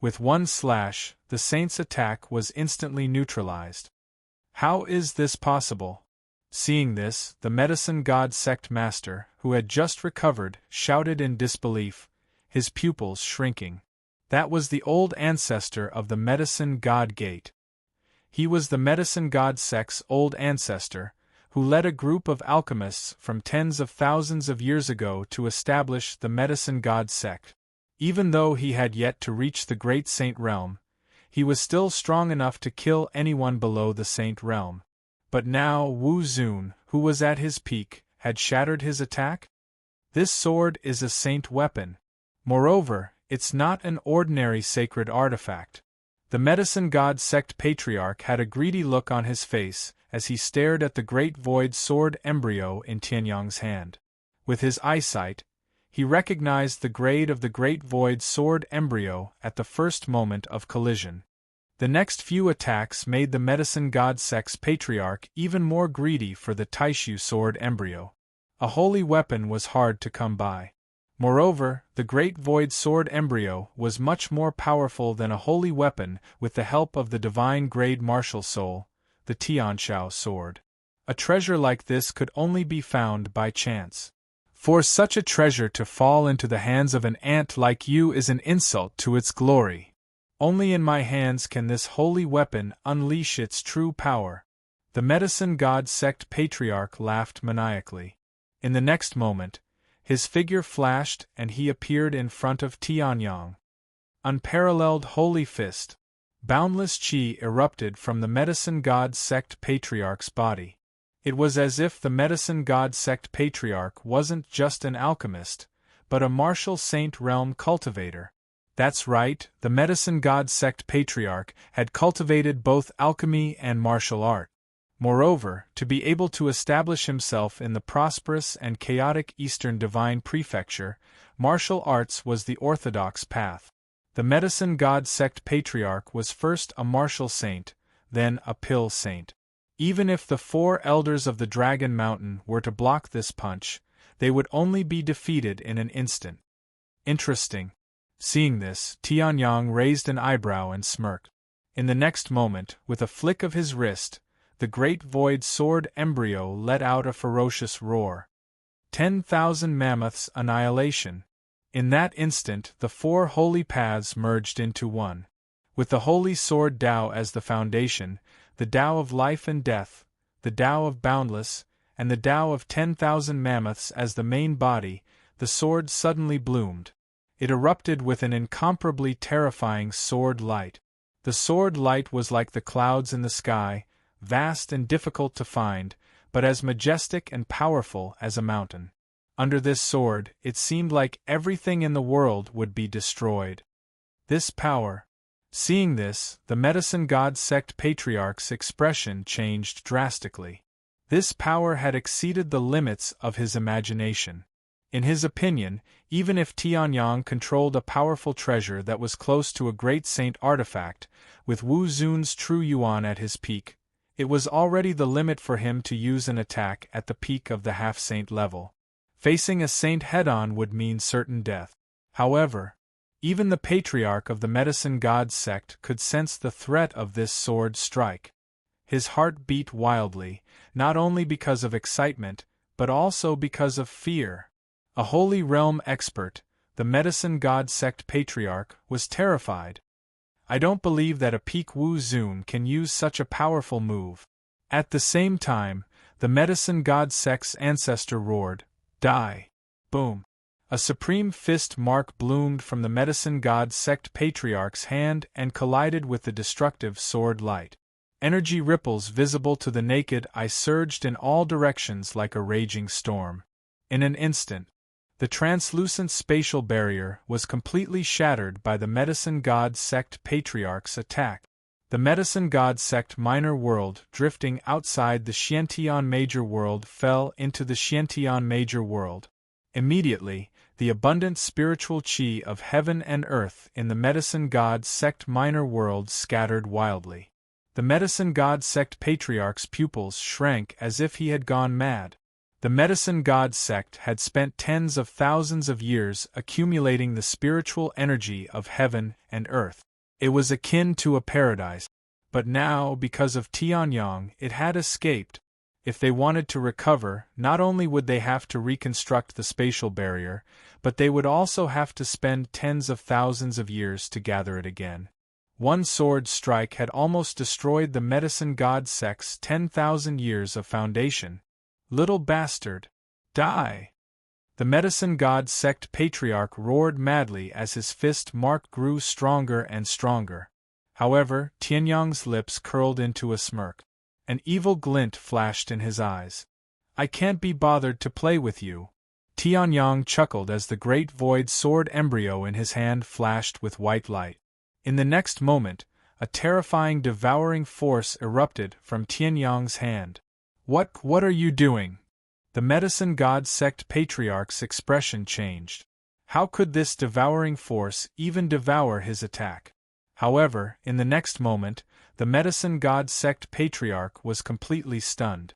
With one slash, the saint's attack was instantly neutralized. How is this possible? Seeing this, the medicine god sect master, who had just recovered, shouted in disbelief, his pupils shrinking. That was the old ancestor of the medicine god Gate. He was the medicine god sect's old ancestor, who led a group of alchemists from tens of thousands of years ago to establish the medicine god sect. Even though he had yet to reach the great saint realm, he was still strong enough to kill anyone below the saint realm. But now Wu Zun, who was at his peak, had shattered his attack? This sword is a saint weapon. Moreover, it's not an ordinary sacred artifact. The medicine god sect patriarch had a greedy look on his face as he stared at the great void sword embryo in Tianyang's hand. With his eyesight, he recognized the grade of the great void sword embryo at the first moment of collision. The next few attacks made the medicine god Sex Patriarch even more greedy for the Taishu sword embryo. A holy weapon was hard to come by. Moreover, the great void sword embryo was much more powerful than a holy weapon with the help of the divine grade martial soul, the Tianshao sword. A treasure like this could only be found by chance. For such a treasure to fall into the hands of an ant like you is an insult to its glory. Only in my hands can this holy weapon unleash its true power. The medicine god sect patriarch laughed maniacally. In the next moment, his figure flashed and he appeared in front of Tianyang. Unparalleled holy fist. Boundless qi erupted from the medicine god sect patriarch's body. It was as if the medicine god sect patriarch wasn't just an alchemist, but a martial saint realm cultivator. That's right, the medicine god sect patriarch had cultivated both alchemy and martial art. Moreover, to be able to establish himself in the prosperous and chaotic Eastern Divine Prefecture, martial arts was the orthodox path. The medicine god sect patriarch was first a martial saint, then a pill saint. Even if the 4 elders of the Dragon Mountain were to block this punch, they would only be defeated in an instant. Interesting. Seeing this, Tianyang raised an eyebrow and smirked. In the next moment, with a flick of his wrist, the great void sword embryo let out a ferocious roar. 10,000 mammoths annihilation. In that instant, the 4 holy paths merged into one. With the holy sword Tao as the foundation, the Tao of life and death, the Tao of boundless, and the Tao of 10,000 mammoths as the main body, the sword suddenly bloomed. It erupted with an incomparably terrifying sword light. The sword light was like the clouds in the sky, vast and difficult to find, but as majestic and powerful as a mountain. Under this sword, it seemed like everything in the world would be destroyed. This power. Seeing this, the medicine god sect patriarch's expression changed drastically. This power had exceeded the limits of his imagination. In his opinion, even if Tianyang controlled a powerful treasure that was close to a great saint artifact, with Wu Zun's true yuan at his peak, it was already the limit for him to use an attack at the peak of the half-saint level. Facing a saint head-on would mean certain death. However, even the patriarch of the medicine god sect could sense the threat of this sword strike. His heart beat wildly, not only because of excitement, but also because of fear. A holy realm expert, the medicine god sect patriarch, was terrified. I don't believe that a peak Wu Zun can use such a powerful move. At the same time, the medicine god sect's ancestor roared, "Die!" Boom! A supreme fist mark bloomed from the medicine god sect patriarch's hand and collided with the destructive sword light. Energy ripples visible to the naked eye surged in all directions like a raging storm. In an instant, the translucent spatial barrier was completely shattered by the medicine god sect patriarch's attack. The medicine god sect minor world drifting outside the Xiantian major world fell into the Xiantian major world. Immediately, the abundant spiritual qi of heaven and earth in the medicine god sect minor world scattered wildly. The medicine god sect patriarch's pupils shrank as if he had gone mad. The medicine god sect had spent tens of thousands of years accumulating the spiritual energy of heaven and earth. It was akin to a paradise. But now, because of Tianyang, it had escaped. If they wanted to recover, not only would they have to reconstruct the spatial barrier, but they would also have to spend tens of thousands of years to gather it again. One sword strike had almost destroyed the medicine god sect's 10,000 years of foundation. Little bastard! Die! The medicine god sect patriarch roared madly as his fist mark grew stronger and stronger. However, Tianyang's lips curled into a smirk. An evil glint flashed in his eyes. "I can't be bothered to play with you." Tianyang chuckled as the great void sword embryo in his hand flashed with white light. In the next moment, a terrifying devouring force erupted from Tianyang's hand. What are you doing?" The medicine god sect patriarch's expression changed. How could this devouring force even devour his attack? However, in the next moment, the medicine god sect patriarch was completely stunned.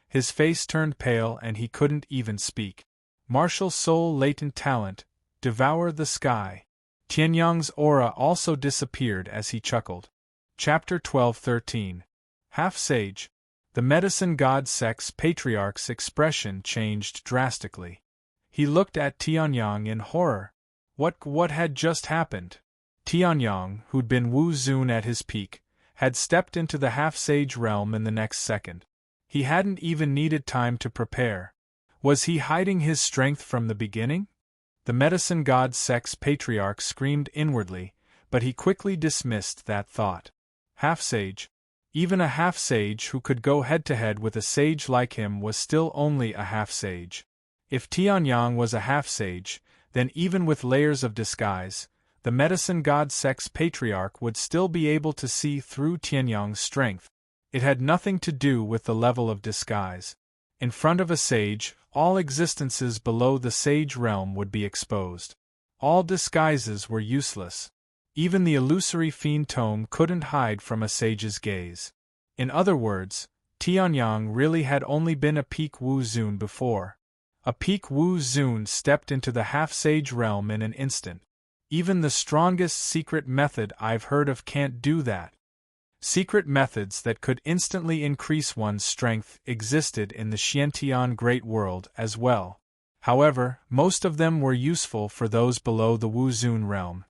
His face turned pale and he couldn't even speak. Martial soul latent talent, devour the sky. Tianyang's aura also disappeared as he chuckled. Chapter 12-13. Half-Sage. The medicine god sect's patriarch's expression changed drastically. He looked at Tianyang in horror. What had just happened? Tianyang, who'd been Wu Zun at his peak, had stepped into the half-sage realm in the next second. He hadn't even needed time to prepare. Was he hiding his strength from the beginning? The medicine god sect's patriarch screamed inwardly, but he quickly dismissed that thought. Half-sage. Even a half-sage who could go head-to-head with a sage like him was still only a half-sage. If Tianyang was a half-sage, then even with layers of disguise, the medicine god sect's patriarch would still be able to see through Tianyang's strength. It had nothing to do with the level of disguise. In front of a sage, all existences below the sage realm would be exposed. All disguises were useless. Even the illusory fiend tome couldn't hide from a sage's gaze. In other words, Tianyang really had only been a peak Wu Zun before. A peak Wu Zun stepped into the half-sage realm in an instant. Even the strongest secret method I've heard of can't do that. Secret methods that could instantly increase one's strength existed in the Xiantian Great World as well. However, most of them were useful for those below the Wu Zun realm.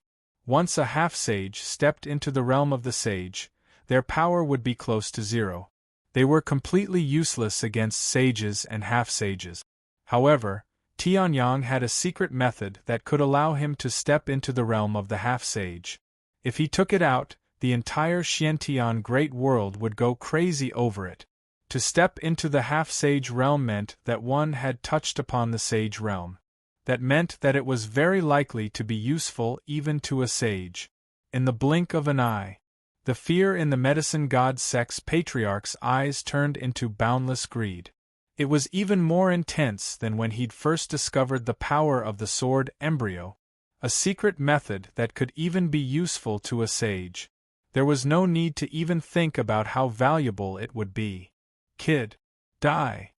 Once a half-sage stepped into the realm of the sage, their power would be close to zero. They were completely useless against sages and half-sages. However, Tianyang had a secret method that could allow him to step into the realm of the half-sage. If he took it out, the entire Xiantian Great World would go crazy over it. To step into the half-sage realm meant that one had touched upon the sage realm. That meant that it was very likely to be useful even to a sage. In the blink of an eye, the fear in the medicine god sex patriarch's eyes turned into boundless greed. It was even more intense than when he'd first discovered the power of the sword embryo, a secret method that could even be useful to a sage. There was no need to even think about how valuable it would be. Kid, die!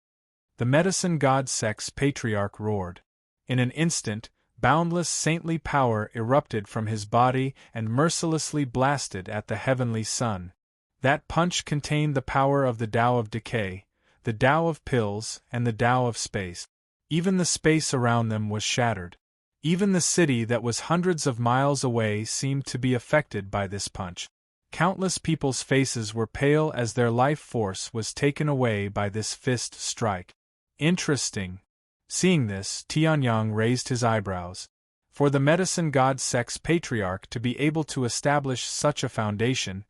The medicine god sex patriarch roared. In an instant, boundless saintly power erupted from his body and mercilessly blasted at the heavenly sun. That punch contained the power of the Tao of decay, the Tao of pills, and the Tao of space. Even the space around them was shattered. Even the city that was hundreds of miles away seemed to be affected by this punch. Countless people's faces were pale as their life force was taken away by this fist strike. Interesting. Seeing this, Tianyang raised his eyebrows. For the medicine god sex patriarch to be able to establish such a foundation,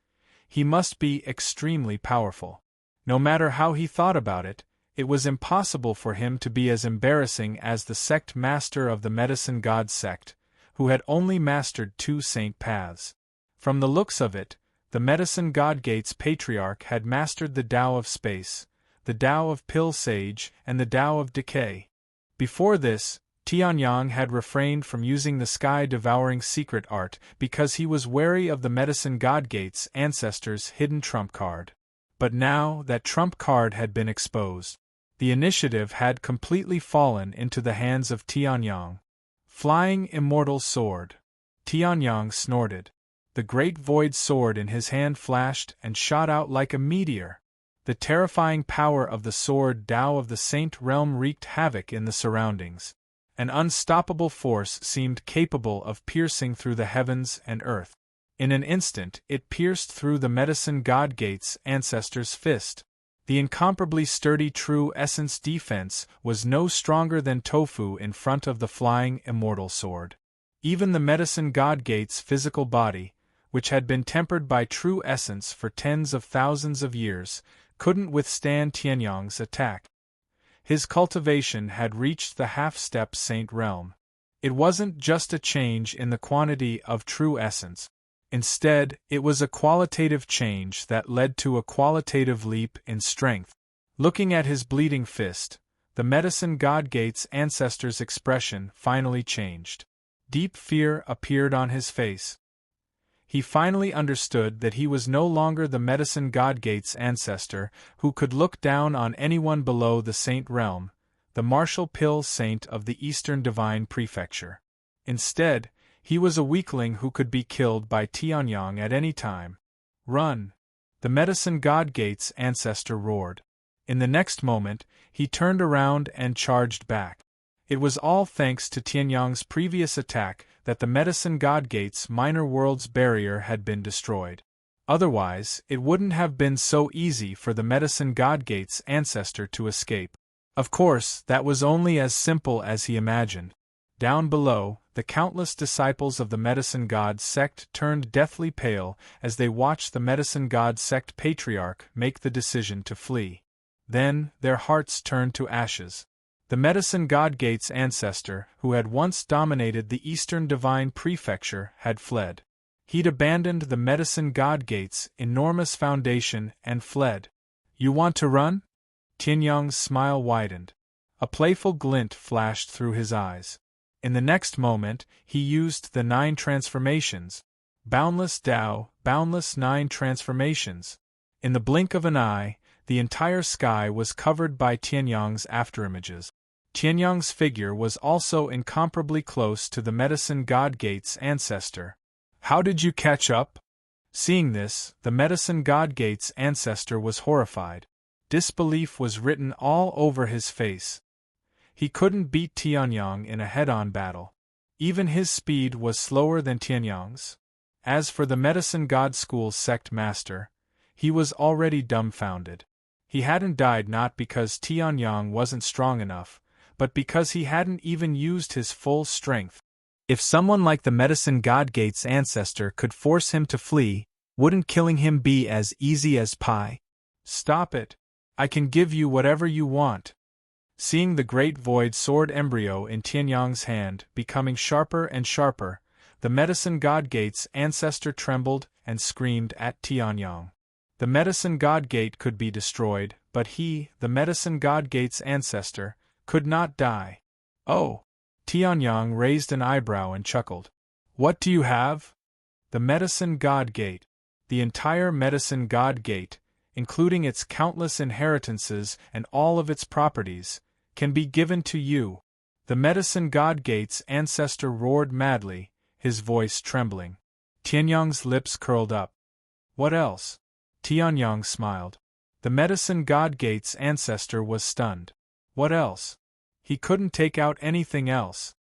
he must be extremely powerful. No matter how he thought about it, it was impossible for him to be as embarrassing as the sect master of the medicine god sect, who had only mastered 2 saint paths. From the looks of it, the medicine god gate's patriarch had mastered the Tao of space, the Tao of pill sage, and the Tao of decay. Before this, Tianyang had refrained from using the sky-devouring secret art because he was wary of the medicine god gate's ancestor's hidden trump card. But now that trump card had been exposed, the initiative had completely fallen into the hands of Tianyang. Flying immortal sword. Tianyang snorted. The great void sword in his hand flashed and shot out like a meteor. The terrifying power of the sword Tao of the Saint Realm wreaked havoc in the surroundings. An unstoppable force seemed capable of piercing through the heavens and earth. In an instant, it pierced through the medicine god gate's ancestor's fist. The incomparably sturdy true essence defense was no stronger than tofu in front of the flying immortal sword. Even the medicine god gate's physical body, which had been tempered by true essence for tens of thousands of years, couldn't withstand Tianyang's attack. His cultivation had reached the half-step saint realm. It wasn't just a change in the quantity of true essence. Instead, it was a qualitative change that led to a qualitative leap in strength. Looking at his bleeding fist, the medicine god gate's ancestor's expression finally changed. Deep fear appeared on his face. He finally understood that he was no longer the medicine god gate's ancestor who could look down on anyone below the saint realm, the martial pill saint of the Eastern Divine Prefecture. Instead, he was a weakling who could be killed by Tianyang at any time. Run! The medicine god gate's ancestor roared. In the next moment, he turned around and charged back. It was all thanks to Tianyang's previous attack that the medicine god gate's minor world's barrier had been destroyed. Otherwise, it wouldn't have been so easy for the medicine god gate's ancestor to escape. Of course, that was only as simple as he imagined. Down below, the countless disciples of the medicine god sect turned deathly pale as they watched the medicine god sect patriarch make the decision to flee. Then, their hearts turned to ashes. The medicine god gate's ancestor, who had once dominated the Eastern Divine Prefecture, had fled. He'd abandoned the medicine god gate's enormous foundation and fled. You want to run? Tianyang's smile widened. A playful glint flashed through his eyes. In the next moment, he used the 9 transformations. Boundless Tao, boundless 9 transformations. In the blink of an eye, the entire sky was covered by Tianyang's afterimages. Tianyang's figure was also incomparably close to the medicine god gate's ancestor. How did you catch up? Seeing this, the medicine god gate's ancestor was horrified. Disbelief was written all over his face. He couldn't beat Tianyang in a head-on battle. Even his speed was slower than Tianyang's. As for the medicine god school's sect master, he was already dumbfounded. He hadn't died not because Tianyang wasn't strong enough, but because he hadn't even used his full strength. If someone like the medicine god gate's ancestor could force him to flee, wouldn't killing him be as easy as pie? Stop it! I can give you whatever you want. Seeing the great void sword embryo in Tianyang's hand becoming sharper and sharper, the medicine god gate's ancestor trembled and screamed at Tianyang. The medicine god gate could be destroyed, but he, the medicine god gate's ancestor, could not die. Oh! Tianyang raised an eyebrow and chuckled. What do you have? The medicine god gate. The entire medicine god gate, including its countless inheritances and all of its properties, can be given to you. The medicine god gate's ancestor roared madly, his voice trembling. Tianyang's lips curled up. What else? Tianyang smiled. The medicine god gate's ancestor was stunned. What else? He couldn't take out anything else.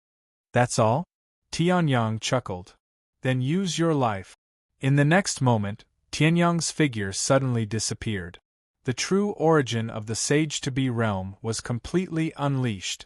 That's all? Tianyang chuckled. Then use your life. In the next moment, Tianyang's figure suddenly disappeared. The true origin of the sage-to-be realm was completely unleashed.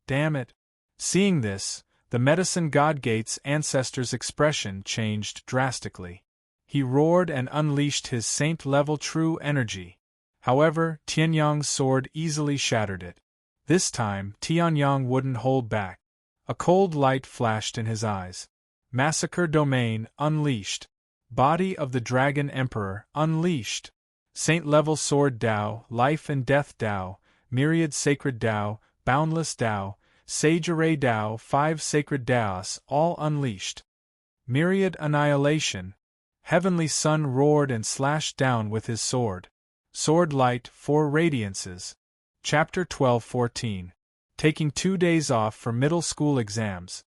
Damn it! Seeing this, the medicine god gate's ancestor's expression changed drastically. He roared and unleashed his saint-level true energy. However, Tianyang's sword easily shattered it. This time, Tianyang wouldn't hold back. A cold light flashed in his eyes. Massacre Domain unleashed. Body of the Dragon Emperor unleashed. Saint-level sword Tao, life and death Tao, myriad sacred Tao, boundless Tao, sage array Tao, 5 sacred Taos, all unleashed. Myriad annihilation. Heavenly Sun roared and slashed down with his sword. Sword light, 4 radiances. Chapter 12:14. Taking 2 days off for middle school exams.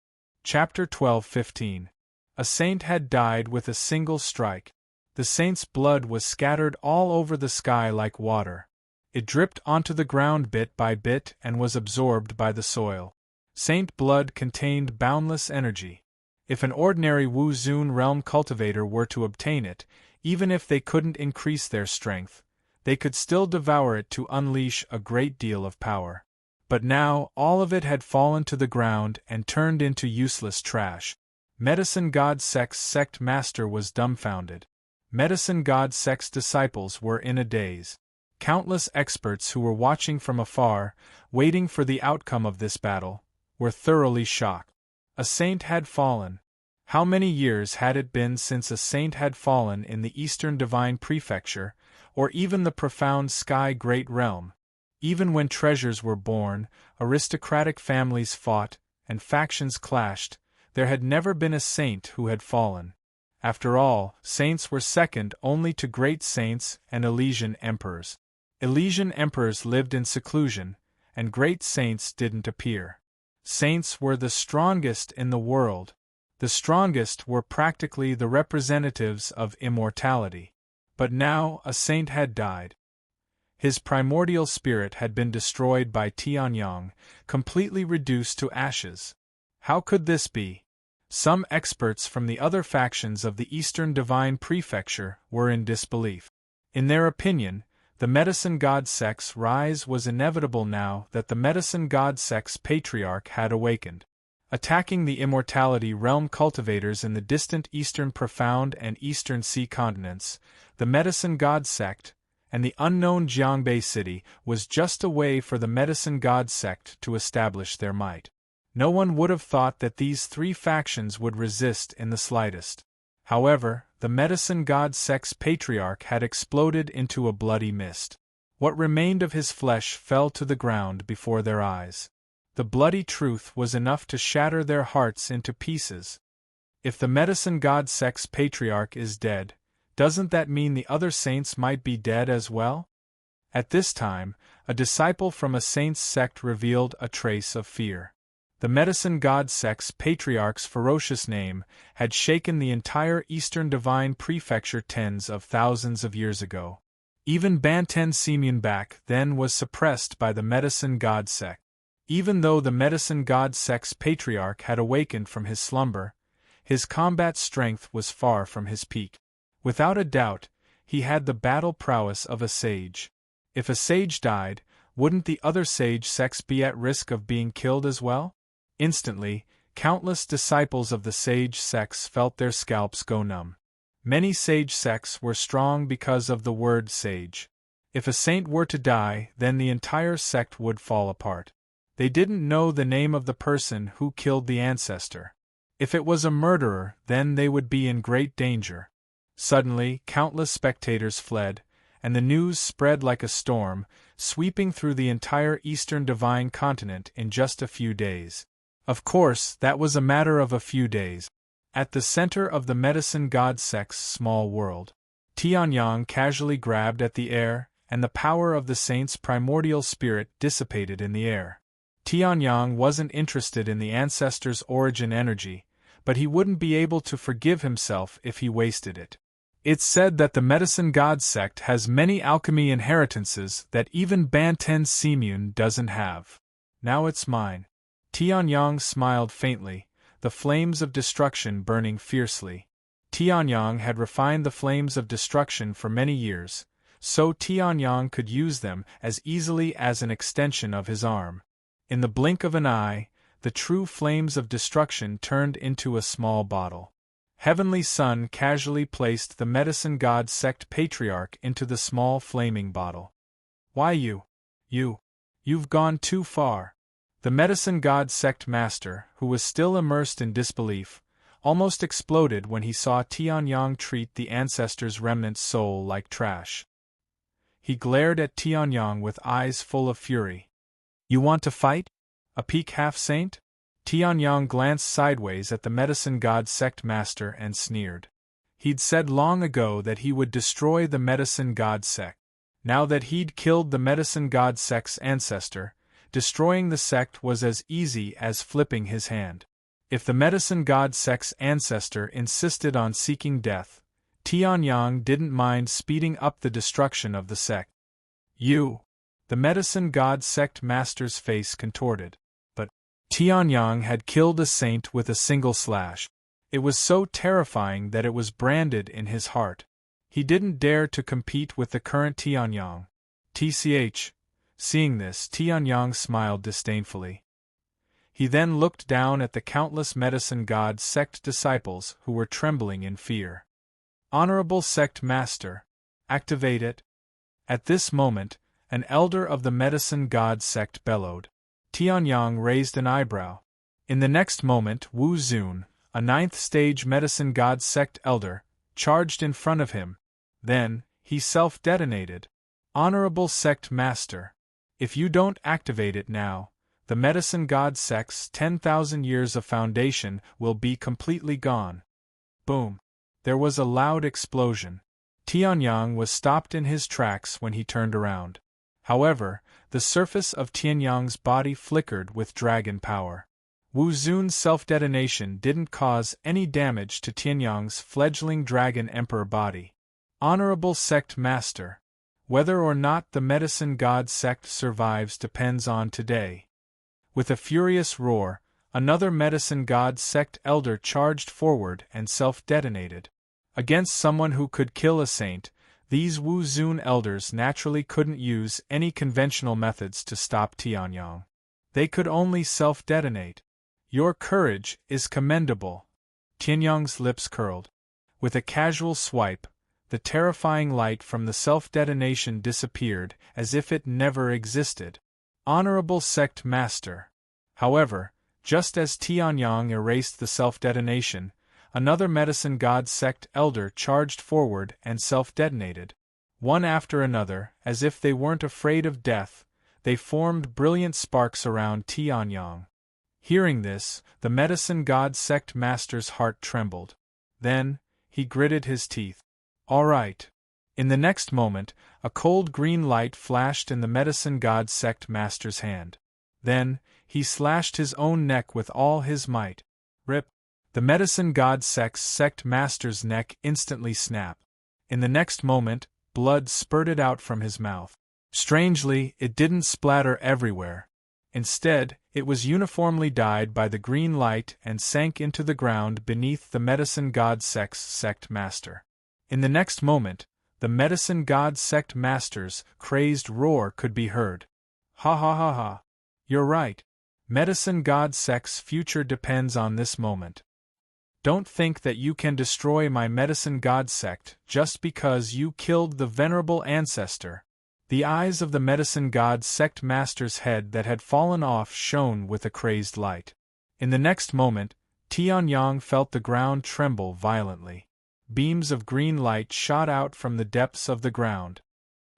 Chapter 12:15. A saint had died with a single strike. The saint's blood was scattered all over the sky like water. It dripped onto the ground bit by bit and was absorbed by the soil. Saint blood contained boundless energy. If an ordinary Wu Zun realm cultivator were to obtain it, even if they couldn't increase their strength, they could still devour it to unleash a great deal of power. But now, all of it had fallen to the ground and turned into useless trash. Medicine God Sek's sect master was dumbfounded. Medicine God Sek's disciples were in a daze. Countless experts who were watching from afar, waiting for the outcome of this battle, were thoroughly shocked. A saint had fallen. How many years had it been since a saint had fallen in the Eastern Divine Prefecture, or even the profound Sky Great Realm? Even when treasures were born, aristocratic families fought, and factions clashed, there had never been a saint who had fallen. After all, saints were second only to great saints and Elysian emperors. Elysian emperors lived in seclusion, and great saints didn't appear. Saints were the strongest in the world. The strongest were practically the representatives of immortality. But now a saint had died. His primordial spirit had been destroyed by Tianyang, completely reduced to ashes. How could this be? Some experts from the other factions of the Eastern Divine Prefecture were in disbelief. In their opinion, the Medicine God Sek's rise was inevitable now that the Medicine God Sek's patriarch had awakened. Attacking the immortality realm cultivators in the distant Eastern Profound and Eastern Sea continents, the Medicine God Sect, and the unknown Jiangbei city was just a way for the Medicine God Sect to establish their might. No one would have thought that these 3 factions would resist in the slightest. However, the Medicine God Sek's patriarch had exploded into a bloody mist. What remained of his flesh fell to the ground before their eyes. The bloody truth was enough to shatter their hearts into pieces. If the Medicine God Sek's patriarch is dead, doesn't that mean the other saints might be dead as well? At this time, a disciple from a saint's sect revealed a trace of fear. The Medicine God Sek's patriarch's ferocious name had shaken the entire Eastern Divine Prefecture tens of thousands of years ago. Even Banten Semyonbak then was suppressed by the Medicine God Sect. Even though the Medicine God Sek's patriarch had awakened from his slumber, his combat strength was far from his peak. Without a doubt, he had the battle prowess of a sage. If a sage died, wouldn't the other sage sects be at risk of being killed as well? Instantly, countless disciples of the sage sects felt their scalps go numb. Many sage sects were strong because of the word sage. If a saint were to die, then the entire sect would fall apart. They didn't know the name of the person who killed the ancestor. If it was a murderer, then they would be in great danger. Suddenly, countless spectators fled, and the news spread like a storm, sweeping through the entire Eastern Divine Continent in just a few days. Of course, that was a matter of a few days. At the center of the medicine god sect's small world, Tianyang casually grabbed at the air, and the power of the saint's primordial spirit dissipated in the air. Tianyang wasn't interested in the ancestor's origin energy, but he wouldn't be able to forgive himself if he wasted it. It's said that the medicine god sect has many alchemy inheritances that even Banten Simun doesn't have. Now it's mine. Tianyang smiled faintly, the flames of destruction burning fiercely. Tianyang had refined the flames of destruction for many years, so Tianyang could use them as easily as an extension of his arm. In the blink of an eye, the true flames of destruction turned into a small bottle. Heavenly Sun casually placed the medicine god sect patriarch into the small flaming bottle. Why you've gone too far. The medicine god sect master, who was still immersed in disbelief, almost exploded when he saw Tianyang treat the ancestor's remnant soul like trash. He glared at Tianyang with eyes full of fury. You want to fight? A peak half-saint? Tianyang glanced sideways at the medicine god sect master and sneered. He'd said long ago that he would destroy the medicine god sect. Now that he'd killed the medicine god sect's ancestor, destroying the sect was as easy as flipping his hand. If the medicine god sect's ancestor insisted on seeking death, Tianyang didn't mind speeding up the destruction of the sect. The medicine god sect master's face contorted. But Tianyang had killed a saint with a single slash. It was so terrifying that it was branded in his heart. He didn't dare to compete with the current Tianyang. Seeing this, Tianyang smiled disdainfully. He then looked down at the countless medicine god sect disciples who were trembling in fear. Honorable sect master, activate it. At this moment, an elder of the medicine god sect bellowed. Tianyang raised an eyebrow. In the next moment, Wu Zun, a 9th stage medicine god sect elder, charged in front of him. Then, he self-detonated. Honorable sect master, if you don't activate it now, the medicine god sect's 10,000 years of foundation will be completely gone. Boom. There was a loud explosion. Tianyang was stopped in his tracks when he turned around. However, the surface of Tianyang's body flickered with dragon power. Wu Zun's self-detonation didn't cause any damage to Tianyang's fledgling dragon emperor body. Honorable sect master, whether or not the medicine god sect survives depends on today. With a furious roar, another medicine god sect elder charged forward and self-detonated. Against someone who could kill a saint, these Wu Zun elders naturally couldn't use any conventional methods to stop Tianyang. They could only self-detonate. Your courage is commendable. Tianyang's lips curled. With a casual swipe, the terrifying light from the self-detonation disappeared as if it never existed. Honorable sect master. However, just as Tianyang erased the self-detonation, another medicine god sect elder charged forward and self-detonated. One after another, as if they weren't afraid of death, they formed brilliant sparks around Tianyang. Hearing this, the medicine god sect master's heart trembled. Then, he gritted his teeth. All right. In the next moment, a cold green light flashed in the medicine god sect master's hand. Then, he slashed his own neck with all his might. Rip! The medicine god sect master's neck instantly snapped. In the next moment, blood spurted out from his mouth. Strangely, it didn't splatter everywhere. Instead, it was uniformly dyed by the green light and sank into the ground beneath the medicine god sect master. In the next moment, the medicine god sect master's crazed roar could be heard. Ha ha ha ha. You're right. Medicine god sect's future depends on this moment. Don't think that you can destroy my medicine god sect just because you killed the venerable ancestor. The eyes of the medicine god sect master's head that had fallen off shone with a crazed light. In the next moment, Tianyang felt the ground tremble violently. Beams of green light shot out from the depths of the ground.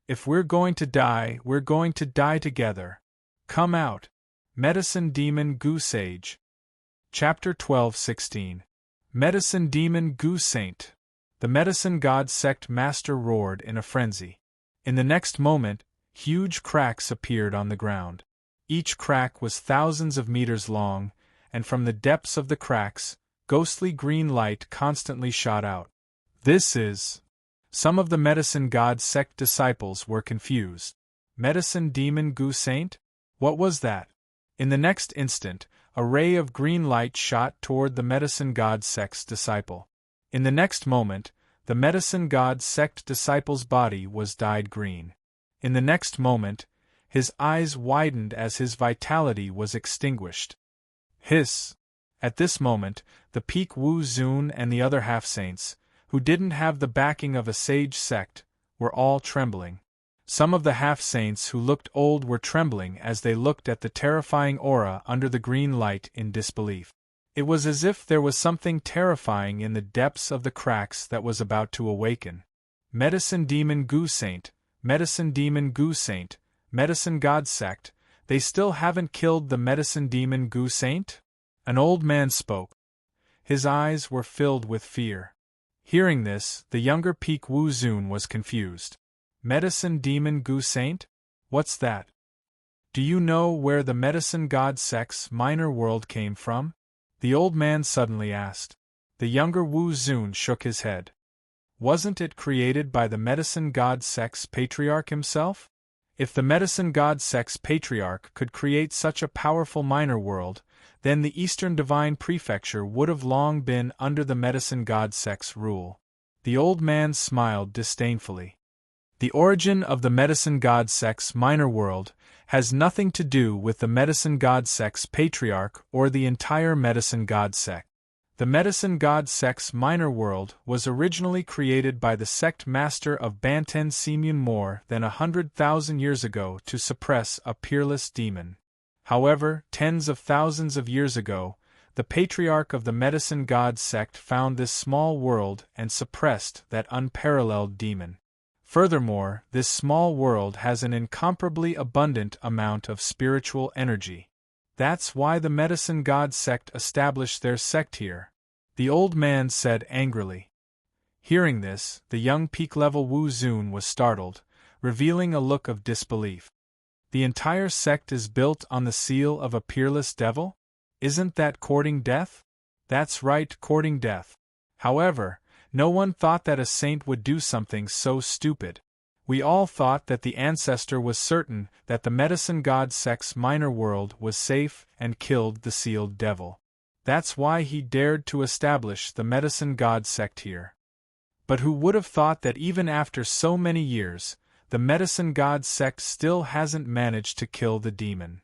If we're going to die, we're going to die together. Come out. Medicine Demon Goose Age. Chapter 12:16. Medicine Demon Goose Saint. The medicine god sect master roared in a frenzy. In the next moment, huge cracks appeared on the ground. Each crack was thousands of meters long, and from the depths of the cracks, ghostly green light constantly shot out. This is... Some of the medicine god sect disciples were confused. Medicine Demon Goose Saint? What was that? In the next instant, a ray of green light shot toward the medicine god sect's disciple. In the next moment, the medicine god sect disciple's body was dyed green. In the next moment, his eyes widened as his vitality was extinguished. Hiss! At this moment, the Peak Wu Zun and the other half-saints, who didn't have the backing of a sage sect, were all trembling. Some of the half-saints who looked old were trembling as they looked at the terrifying aura under the green light in disbelief. It was as if there was something terrifying in the depths of the cracks that was about to awaken. Medicine Demon Goose Saint, Medicine Demon Goose Saint, Medicine God Sect, they still haven't killed the Medicine Demon Goose Saint? An old man spoke. His eyes were filled with fear. Hearing this, the younger Peak Wu Zun was confused. Medicine Demon Goose Saint? What's that? Do you know where the Medicine God Sect's minor world came from? The old man suddenly asked. The younger Wu Zun shook his head. Wasn't it created by the Medicine God Sect's patriarch himself? If the Medicine God Sect's patriarch could create such a powerful minor world, then the Eastern Divine Prefecture would have long been under the Medicine God Sect's rule. The old man smiled disdainfully. The origin of the Medicine God Sect's minor world has nothing to do with the Medicine God Sect's patriarch or the entire Medicine God Sect. The Medicine God Sect's minor world was originally created by the sect master of Banten Simun more than 100,000 years ago to suppress a peerless demon. However, tens of thousands of years ago, the patriarch of the Medicine God Sect found this small world and suppressed that unparalleled demon. Furthermore, this small world has an incomparably abundant amount of spiritual energy. That's why the Medicine God Sect established their sect here, the old man said angrily. Hearing this, the young peak-level Wu Zun was startled, revealing a look of disbelief. The entire sect is built on the seal of a peerless devil? Isn't that courting death? That's right, courting death. However, no one thought that a saint would do something so stupid. We all thought that the ancestor was certain that the Medicine God Sect's minor world was safe and killed the sealed devil. That's why he dared to establish the Medicine God Sect here. But who would have thought that even after so many years, the Medicine God Sect still hasn't managed to kill the demon.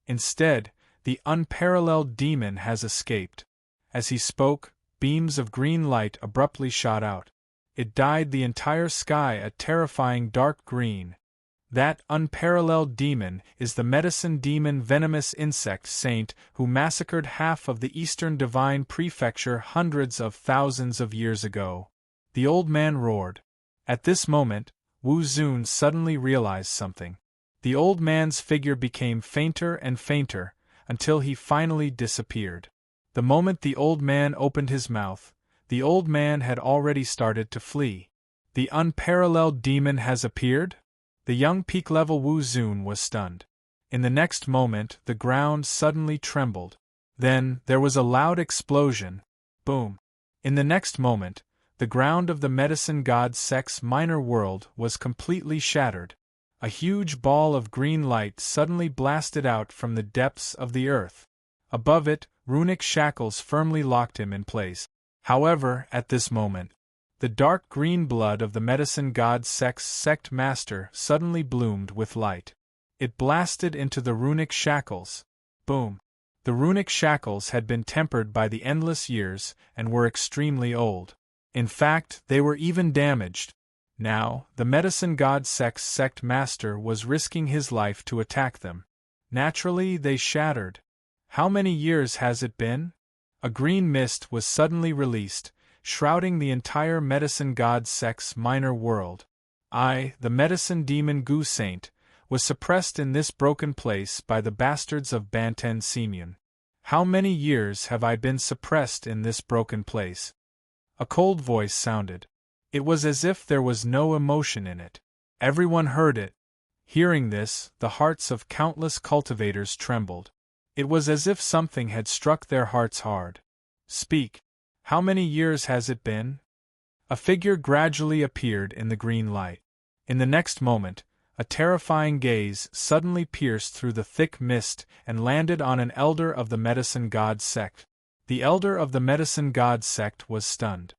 Instead, the unparalleled demon has escaped. As he spoke, beams of green light abruptly shot out. It dyed the entire sky a terrifying dark green. That unparalleled demon is the medicine demon venomous insect saint who massacred half of the Eastern Divine Prefecture hundreds of thousands of years ago. The old man roared. At this moment, Wu Zun suddenly realized something. The old man's figure became fainter and fainter, until he finally disappeared. The moment the old man opened his mouth, the old man had already started to flee. The unparalleled demon has appeared? The young peak-level Wu Zun was stunned. In the next moment, the ground suddenly trembled. Then, there was a loud explosion. Boom. In the next moment, the ground of the Medicine God Sect's minor world was completely shattered. A huge ball of green light suddenly blasted out from the depths of the earth. Above it, runic shackles firmly locked him in place. However, at this moment, the dark green blood of the Medicine God Sect's sect master suddenly bloomed with light. It blasted into the runic shackles. Boom. The runic shackles had been tempered by the endless years and were extremely old. In fact, they were even damaged. Now, the medicine god sect master was risking his life to attack them. Naturally, they shattered. How many years has it been? A green mist was suddenly released, shrouding the entire medicine god sect's minor world. I, the medicine demon Gu Saint, was suppressed in this broken place by the bastards of Banten Semyon. How many years have I been suppressed in this broken place? A cold voice sounded. It was as if there was no emotion in it. Everyone heard it. Hearing this, the hearts of countless cultivators trembled. It was as if something had struck their hearts hard. Speak. How many years has it been? A figure gradually appeared in the green light. In the next moment, a terrifying gaze suddenly pierced through the thick mist and landed on an elder of the medicine god sect. The elder of the medicine god sect was stunned.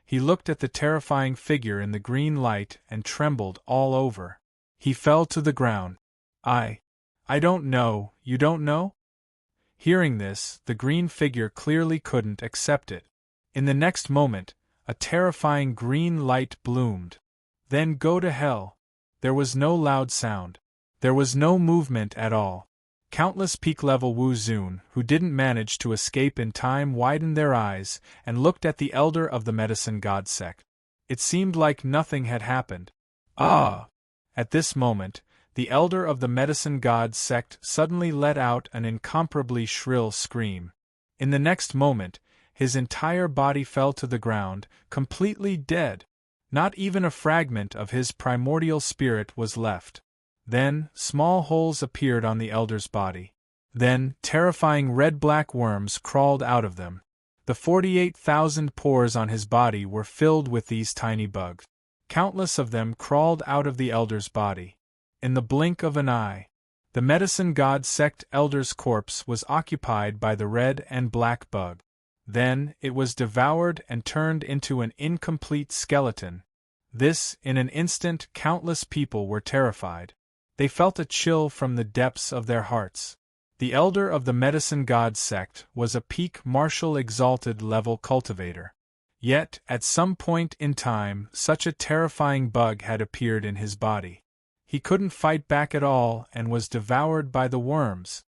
He looked at the terrifying figure in the green light and trembled all over. He fell to the ground. I don't know, you don't know? Hearing this, the green figure clearly couldn't accept it. In the next moment, a terrifying green light bloomed. Then go to hell. There was no loud sound. There was no movement at all. Countless peak-level Wu Zun, who didn't manage to escape in time, widened their eyes and looked at the elder of the medicine god sect. It seemed like nothing had happened. Ah! At this moment, the elder of the medicine god sect suddenly let out an incomparably shrill scream. In the next moment, his entire body fell to the ground, completely dead. Not even a fragment of his primordial spirit was left. Then, small holes appeared on the elder's body. Then, terrifying red-black worms crawled out of them. The 48,000 pores on his body were filled with these tiny bugs. Countless of them crawled out of the elder's body. In the blink of an eye, the medicine god sect elder's corpse was occupied by the red and black bug. Then, it was devoured and turned into an incomplete skeleton. This, in an instant, countless people were terrified. They felt a chill from the depths of their hearts. The elder of the medicine god sect was a peak martial exalted level cultivator. Yet, at some point in time, such a terrifying bug had appeared in his body. He couldn't fight back at all and was devoured by the worms.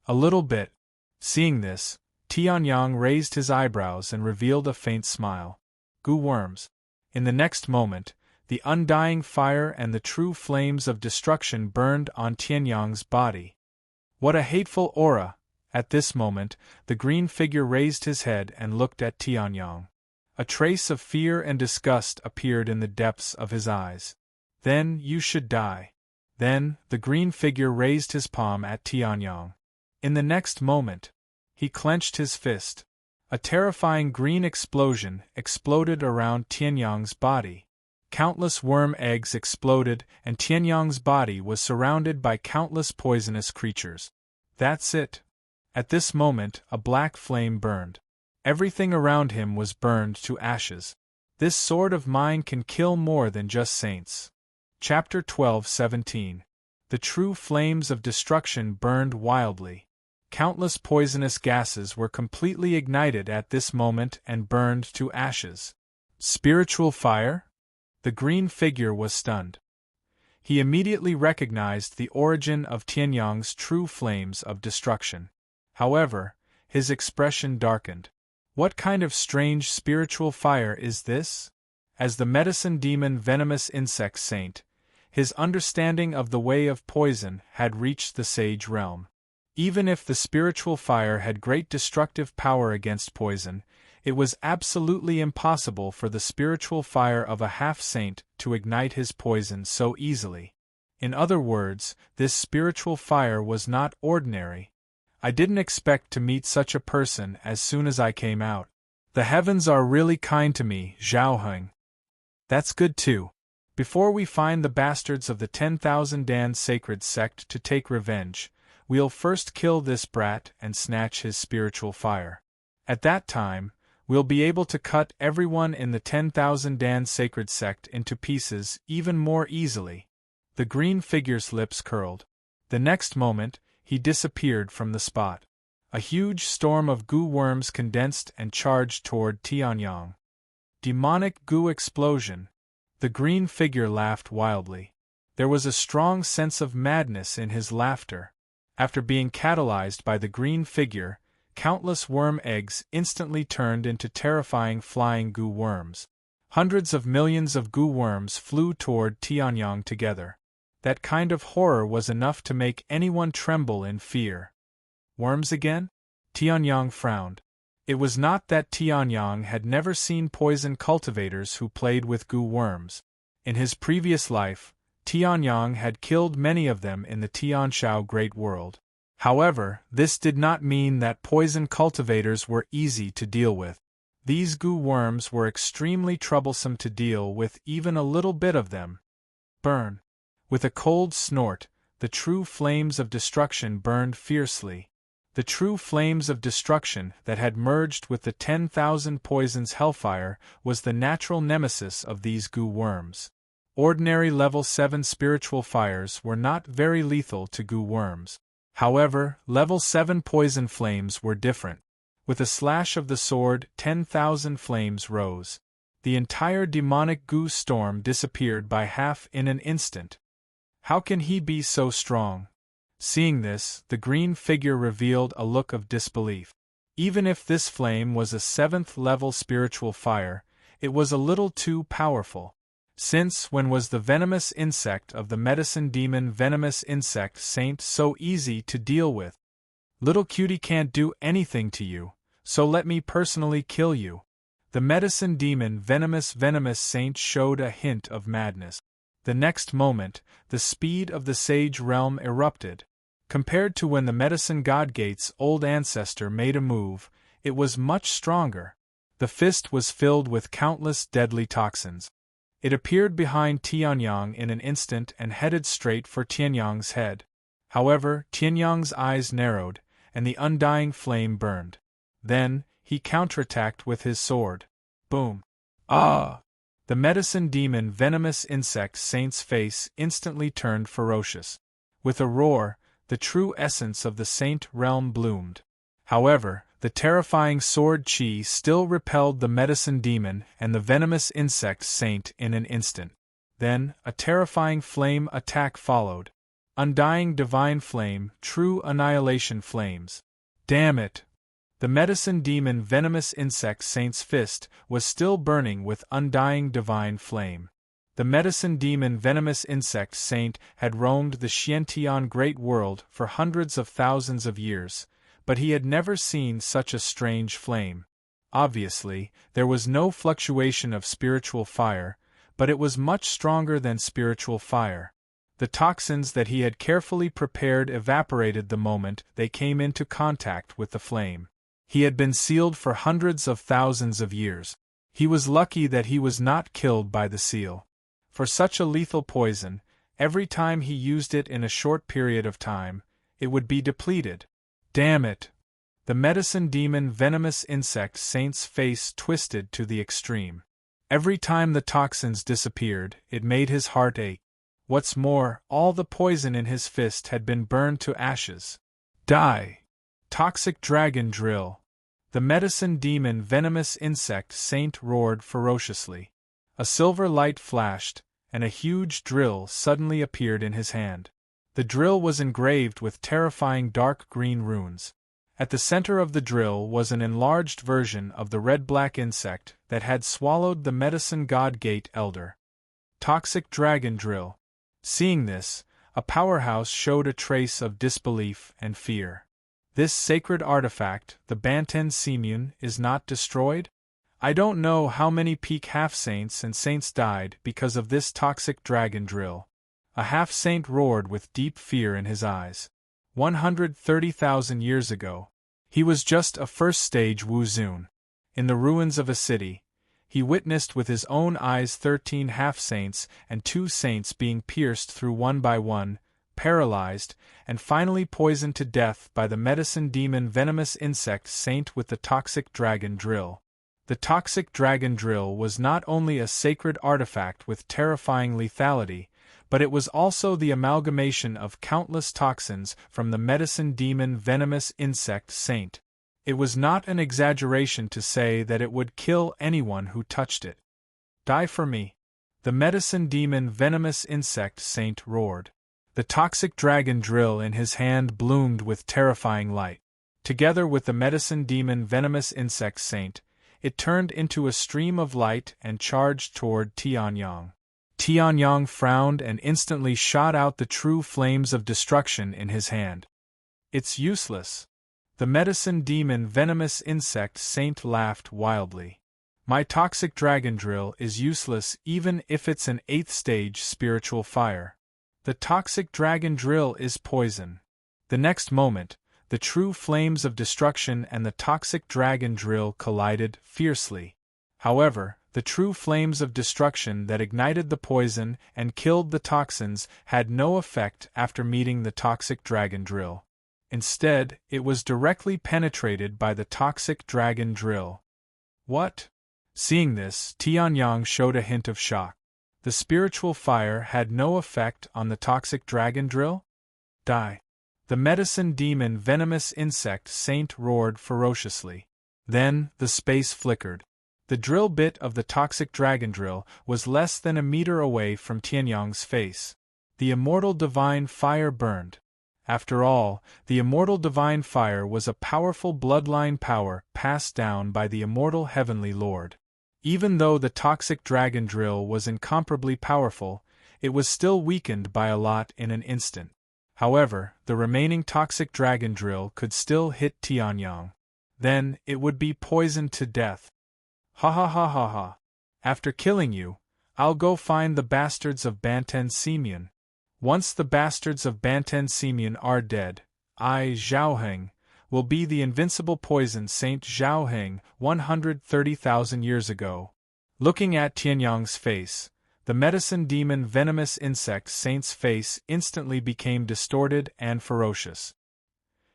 A little bit. Seeing this, Tianyang raised his eyebrows and revealed a faint smile. Gu worms. In the next moment, the undying fire and the true flames of destruction burned on Tianyang's body. What a hateful aura! At this moment, the green figure raised his head and looked at Tianyang. A trace of fear and disgust appeared in the depths of his eyes. Then you should die. Then, the green figure raised his palm at Tianyang. In the next moment, he clenched his fist. A terrifying green explosion exploded around Tianyang's body. Countless worm eggs exploded, and Tianyang's body was surrounded by countless poisonous creatures. That's it. At this moment, a black flame burned. Everything around him was burned to ashes. This sword of mine can kill more than just saints. Chapter 12:17. The true flames of destruction burned wildly. Countless poisonous gases were completely ignited at this moment and burned to ashes. Spiritual fire? The green figure was stunned. He immediately recognized the origin of Tianyang's true flames of destruction. However, his expression darkened. What kind of strange spiritual fire is this? As the medicine demon venomous insect saint, his understanding of the way of poison had reached the sage realm. Even if the spiritual fire had great destructive power against poison, it was absolutely impossible for the spiritual fire of a half-saint to ignite his poison so easily. In other words, this spiritual fire was not ordinary. I didn't expect to meet such a person as soon as I came out. The heavens are really kind to me, Zhao Heng. That's good too. Before we find the bastards of the 10,000 Dan sacred sect to take revenge, we'll first kill this brat and snatch his spiritual fire. At that time, we'll be able to cut everyone in the 10,000 Dan sacred sect into pieces even more easily. The green figure's lips curled. The next moment, he disappeared from the spot. A huge storm of goo worms condensed and charged toward Tianyang. Demonic goo explosion. The green figure laughed wildly. There was a strong sense of madness in his laughter. After being catalyzed by the green figure, countless worm eggs instantly turned into terrifying flying goo worms. Hundreds of millions of goo worms flew toward Tianyang together. That kind of horror was enough to make anyone tremble in fear. Worms again? Tianyang frowned. It was not that Tianyang had never seen poison cultivators who played with goo worms. In his previous life, Tianyang had killed many of them in the Tianshao Great World. However, this did not mean that poison cultivators were easy to deal with. These goo worms were extremely troublesome to deal with, even a little bit of them. Burn. With a cold snort, the true flames of destruction burned fiercely. The true flames of destruction that had merged with the 10,000 poisons hellfire was the natural nemesis of these goo worms. Ordinary level 7 spiritual fires were not very lethal to goo worms. However, level 7 poison flames were different. With a slash of the sword, 10,000 flames rose. The entire demonic goo storm disappeared by half in an instant. How can he be so strong? Seeing this, the green figure revealed a look of disbelief. Even if this flame was a 7th level spiritual fire, it was a little too powerful. Since when was the venomous insect of the medicine demon venomous insect saint so easy to deal with? Little cutie can't do anything to you, so let me personally kill you. The medicine demon venomous saint showed a hint of madness. The next moment, the speed of the sage realm erupted. Compared to when the medicine god gate's old ancestor made a move, it was much stronger. The fist was filled with countless deadly toxins. It appeared behind Tianyang in an instant and headed straight for Tianyang's head. However, Tianyang's eyes narrowed, and the undying flame burned. Then, he counterattacked with his sword. Boom! Ah! The medicine demon venomous insect saint's face instantly turned ferocious. With a roar, the true essence of the saint realm bloomed. However, the terrifying sword chi still repelled the medicine demon and the venomous insect saint in an instant. Then, a terrifying flame attack followed. Undying divine flame, true annihilation flames. Damn it! The medicine demon venomous insect saint's fist was still burning with undying divine flame. The medicine demon venomous insect saint had roamed the Xiantian great world for hundreds of thousands of years, but he had never seen such a strange flame. Obviously, there was no fluctuation of spiritual fire, but it was much stronger than spiritual fire. The toxins that he had carefully prepared evaporated the moment they came into contact with the flame. He had been sealed for hundreds of thousands of years. He was lucky that he was not killed by the seal. For such a lethal poison, every time he used it in a short period of time, it would be depleted. Damn it! The medicine demon venomous insect saint's face twisted to the extreme. Every time the toxins disappeared, it made his heart ache. What's more, all the poison in his fist had been burned to ashes. Die! Toxic dragon drill! The medicine demon venomous insect saint roared ferociously. A silver light flashed, and a huge drill suddenly appeared in his hand. The drill was engraved with terrifying dark green runes. At the center of the drill was an enlarged version of the red-black insect that had swallowed the medicine god gate elder. Toxic dragon drill. Seeing this, a powerhouse showed a trace of disbelief and fear. This sacred artifact, the Banten Simun, is not destroyed? I don't know how many peak half-saints and saints died because of this toxic dragon drill. A half-saint roared with deep fear in his eyes. 130,000 years ago, he was just a first-stage Wuzun. In the ruins of a city, he witnessed with his own eyes 13 half-saints and 2 saints being pierced through one by one, paralyzed, and finally poisoned to death by the medicine demon venomous insect saint with the toxic dragon drill. The toxic dragon drill was not only a sacred artifact with terrifying lethality, but it was also the amalgamation of countless toxins from the medicine demon venomous insect saint. It was not an exaggeration to say that it would kill anyone who touched it. Die for me. The medicine demon venomous insect saint roared. The toxic dragon drill in his hand bloomed with terrifying light. Together with the medicine demon venomous insect saint, it turned into a stream of light and charged toward Tianyang. Tianyang frowned and instantly shot out the true flames of destruction in his hand. It's useless. The medicine demon venomous insect saint laughed wildly. My toxic dragon drill is useless even if it's an 8th stage spiritual fire. The toxic dragon drill is poison. The next moment, the true flames of destruction and the toxic dragon drill collided fiercely. However, the true flames of destruction that ignited the poison and killed the toxins had no effect after meeting the toxic dragon drill. Instead, it was directly penetrated by the toxic dragon drill. What? Seeing this, Tianyang showed a hint of shock. The spiritual fire had no effect on the toxic dragon drill? Die. The medicine demon venomous insect saint roared ferociously. Then, the space flickered. The drill bit of the toxic dragon drill was less than a meter away from Tianyang's face. The immortal divine fire burned. After all, the immortal divine fire was a powerful bloodline power passed down by the immortal heavenly lord. Even though the toxic dragon drill was incomparably powerful, it was still weakened by a lot in an instant. However, the remaining toxic dragon drill could still hit Tianyang. Then, it would be poisoned to death. Ha ha ha ha ha. After killing you, I'll go find the bastards of Banten Simeon. Once the bastards of Banten Simeon are dead, I, Zhaoheng, will be the invincible poison Saint Zhaoheng 130,000 years ago. Looking at Tianyang's face, the medicine demon venomous insect saint's face instantly became distorted and ferocious.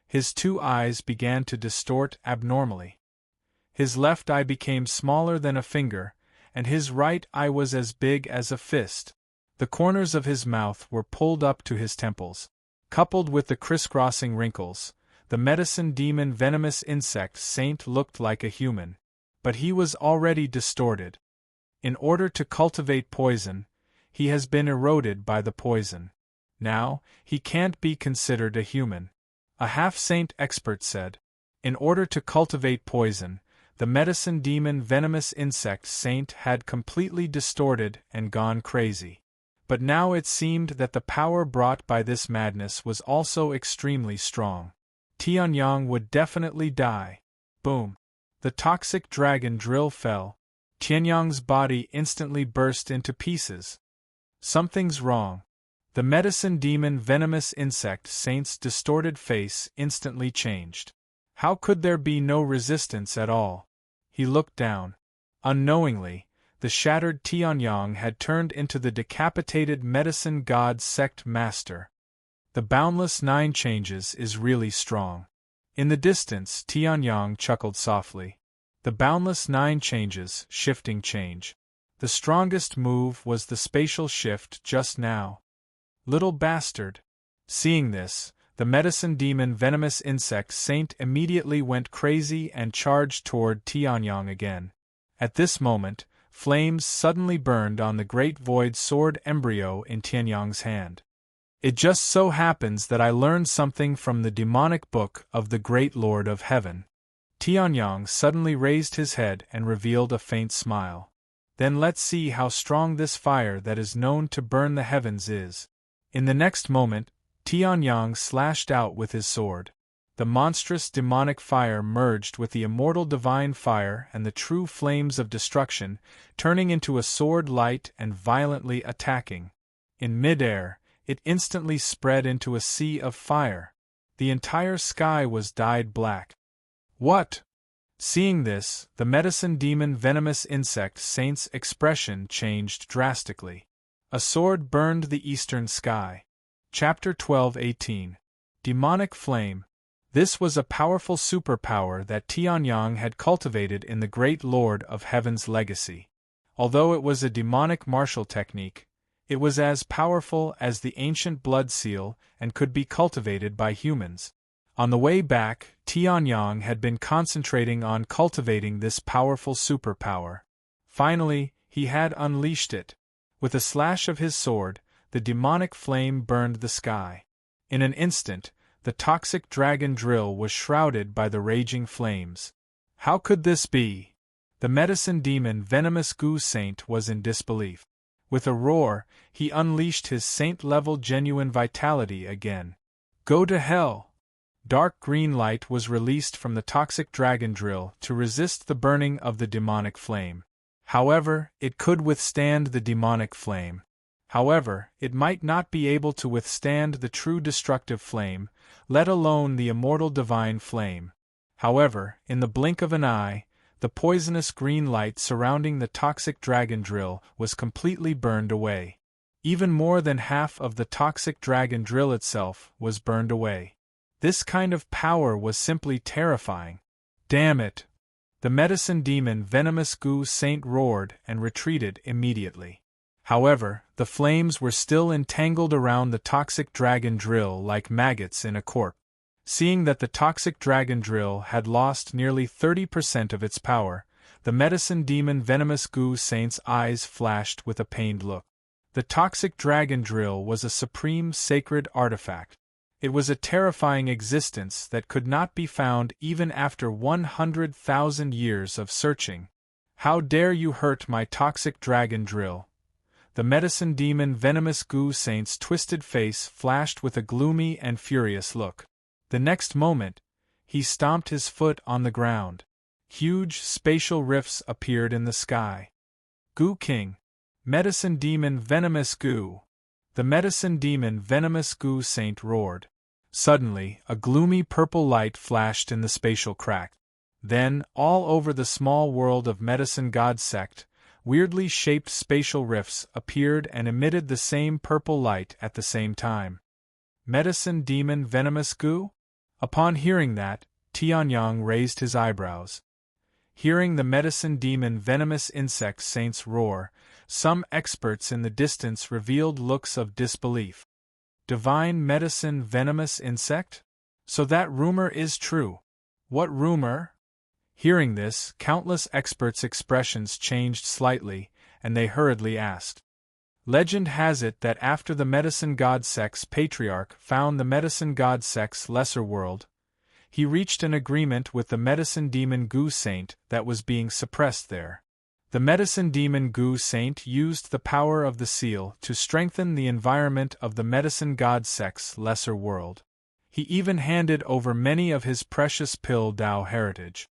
His 2 eyes began to distort abnormally. His left eye became smaller than a finger, and his right eye was as big as a fist. The corners of his mouth were pulled up to his temples. Coupled with the crisscrossing wrinkles, the medicine demon venomous insect saint looked like a human, but he was already distorted. In order to cultivate poison, he has been eroded by the poison. Now, he can't be considered a human. A half-saint expert said. In order to cultivate poison, the medicine demon venomous insect saint had completely distorted and gone crazy. But now it seemed that the power brought by this madness was also extremely strong. Tianyang would definitely die. Boom. The toxic dragon drill fell. Tianyang's body instantly burst into pieces. Something's wrong. The medicine demon venomous insect saint's distorted face instantly changed. How could there be no resistance at all? He looked down. Unknowingly, the shattered Tianyang had turned into the decapitated medicine god sect master. The boundless 9 changes is really strong. In the distance, Tianyang chuckled softly. The boundless 9 changes, shifting change. The strongest move was the spatial shift just now. Little bastard. Seeing this, the medicine demon venomous insect saint immediately went crazy and charged toward Tianyang again. At this moment, flames suddenly burned on the great void sword embryo in Tianyang's hand. It just so happens that I learned something from the demonic book of the great Lord of Heaven. Tianyang suddenly raised his head and revealed a faint smile. Then let's see how strong this fire that is known to burn the heavens is. In the next moment, Tianyang slashed out with his sword. The monstrous demonic fire merged with the immortal divine fire and the true flames of destruction, turning into a sword light and violently attacking. In midair, it instantly spread into a sea of fire. The entire sky was dyed black. What? Seeing this, the medicine demon venomous insect saint's expression changed drastically. A sword burned the eastern sky. Chapter 12:18. Demonic Flame. This was a powerful superpower that Tianyang had cultivated in the great Lord of Heaven's legacy. Although it was a demonic martial technique, it was as powerful as the ancient blood seal and could be cultivated by humans. On the way back, Tianyang had been concentrating on cultivating this powerful superpower. Finally, he had unleashed it. With a slash of his sword, the demonic flame burned the sky. In an instant, the toxic dragon drill was shrouded by the raging flames. How could this be? The medicine demon Venomous Goo Saint was in disbelief. With a roar, he unleashed his saint-level genuine vitality again. Go to hell! Dark green light was released from the toxic dragon drill to resist the burning of the demonic flame. However, it could withstand the demonic flame. However, it might not be able to withstand the true destructive flame, let alone the immortal divine flame. However, in the blink of an eye, the poisonous green light surrounding the toxic dragon drill was completely burned away. Even more than half of the toxic dragon drill itself was burned away. This kind of power was simply terrifying. Damn it! The medicine demon Venomous Goo Saint roared and retreated immediately. However, the flames were still entangled around the toxic dragon drill like maggots in a corpse. Seeing that the toxic dragon drill had lost nearly 30% of its power, the medicine demon Venomous Goo Saint's eyes flashed with a pained look. The toxic dragon drill was a supreme sacred artifact. It was a terrifying existence that could not be found even after 100,000 years of searching. How dare you hurt my toxic dragon drill? The medicine demon Venomous Goo Saint's twisted face flashed with a gloomy and furious look. The next moment, he stomped his foot on the ground. Huge spatial rifts appeared in the sky. Goo King! Medicine demon Venomous Goo! The medicine demon Venomous Goo Saint roared. Suddenly, a gloomy purple light flashed in the spatial crack. Then, all over the small world of Medicine God Sect, weirdly shaped spatial rifts appeared and emitted the same purple light at the same time. Medicine demon Venomous Goo? Upon hearing that, Tianyang raised his eyebrows. Hearing the medicine demon Venomous Insect Saint's roar, some experts in the distance revealed looks of disbelief. Divine medicine Venomous Insect? So that rumor is true. What rumor? Hearing this, countless experts' expressions changed slightly, and they hurriedly asked. Legend has it that after the Medicine God Sect's patriarch found the Medicine God Sect's lesser world, he reached an agreement with the medicine demon Goo Saint that was being suppressed there. The medicine demon Goo Saint used the power of the seal to strengthen the environment of the medicine God Sect's lesser world. He even handed over many of his precious Pill Dao heritage.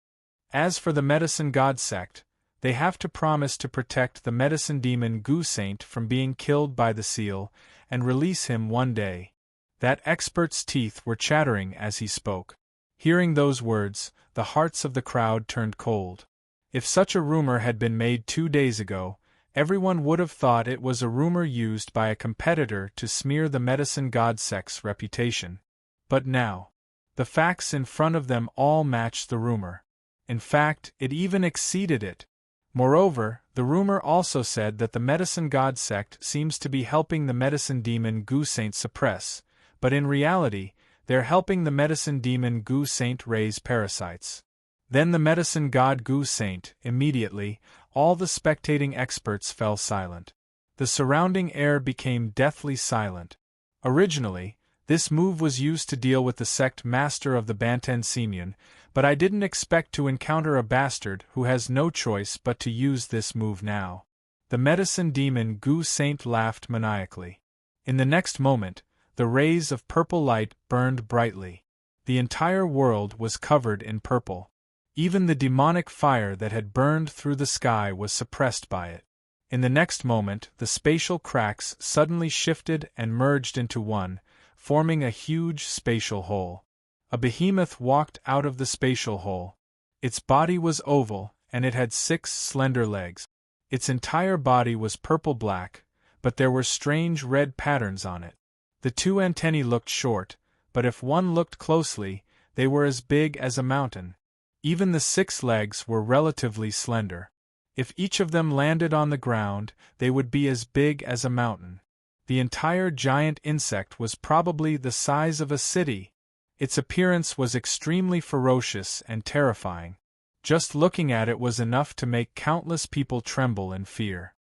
As for the medicine God Sect, they have to promise to protect the medicine demon Goo Saint from being killed by the seal and release him one day. That expert's teeth were chattering as he spoke. Hearing those words, the hearts of the crowd turned cold. If such a rumor had been made 2 days ago, everyone would have thought it was a rumor used by a competitor to smear the medicine God Sect's reputation. But now, the facts in front of them all matched the rumor. In fact, it even exceeded it. Moreover, the rumor also said that the Medicine God Sect seems to be helping the medicine demon Goo Saint suppress, but in reality, they're helping the medicine demon Goo Saint raise parasites. Then the medicine god Goo Saint, immediately, all the spectating experts fell silent. The surrounding air became deathly silent. Originally, this move was used to deal with the sect master of the Banten Semyon, but I didn't expect to encounter a bastard who has no choice but to use this move now. The medicine demon Goo Saint laughed maniacally. In the next moment, the rays of purple light burned brightly. The entire world was covered in purple. Even the demonic fire that had burned through the sky was suppressed by it. In the next moment, the spatial cracks suddenly shifted and merged into one, forming a huge spatial hole. A behemoth walked out of the spatial hole. Its body was oval, and it had 6 slender legs. Its entire body was purple-black, but there were strange red patterns on it. The 2 antennae looked short, but if one looked closely, they were as big as a mountain. Even the 6 legs were relatively slender. If each of them landed on the ground, they would be as big as a mountain. The entire giant insect was probably the size of a city. Its appearance was extremely ferocious and terrifying. Just looking at it was enough to make countless people tremble in fear.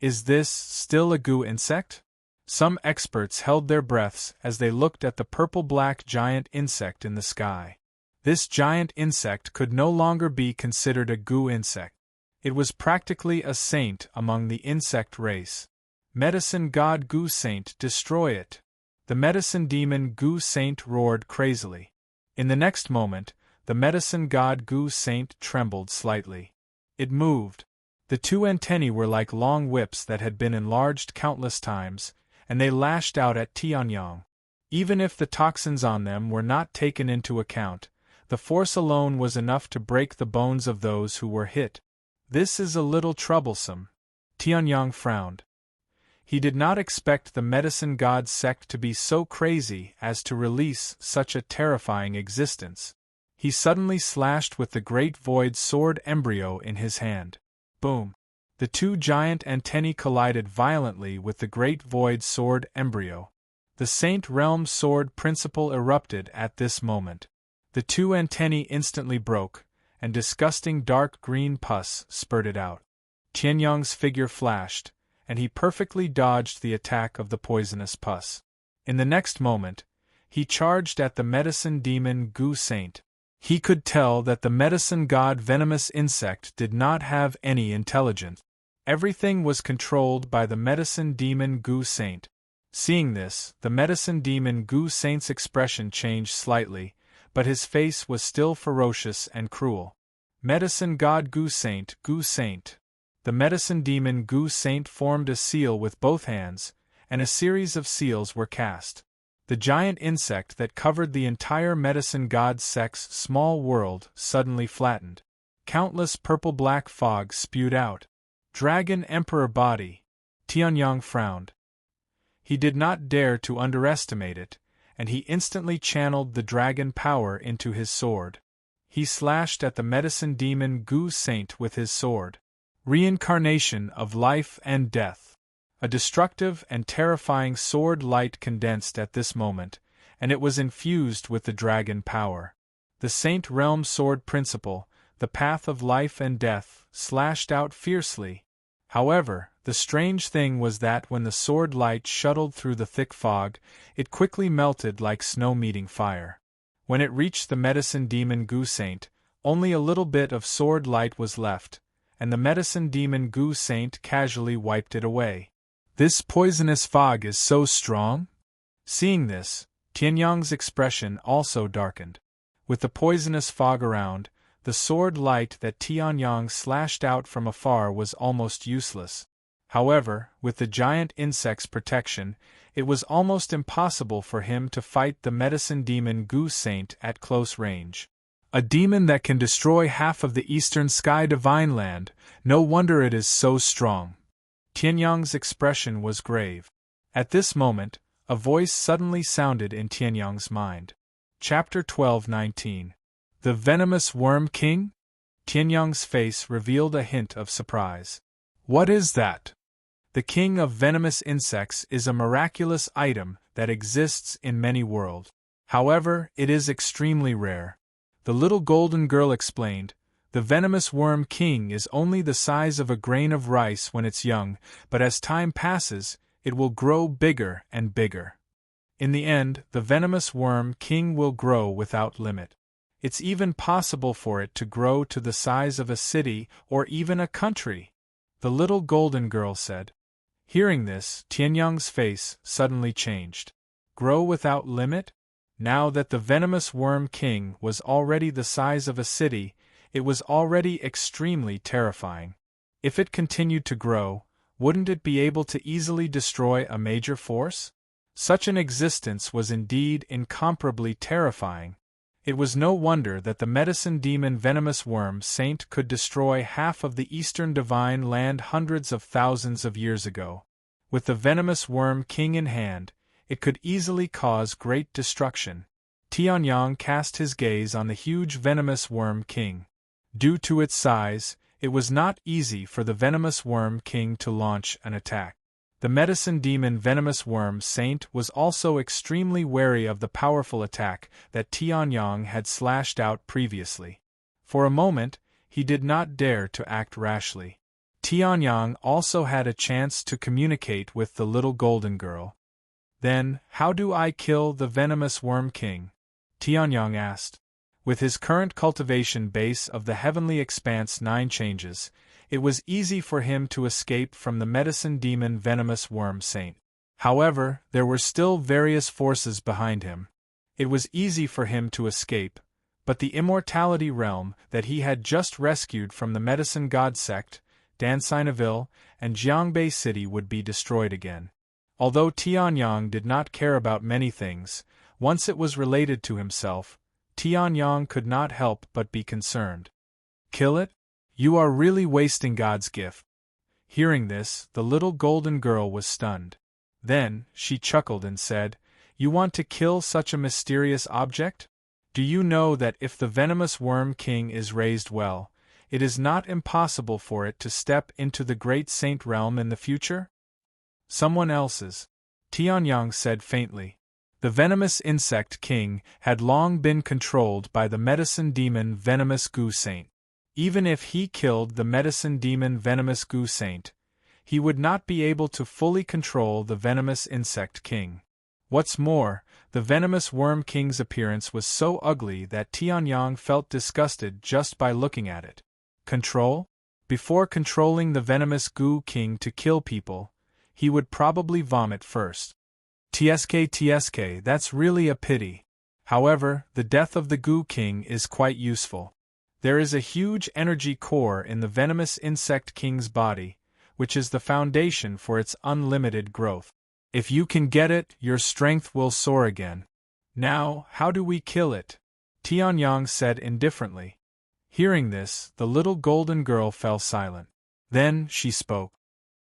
Is this still a goo insect? Some experts held their breaths as they looked at the purple-black giant insect in the sky. This giant insect could no longer be considered a goo insect. It was practically a saint among the insect race. Medicine god Goo Saint, destroy it! The medicine demon Goo Saint roared crazily. In the next moment, the medicine god Goo Saint trembled slightly. It moved. The two antennae were like long whips that had been enlarged countless times, and they lashed out at Tianyang. Even if the toxins on them were not taken into account, the force alone was enough to break the bones of those who were hit. This is a little troublesome. Tianyang frowned. He did not expect the medicine god sect to be so crazy as to release such a terrifying existence. He suddenly slashed with the great void sword embryo in his hand. Boom! The two giant antennae collided violently with the great void sword embryo. The Saint Realm sword principle erupted at this moment. The two antennae instantly broke, and disgusting dark green pus spurted out. Tianyang's figure flashed, and he perfectly dodged the attack of the poisonous pus. In the next moment, he charged at the medicine demon Goo Saint. He could tell that the medicine god venomous insect did not have any intelligence. Everything was controlled by the medicine demon Goo Saint. Seeing this, the medicine demon Goo Saint's expression changed slightly, but his face was still ferocious and cruel. Medicine god Goo Saint, Goo Saint. The medicine demon Goo Saint formed a seal with both hands, and a series of seals were cast. The giant insect that covered the entire medicine god sect's small world suddenly flattened. Countless purple-black fog spewed out. Dragon Emperor body. Tianyang frowned. He did not dare to underestimate it, and he instantly channeled the dragon power into his sword. He slashed at the medicine demon Goo Saint with his sword. Reincarnation of life and death. A destructive and terrifying sword light condensed at this moment, and it was infused with the dragon power. The Saint Realm sword principle, the path of life and death, slashed out fiercely. However, the strange thing was that when the sword light shuttled through the thick fog, it quickly melted like snow meeting fire. When it reached the medicine demon Goo Saint, only a little bit of sword light was left, and the medicine demon Goo Saint casually wiped it away. This poisonous fog is so strong? Seeing this, Tianyang's expression also darkened. With the poisonous fog around, the sword light that Tianyang slashed out from afar was almost useless. However, with the giant insect's protection, it was almost impossible for him to fight the medicine demon Goo Saint at close range. A demon that can destroy half of the eastern sky divine land, no wonder it is so strong. Tianyang's expression was grave. At this moment, a voice suddenly sounded in Tianyang's mind. Chapter 12:19. The Venomous Worm King? Tianyang's face revealed a hint of surprise. What is that? The king of venomous insects is a miraculous item that exists in many worlds. However, it is extremely rare. The little golden girl explained. The venomous worm king is only the size of a grain of rice when it's young, but as time passes, it will grow bigger and bigger. In the end, the venomous worm king will grow without limit. It's even possible for it to grow to the size of a city or even a country, the little golden girl said. Hearing this, Tianyang's face suddenly changed. Grow without limit? Now that the venomous worm king was already the size of a city, it was already extremely terrifying. If it continued to grow, wouldn't it be able to easily destroy a major force? Such an existence was indeed incomparably terrifying. It was no wonder that the medicine demon venomous worm saint could destroy half of the eastern divine land hundreds of thousands of years ago. With the venomous worm king in hand, it could easily cause great destruction. Tianyang cast his gaze on the huge venomous worm king. Due to its size, it was not easy for the venomous worm king to launch an attack. The medicine demon venomous worm saint was also extremely wary of the powerful attack that Tianyang had slashed out previously. For a moment, he did not dare to act rashly. Tianyang also had a chance to communicate with the little golden girl. Then, how do I kill the venomous Worm King? Tianyang asked. With his current cultivation base of the heavenly expanse 9 changes, it was easy for him to escape from the medicine demon venomous worm saint. However, there were still various forces behind him. It was easy for him to escape, but the immortality realm that he had just rescued from the medicine god sect, Dansinaville, and Jiangbei City would be destroyed again. Although Tianyang did not care about many things, once it was related to himself, Tianyang could not help but be concerned. Kill it? You are really wasting God's gift. Hearing this, the little golden girl was stunned. Then, she chuckled and said, You want to kill such a mysterious object? Do you know that if the venomous Worm King is raised well, it is not impossible for it to step into the great saint realm in the future? Someone else's, Tianyang said faintly. The venomous insect king had long been controlled by the medicine demon venomous Gu Saint. Even if he killed the medicine demon venomous Gu Saint, he would not be able to fully control the venomous insect king. What's more, the venomous Worm King's appearance was so ugly that Tianyang felt disgusted just by looking at it. Control? Before controlling the venomous Gu King to kill people, he would probably vomit first. TSK, that's really a pity. However, the death of the Gu King is quite useful. There is a huge energy core in the venomous insect king's body, which is the foundation for its unlimited growth. If you can get it, your strength will soar again. Now, how do we kill it? Tianyang said indifferently. Hearing this, the little golden girl fell silent. Then, she spoke.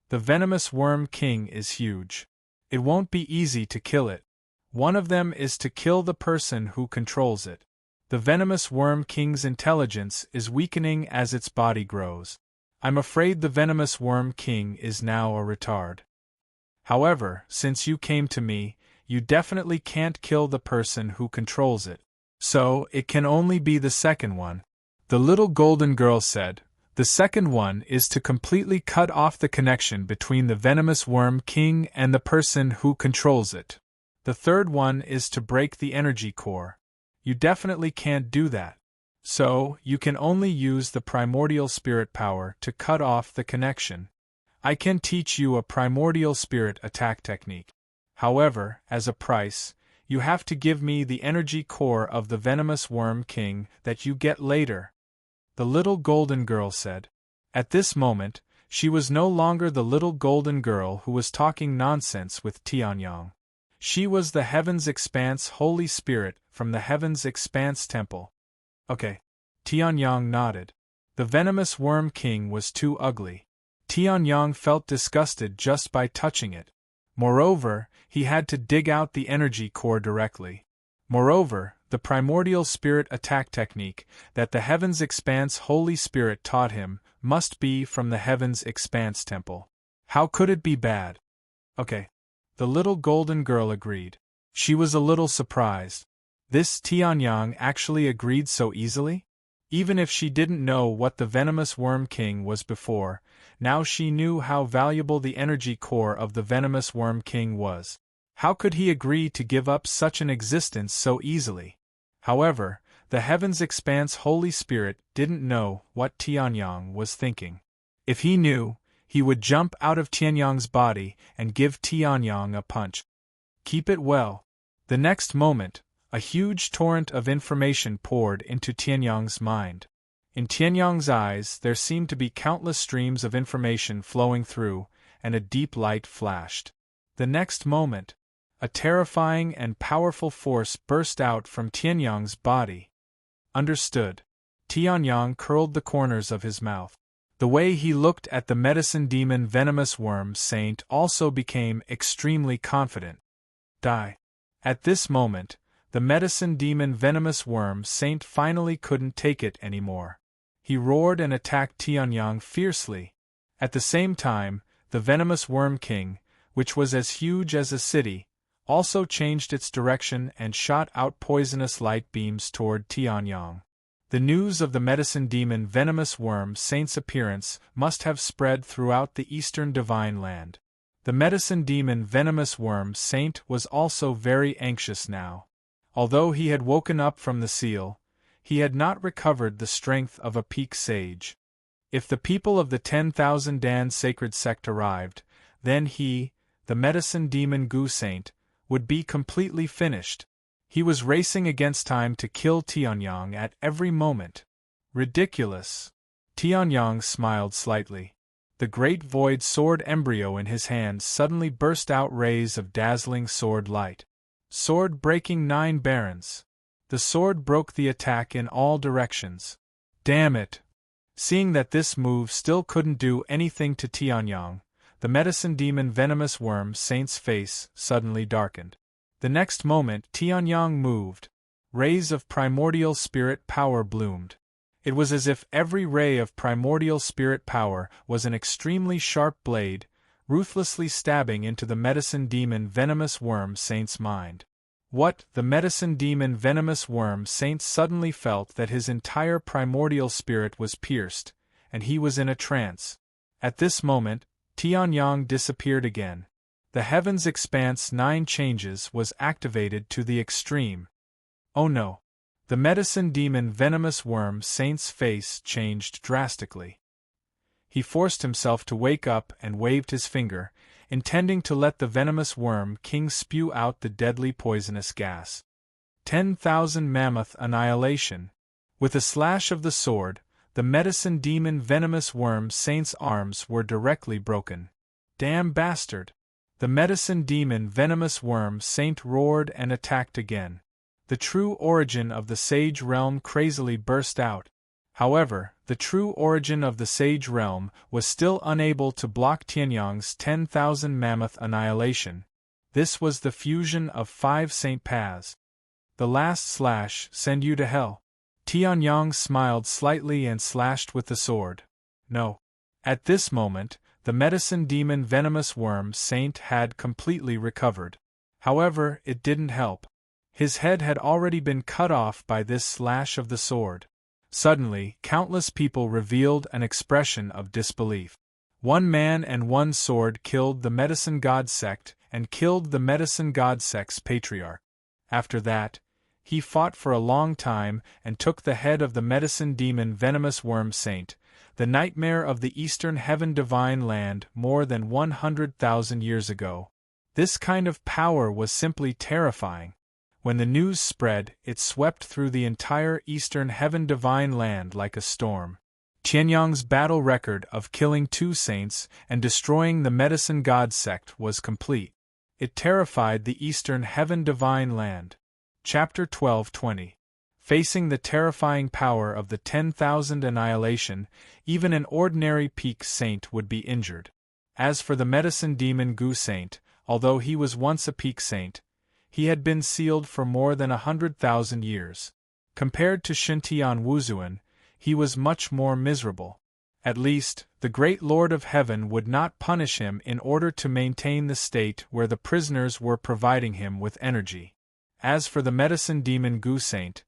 The venomous Worm King is huge. It won't be easy to kill it. One of them is to kill the person who controls it. The venomous Worm King's intelligence is weakening as its body grows. I'm afraid the venomous Worm King is now a retard. However, since you came to me, you definitely can't kill the person who controls it. So, it can only be the second one. The little golden girl said. The second one is to completely cut off the connection between the venomous Worm King and the person who controls it. The third one is to break the energy core. You definitely can't do that. So, you can only use the primordial spirit power to cut off the connection. I can teach you a primordial spirit attack technique. However, as a price, you have to give me the energy core of the venomous Worm King that you get later. The little golden girl said. At this moment, she was no longer the little golden girl who was talking nonsense with Tianyang. She was the Heaven's Expanse Holy Spirit from the Heaven's Expanse Temple. Okay. Tianyang nodded. The venomous Worm King was too ugly. Tianyang felt disgusted just by touching it. Moreover, he had to dig out the energy core directly. Moreover, the primordial spirit attack technique that the Heaven's Expanse Holy Spirit taught him must be from the Heaven's Expanse Temple. How could it be bad? Okay. The little golden girl agreed. She was a little surprised. This Tianyang actually agreed so easily? Even if she didn't know what the venomous Worm King was before, now she knew how valuable the energy core of the venomous Worm King was. How could he agree to give up such an existence so easily? However, the Heaven's Expanse Holy Spirit didn't know what Tianyang was thinking. If he knew, he would jump out of Tianyang's body and give Tianyang a punch. Keep it well. The next moment, a huge torrent of information poured into Tianyang's mind. In Tianyang's eyes there seemed to be countless streams of information flowing through, and a deep light flashed. The next moment, a terrifying and powerful force burst out from Tianyang's body. Understood. Tianyang curled the corners of his mouth. The way he looked at the medicine demon venomous worm saint also became extremely confident. Die. At this moment, the medicine demon venomous worm saint finally couldn't take it anymore. He roared and attacked Tianyang fiercely. At the same time, the venomous Worm King, which was as huge as a city, also changed its direction and shot out poisonous light beams toward Tianyang. The news of the medicine demon venomous worm saint's appearance must have spread throughout the eastern divine land. The medicine demon venomous worm saint was also very anxious now. Although he had woken up from the seal, he had not recovered the strength of a peak sage. If the people of the 10,000 Dan sacred sect arrived, then he, the medicine demon Gu Saint, would be completely finished. He was racing against time to kill Tianyang at every moment. Ridiculous. Tianyang smiled slightly. The great void sword embryo in his hand suddenly burst out rays of dazzling sword light. Sword breaking 9 barons. The sword broke the attack in all directions. Damn it! Seeing that this move still couldn't do anything to Tianyang, the medicine demon venomous worm saint's face suddenly darkened. The next moment Tianyang moved. Rays of primordial spirit power bloomed. It was as if every ray of primordial spirit power was an extremely sharp blade, ruthlessly stabbing into the medicine demon venomous worm saint's mind. What? The medicine demon venomous worm saint suddenly felt that his entire primordial spirit was pierced, and he was in a trance. At this moment, Tianyang disappeared again. The heavens expanse 9 changes was activated to the extreme. Oh no! The medicine demon venomous worm saint's face changed drastically. He forced himself to wake up and waved his finger, intending to let the venomous worm king spew out the deadly poisonous gas. 10,000 mammoth annihilation. With a slash of the sword, the medicine demon venomous worm saint's arms were directly broken. Damn bastard! The medicine demon venomous worm saint roared and attacked again. The true origin of the sage realm crazily burst out. However, the true origin of the sage realm was still unable to block Tianyang's 10,000 mammoth annihilation. This was the fusion of 5 Saint Paths. The last slash send you to hell. Tianyang smiled slightly and slashed with the sword. No. At this moment, the medicine demon venomous worm saint had completely recovered. However, it didn't help. His head had already been cut off by this slash of the sword. Suddenly, countless people revealed an expression of disbelief. 1 man and 1 sword killed the medicine god sect and killed the medicine god sect's patriarch. After that, he fought for a long time and took the head of the medicine demon venomous worm saint, the nightmare of the eastern heaven divine land more than 100,000 years ago. This kind of power was simply terrifying. When the news spread, it swept through the entire eastern heaven divine land like a storm. Tianyang's battle record of killing 2 saints and destroying the medicine god sect was complete. It terrified the eastern heaven divine land. Chapter 12:20. Facing the terrifying power of the 10,000 annihilation, even an ordinary peak saint would be injured. As for the medicine demon Gu Saint, although he was once a peak saint, he had been sealed for more than 100,000 years. Compared to Shintian Wuzuan, he was much more miserable. At least, the great Lord of Heaven would not punish him in order to maintain the state where the prisoners were providing him with energy. As for the medicine demon Gu Saint,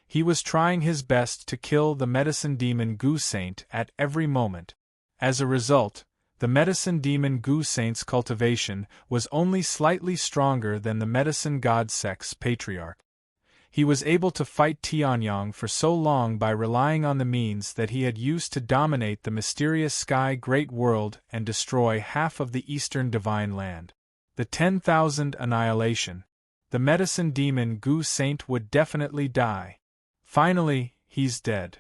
he was trying his best to kill the medicine demon Gu Saint at every moment. As a result, the medicine demon Gu Saint's cultivation was only slightly stronger than the medicine god sect's patriarch. He was able to fight Tianyang for so long by relying on the means that he had used to dominate the mysterious sky great world and destroy half of the eastern divine land. The 10,000 annihilation. The medicine demon Gu Saint would definitely die. Finally, he's dead.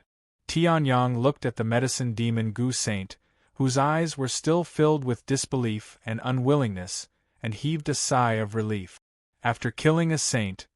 Tianyang looked at the medicine demon Gu Saint, whose eyes were still filled with disbelief and unwillingness, and heaved a sigh of relief. After killing a saint,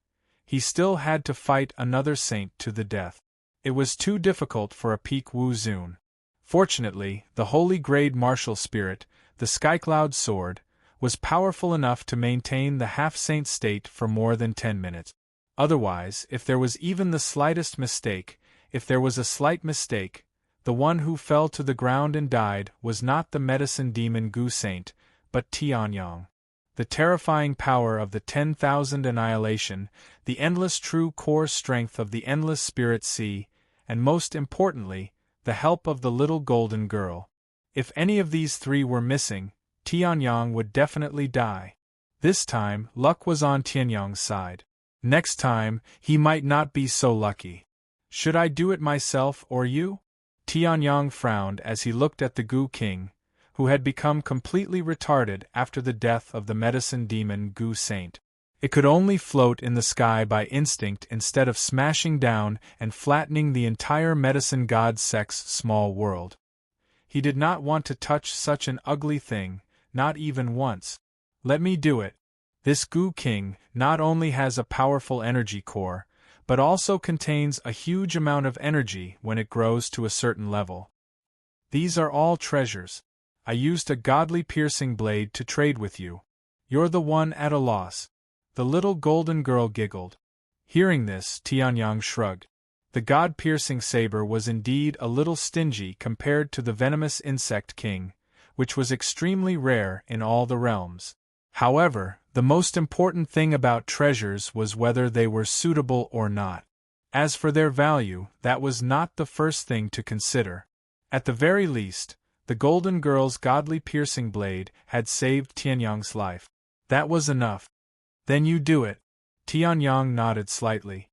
he still had to fight another saint to the death. It was too difficult for a peak Wu Zun. Fortunately, the holy grade martial spirit, the Skycloud sword, was powerful enough to maintain the half-saint state for more than 10 minutes. Otherwise, if there was even the slightest mistake, if there was a slight mistake, the one who fell to the ground and died was not the medicine demon Gu Saint, but Tianyang. The terrifying power of the 10,000 annihilation, the endless true core strength of the endless spirit sea, and most importantly, the help of the little golden girl. If any of these three were missing, Tianyang would definitely die. This time, luck was on Tianyang's side. Next time, he might not be so lucky. Should I do it myself or you? Tianyang frowned as he looked at the Gu King, who had become completely retarded after the death of the medicine demon Gu Saint. It could only float in the sky by instinct instead of smashing down and flattening the entire medicine god sect's small world. He did not want to touch such an ugly thing, not even once. Let me do it. This Gu King not only has a powerful energy core, but also contains a huge amount of energy when it grows to a certain level. These are all treasures. I used a godly piercing blade to trade with you. You're the one at a loss. The little golden girl giggled. Hearing this, Tianyang shrugged. The god-piercing saber was indeed a little stingy compared to the venomous insect king, which was extremely rare in all the realms. However, the most important thing about treasures was whether they were suitable or not. As for their value, that was not the first thing to consider. At the very least, the golden girl's godly piercing blade had saved Tianyang's life. That was enough. Then you do it. Tianyang nodded slightly.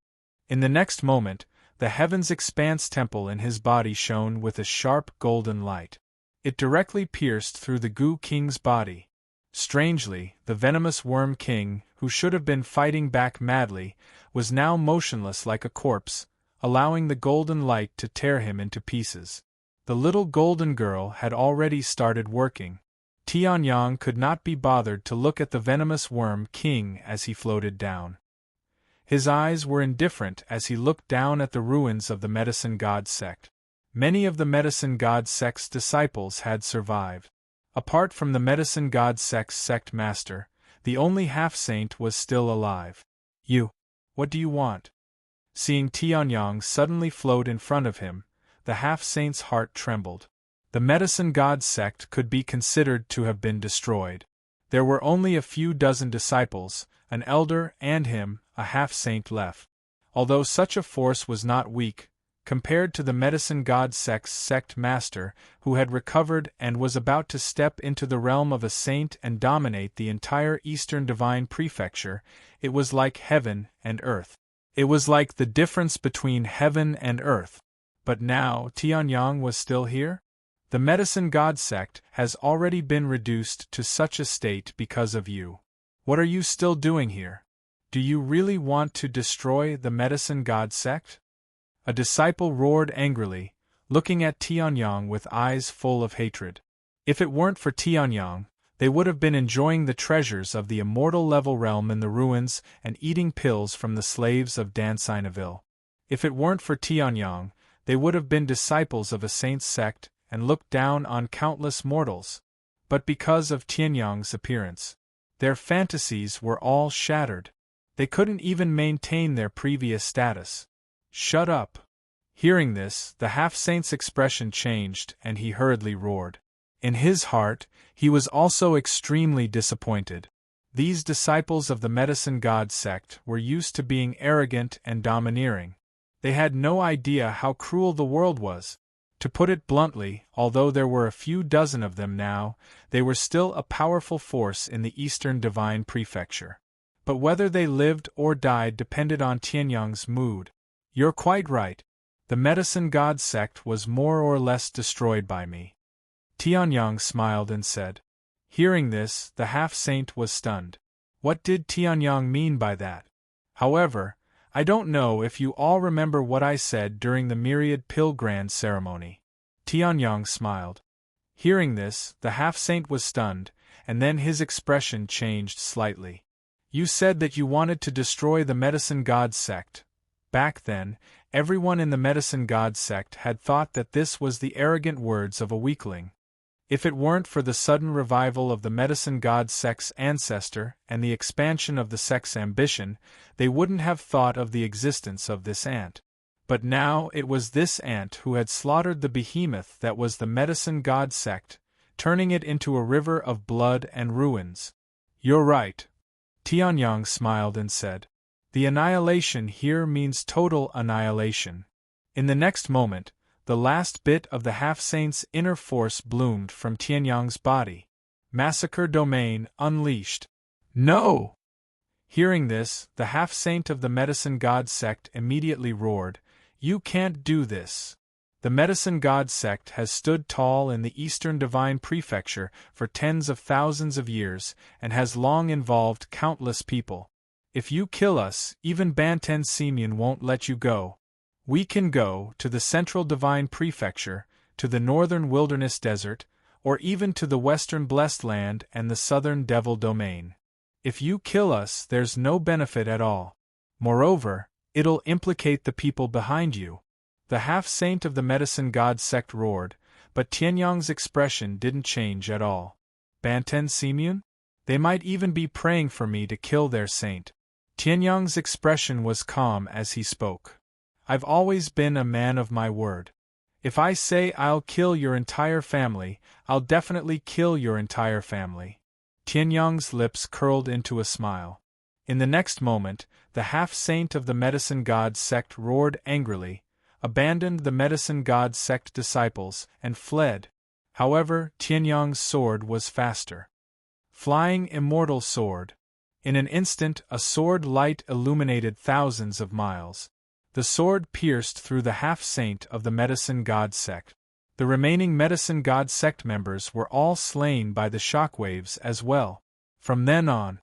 In the next moment, the heavens expanse temple in his body shone with a sharp golden light. It directly pierced through the Gu King's body. Strangely, the venomous worm king, who should have been fighting back madly, was now motionless like a corpse, allowing the golden light to tear him into pieces. The little golden girl had already started working. Tianyang could not be bothered to look at the venomous worm king as he floated down. His eyes were indifferent as he looked down at the ruins of the medicine god sect. Many of the medicine god sect's disciples had survived. Apart from the medicine god sect's sect master, the only half-saint was still alive. You. What do you want? Seeing Tianyang suddenly float in front of him, the half-saint's heart trembled. The medicine god sect could be considered to have been destroyed. There were only a few dozen disciples, an elder and him, a half-saint left. Although such a force was not weak, compared to the medicine god sect's sect master, who had recovered and was about to step into the realm of a saint and dominate the entire Eastern Divine Prefecture, it was like heaven and earth. It was like the difference between heaven and earth. But now Tianyang was still here? The medicine god sect has already been reduced to such a state because of you. What are you still doing here? Do you really want to destroy the medicine god sect? A disciple roared angrily, looking at Tianyang with eyes full of hatred. If it weren't for Tianyang, they would have been enjoying the treasures of the immortal level realm in the ruins and eating pills from the slaves of Dansinaville. If it weren't for Tianyang, they would have been disciples of a saint's sect and looked down on countless mortals. But because of Tianyang's appearance, their fantasies were all shattered. They couldn't even maintain their previous status. Shut up. Hearing this, the half-saint's expression changed and he hurriedly roared. In his heart, he was also extremely disappointed. These disciples of the medicine god sect were used to being arrogant and domineering. They had no idea how cruel the world was. To put it bluntly, although there were a few dozen of them now, they were still a powerful force in the Eastern Divine Prefecture. But whether they lived or died depended on Tianyang's mood. You're quite right. The medicine god sect was more or less destroyed by me. Tianyang smiled and said. Hearing this, the half-saint was stunned. What did Tianyang mean by that? However, I don't know if you all remember what I said during the Myriad Pill Grand ceremony. Tianyang smiled. Hearing this, the half-saint was stunned, and then his expression changed slightly. You said that you wanted to destroy the medicine god sect. Back then, everyone in the medicine god sect had thought that this was the arrogant words of a weakling. If it weren't for the sudden revival of the medicine god sect's ancestor and the expansion of the sect's ambition, they wouldn't have thought of the existence of this ant. But now it was this ant who had slaughtered the behemoth that was the medicine god sect, turning it into a river of blood and ruins. You're right. Tianyang smiled and said. The annihilation here means total annihilation. In the next moment, the last bit of the half-saint's inner force bloomed from Tianyang's body. Massacre domain unleashed. No! Hearing this, the half-saint of the medicine god sect immediately roared, "You can't do this!" The medicine god sect has stood tall in the Eastern Divine Prefecture for tens of thousands of years and has long involved countless people. If you kill us, even Banten Semyon won't let you go. We can go to the Central Divine Prefecture, to the Northern Wilderness Desert, or even to the Western Blessed Land and the Southern Devil Domain. If you kill us, there's no benefit at all. Moreover, it'll implicate the people behind you. The half-saint of the medicine god sect roared, but Tianyang's expression didn't change at all. Banten Semyon? They might even be praying for me to kill their saint. Tianyang's expression was calm as he spoke. I've always been a man of my word. If I say I'll kill your entire family, I'll definitely kill your entire family. Tianyang's lips curled into a smile. In the next moment, the half-saint of the medicine god sect roared angrily, abandoned the medicine god sect disciples, and fled. However, Tianyang's sword was faster. Flying immortal sword. In an instant, a sword light illuminated thousands of miles. The sword pierced through the half-saint of the medicine god sect. The remaining medicine god sect members were all slain by the shockwaves as well. From then on,